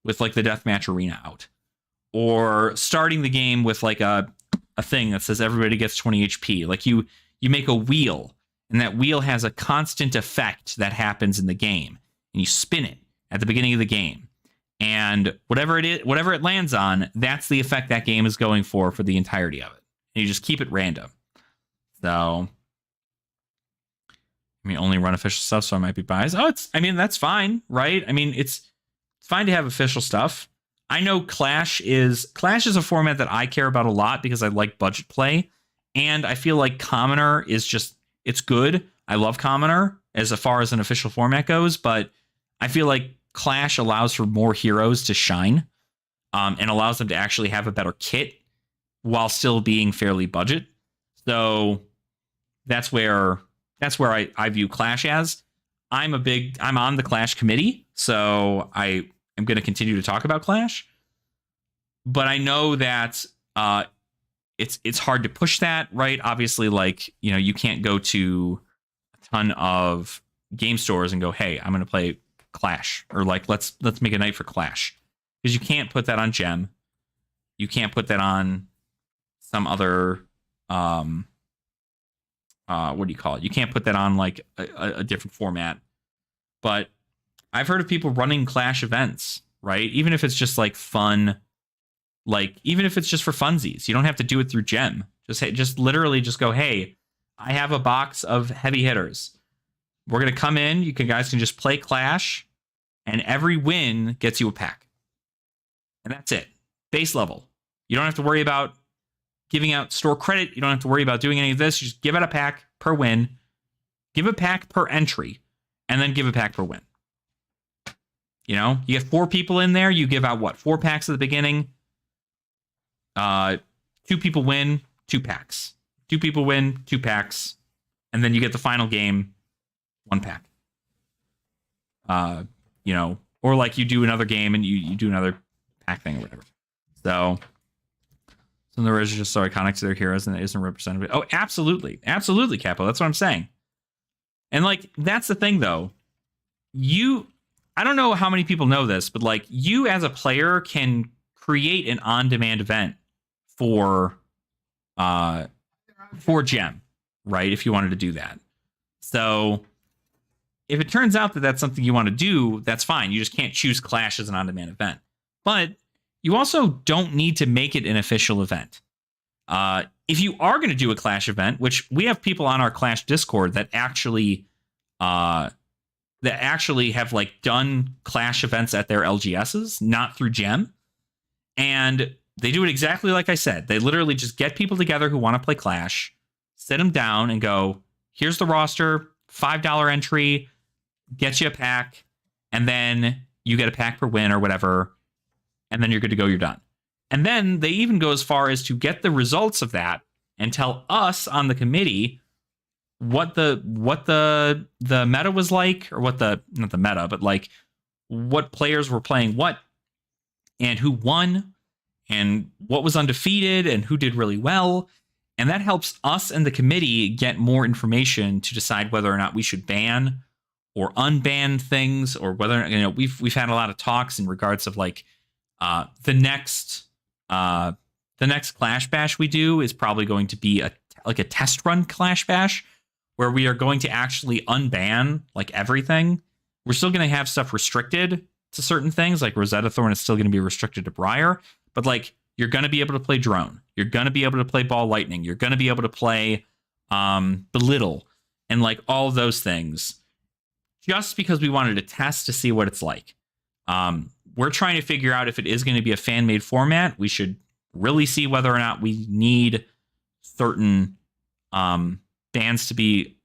with like the Deathmatch Arena out, or starting the game with like a thing that says everybody gets 20 HP. Like you make a wheel, and that wheel has a constant effect that happens in the game, and you spin it at the beginning of the game. And whatever it lands on, that's the effect that game is going for the entirety of it. And you just keep it random. So, I mean, only run official stuff, so I might be biased. That's fine, right? I mean, it's fine to have official stuff. I know Clash is a format that I care about a lot because I like budget play. And I feel like Commoner is just, it's good. I love Commoner as far as an official format goes, but I feel like Clash allows for more heroes to shine, and allows them to actually have a better kit while still being fairly budget. So that's where I view Clash as. I'm on the Clash committee, so I am going to continue to talk about Clash. But I know that it's hard to push that, right? Obviously, like, you can't go to a ton of game stores and go, hey, I'm going to play Clash, or like let's make a night for Clash, because you can't put that on Gem. You can't put that on some other what do you call it? You can't put that on like a different format. But I've heard of people running Clash events, right? Even if it's just like fun, like even if it's just for funsies, you don't have to do it through Gem. Just literally just go, hey, I have a box of heavy hitters. We're going to come in. You guys can just play Clash, and every win gets you a pack. And that's it. Base level. You don't have to worry about giving out store credit. You don't have to worry about doing any of this. You just give out a pack per win, give a pack per entry, and then give a pack per win. You get 4 people in there. You give out 4 packs at the beginning. 2 people win, 2 packs. 2 people win, 2 packs. And then you get the final game, 1 pack. Or like you do another game and you do another pack thing or whatever. So some of the reds are just so iconic to their heroes and it isn't representative. Oh, absolutely. Absolutely, Capo. That's what I'm saying. And like, that's the thing though. I don't know how many people know this, but like you as a player can create an on-demand event for Gem, right? If you wanted to do that. So if it turns out that that's something you want to do, that's fine. You just can't choose Clash as an on-demand event. But you also don't need to make it an official event. If you are going to do a Clash event, which we have people on our Clash Discord that actually have like done Clash events at their LGSs, not through Gem. And they do it exactly like I said. They literally just get people together who want to play Clash, sit them down and go, here's the roster, $5 entry, gets you a pack, and then you get a pack per win or whatever, and then you're good to go, you're done. And then they even go as far as to get the results of that and tell us on the committee what the meta was like, or not the meta, but like what players were playing what, and who won, and what was undefeated, and who did really well. And that helps us and the committee get more information to decide whether or not we should ban or unban things, or whether, we've had a lot of talks in regards of like the next Clash Bash we do is probably going to be a test run Clash Bash, where we are going to actually unban like everything. we're still going to have stuff restricted to certain things. Like Rosetta Thorn is still going to be restricted to Briar, but like you're going to be able to play Drone. You're going to be able to play Ball Lightning. You're going to be able to play Belittle and like all those things just because we wanted to test to see what it's like. We're trying to figure out if it is going to be a fan-made format. We should really see whether or not we need certain bands to be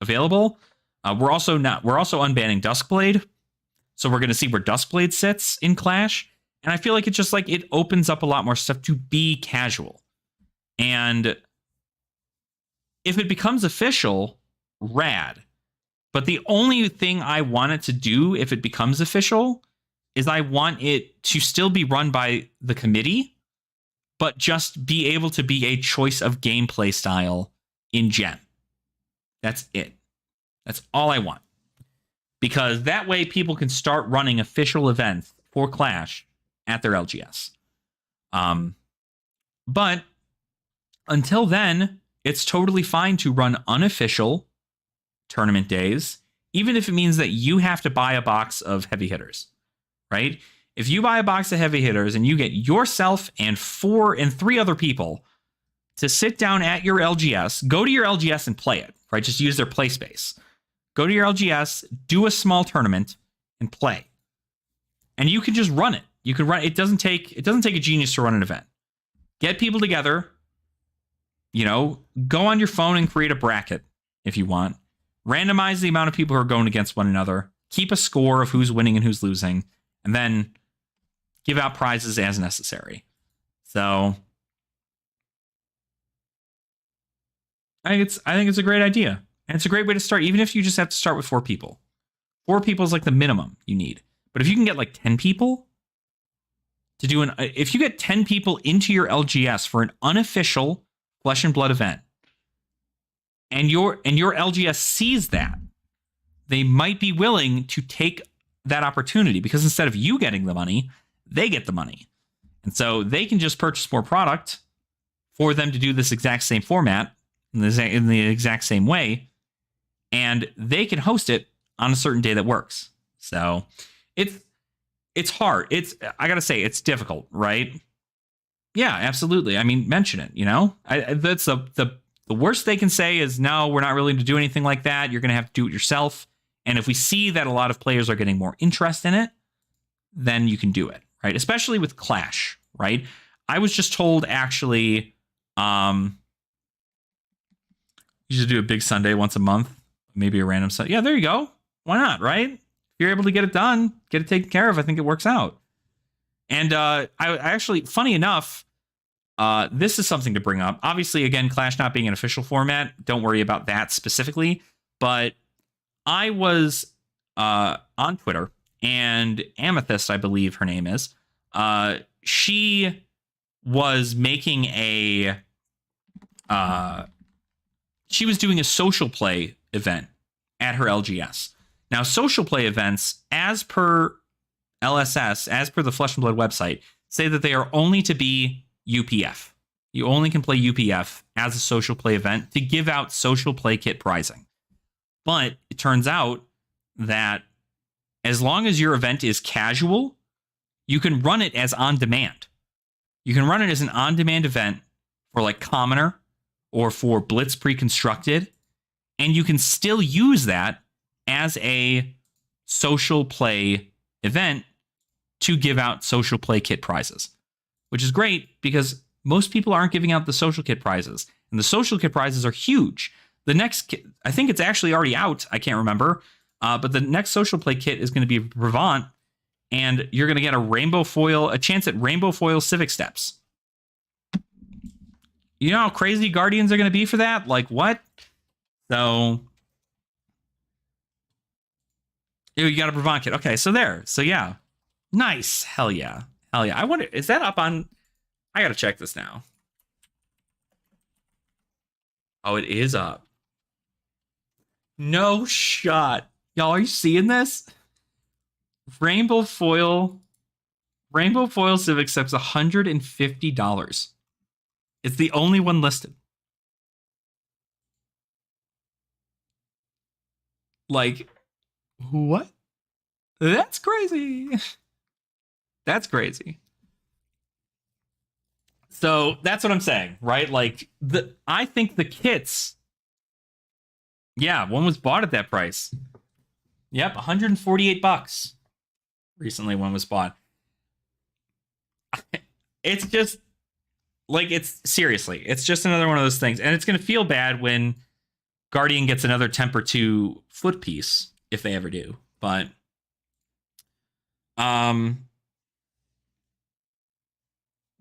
available. We're also unbanning Duskblade, so we're going to see where Duskblade sits in Clash. And I feel like it's just like it opens up a lot more stuff to be casual. And if it becomes official, rad. But the only thing I want it to do if it becomes official is I want it to still be run by the committee, but just be able to be a choice of gameplay style in Gen. That's it. That's all I want. Because that way people can start running official events for Clash at their LGS. But until then, it's totally fine to run unofficial tournament days, even if it means that you have to buy a box of heavy hitters, right? If you buy a box of heavy hitters and you get yourself and 3 other people to sit down at your LGS, go to your LGS and play it, right? Just use their play space. Go to your LGS, do a small tournament and play. And you can just run it. You can run it. It doesn't take a genius to run an event. Get people together, go on your phone and create a bracket if you want. Randomize the amount of people who are going against one another. Keep a score of who's winning and who's losing, and then give out prizes as necessary. So I think it's a great idea. And it's a great way to start, even if you just have to start with 4 people. 4 people is like the minimum you need. But if you can get like 10 people to do if you get 10 people into your LGS for an unofficial Flesh and Blood event, and your LGS sees that, they might be willing to take that opportunity, because instead of you getting the money, they get the money. And so they can just purchase more product for them to do this exact same format in the exact same way, and they can host it on a certain day that works. So it's hard. I gotta say, it's difficult, right? Yeah, absolutely. I mean, mention it. That's the worst they can say is, no, we're not willing to do anything like that. You're gonna have to do it yourself. And if we see that a lot of players are getting more interest in it, then you can do it, right? Especially with Clash, right? I was just told, actually, you should do a big Sunday once a month, maybe a random Sunday. Yeah, there you go. Why not, right? If you're able to get it done, get it taken care of, I think it works out. And I actually, funny enough, this is something to bring up. Obviously, again, Clash not being an official format, don't worry about that specifically. But I was on Twitter, and Amethyst, I believe her name is, she was making she was doing a social play event at her LGS. Now, social play events, as per LSS, as per the Flesh and Blood website, say that they are only to be UPF. You only can play UPF as a social play event to give out social play kit prizing. But it turns out that as long as your event is casual, you can run it as on-demand. You can run it as an on-demand event for like Commoner or for Blitz Pre-Constructed, and you can still use that as a social play event to give out social play kit prizes, which is great because most people aren't giving out the social kit prizes, and the social kit prizes are huge. The next, I think it's actually already out, I can't remember, but the next social play kit is going to be Bravant, and you're going to get a chance at rainbow foil civic steps. You know how crazy Guardians are going to be for that? Like, what? So, you got a Bravant kit. Okay, so there. So, yeah. Nice. Hell yeah. Hell yeah. I wonder, is that up on... I got to check this now. Oh, it is up. No shot. Y'all, are you seeing this? Rainbow foil civic steps $150. It's the only one listed. Like, what? That's crazy. That's crazy. So that's what I'm saying, right? Like I think the kits, yeah, one was bought at that price. Yep, $148 recently one was bought. It's just like it's seriously, it's just another one of those things. And it's gonna feel bad when Guardian gets another Temper 2 foot piece, if they ever do. But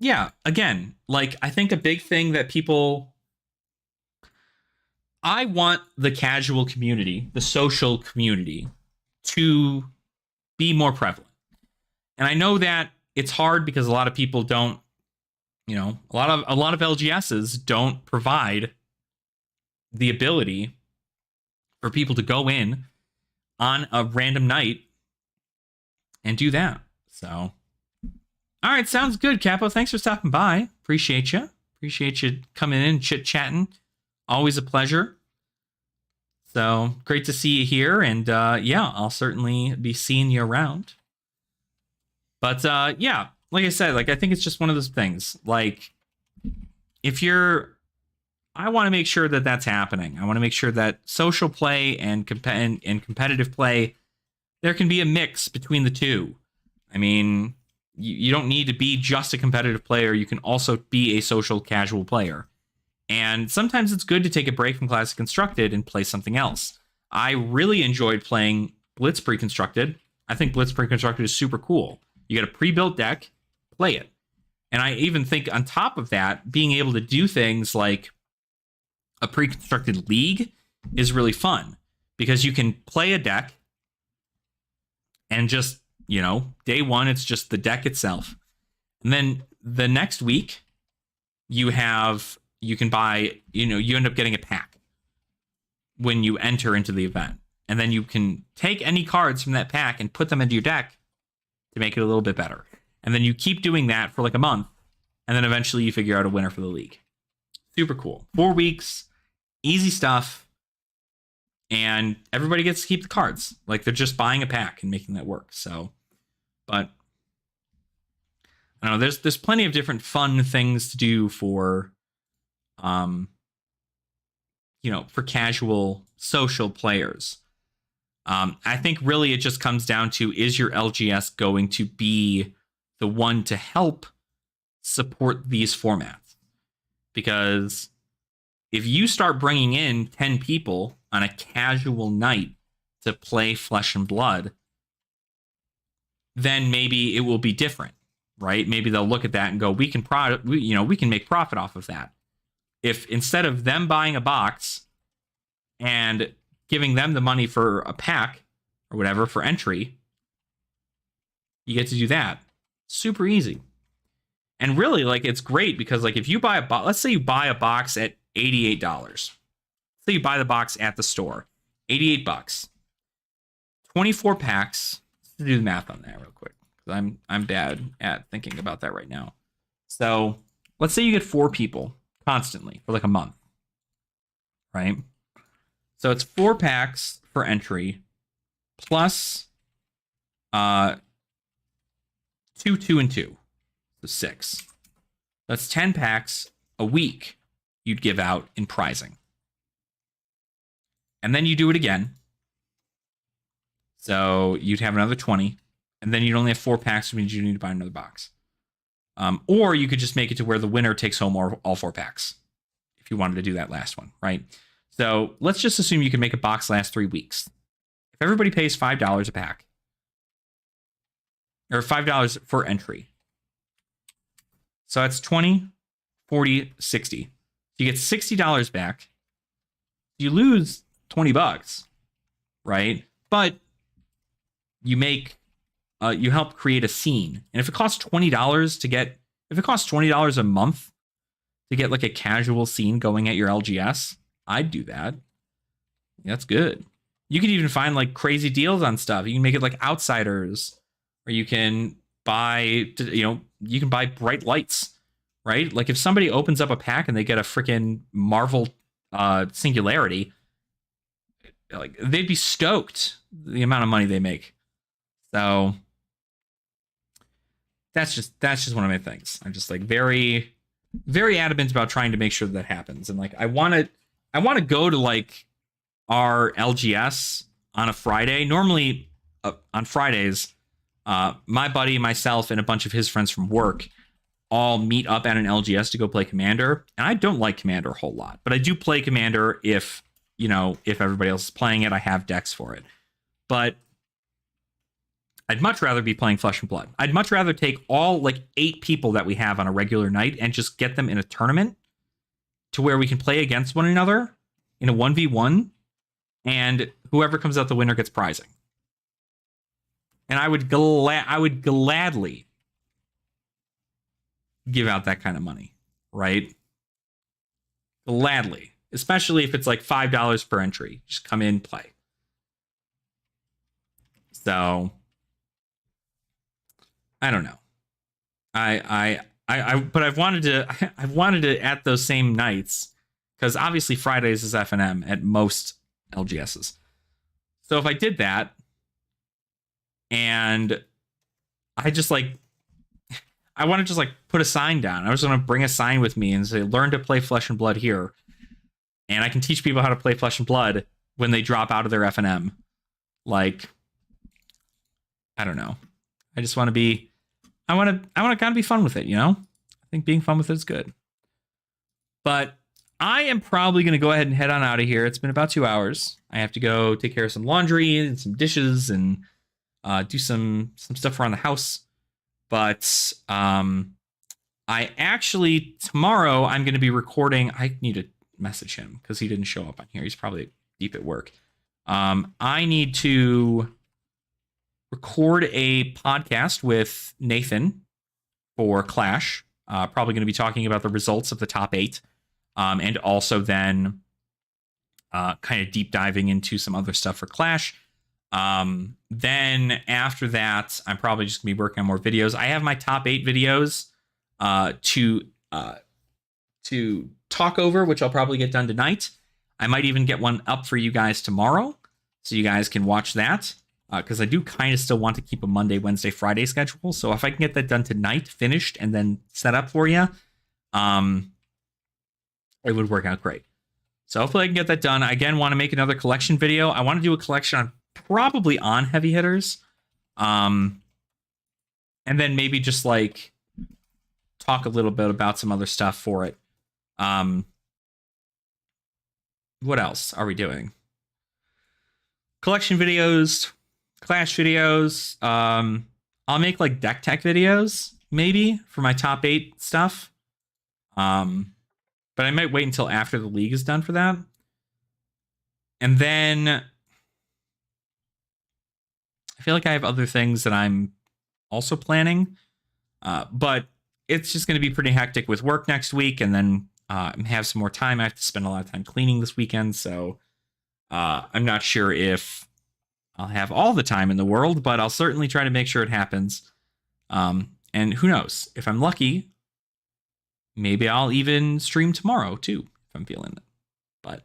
yeah, again, like I think a big thing that I want the casual community, the social community, to be more prevalent. And I know that it's hard because a lot of people don't, a lot of LGSs don't provide the ability for people to go in on a random night and do that. So, all right, sounds good, Capo. Thanks for stopping by. Appreciate you. Appreciate you coming in, chit-chatting. Always a pleasure. So, great to see you here. And yeah, I'll certainly be seeing you around. But yeah, like I said, like I think it's just one of those things. Like, I want to make sure that that's happening. I want to make sure that social play and competitive play, there can be a mix between the two. I mean, you don't need to be just a competitive player. You can also be a social casual player. And sometimes it's good to take a break from Classic Constructed and play something else. I really enjoyed playing Blitz Pre-Constructed. I think Blitz Pre-Constructed is super cool. You get a pre-built deck, play it. And I even think on top of that, being able to do things like a pre-constructed league is really fun because you can play a deck and just, day one, it's just the deck itself. And then the next week you can buy, you end up getting a pack when you enter into the event. And then you can take any cards from that pack and put them into your deck to make it a little bit better. And then you keep doing that for like a month. And then eventually you figure out a winner for the league. Super cool. 4 weeks, easy stuff. And everybody gets to keep the cards. Like they're just buying a pack and making that work. So, but I don't know, there's plenty of different fun things to do for, for casual social players. I think really it just comes down to, is your LGS going to be the one to help support these formats? Because if you start bringing in 10 people on a casual night to play Flesh and Blood, then maybe it will be different, right? Maybe they'll look at that and go, we can make profit off of that. If instead of them buying a box and giving them the money for a pack or whatever for entry, you get to do that. Super easy. And really, like, it's great because, like, if you buy a box, let's say you buy a box at $88. Let's say you buy the box at the store, $88. 24 packs. Let's do the math on that real quick, because I'm bad at thinking about that right now. So let's say you get 4 people constantly for like a month, right? So it's 4 packs for entry, plus 2, 2, and 2. So 6. That's 10 packs a week you'd give out in prizing. And then you do it again. So you'd have another 20. And then you'd only have 4 packs, which means you need to buy another box. Or you could just make it to where the winner takes home all 4 packs, if you wanted to do that last one, right? So let's just assume you can make a box last 3 weeks. If everybody pays $5 a pack, or $5 for entry, so that's 20, 40, 60. You get $60 back. You lose $20, right? But you make, you help create a scene. And if it costs $20 to get, if it costs $20 a month to get like a casual scene going at your LGS, I'd do that. That's good. You could even find like crazy deals on stuff. You can make it like Outsiders, or you can buy, you can buy bright lights, right? Like if somebody opens up a pack and they get a freaking Marvel Singularity, like they'd be stoked the amount of money they make. So that's just one of my things. I'm just like very, very adamant about trying to make sure that happens. And like I want to go to like our LGS on a Friday. Normally on Fridays, my buddy, myself, and a bunch of his friends from work all meet up at an LGS to go play Commander. And I don't like Commander a whole lot, but I do play Commander if, if everybody else is playing it, I have decks for it. But I'd much rather be playing Flesh and Blood. I'd much rather take all like 8 people that we have on a regular night and just get them in a tournament to where we can play against one another in a 1v1, and whoever comes out the winner gets prizing. And I would gladly give out that kind of money, right? Gladly. Especially if it's like $5 per entry. Just come in, play. So I don't know. But I've wanted to at those same nights, because obviously Fridays is FNM at most LGSs. So if I did that, and I just like, I want to just like put a sign down. I was going to bring a sign with me and say, learn to play Flesh and Blood here. And I can teach people how to play Flesh and Blood when they drop out of their FNM. Like, I don't know. I just want to be, I want to kind of be fun with it, I think being fun with it is good. But I am probably going to go ahead and head on out of here. It's been about 2 hours. I have to go take care of some laundry and some dishes and do some stuff around the house. But I actually, tomorrow, I'm going to be recording. I need to message him because he didn't show up on here. He's probably deep at work. I need to record a podcast with Nathan for Clash. Probably going to be talking about the results of the top 8. And also then kind of deep diving into some other stuff for Clash. Then after that, I'm probably just gonna be working on more videos. I have my top 8 videos to talk over, which I'll probably get done tonight. I might even get one up for you guys tomorrow, so you guys can watch that. Because I do kind of still want to keep a Monday, Wednesday, Friday schedule. So if I can get that done tonight, finished, and then set up for you, it would work out great. So hopefully I can get that done. I again want to make another collection video. I want to do a collection on probably on heavy hitters. And then maybe just like talk a little bit about some other stuff for it. What else are we doing? Collection videos, Clash videos. I'll make like deck tech videos maybe for my top 8 stuff. But I might wait until after the league is done for that. And then I feel like I have other things that I'm also planning. But it's just going to be pretty hectic with work next week. And then have some more time. I have to spend a lot of time cleaning this weekend. So I'm not sure if I'll have all the time in the world, but I'll certainly try to make sure it happens. And who knows? If I'm lucky, maybe I'll even stream tomorrow too, if I'm feeling it. But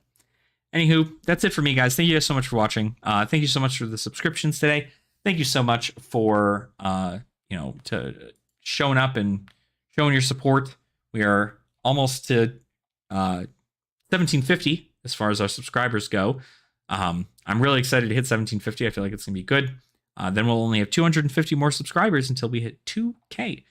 anywho, that's it for me, guys. Thank you guys so much for watching. Thank you so much for the subscriptions today. Thank you so much for to showing up and showing your support. We are almost to 1750 as far as our subscribers go. I'm really excited to hit 1750. I feel like it's gonna be good. Then we'll only have 250 more subscribers until we hit 2K.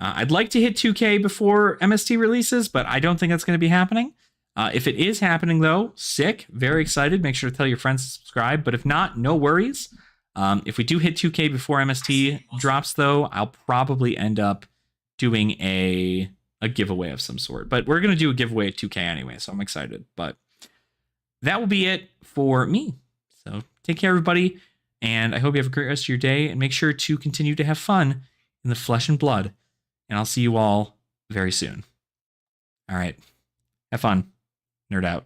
I'd like to hit 2K before MST releases, but I don't think that's going to be happening. If it is happening, though, sick. Very excited. Make sure to tell your friends to subscribe. But if not, no worries. If we do hit 2K before MST drops, though, I'll probably end up doing a giveaway of some sort. But we're going to do a giveaway at 2K anyway, so I'm excited. But that will be it for me. So take care, everybody. And I hope you have a great rest of your day. And make sure to continue to have fun in the Flesh and Blood. And I'll see you all very soon. All right. Have fun. Nerd out.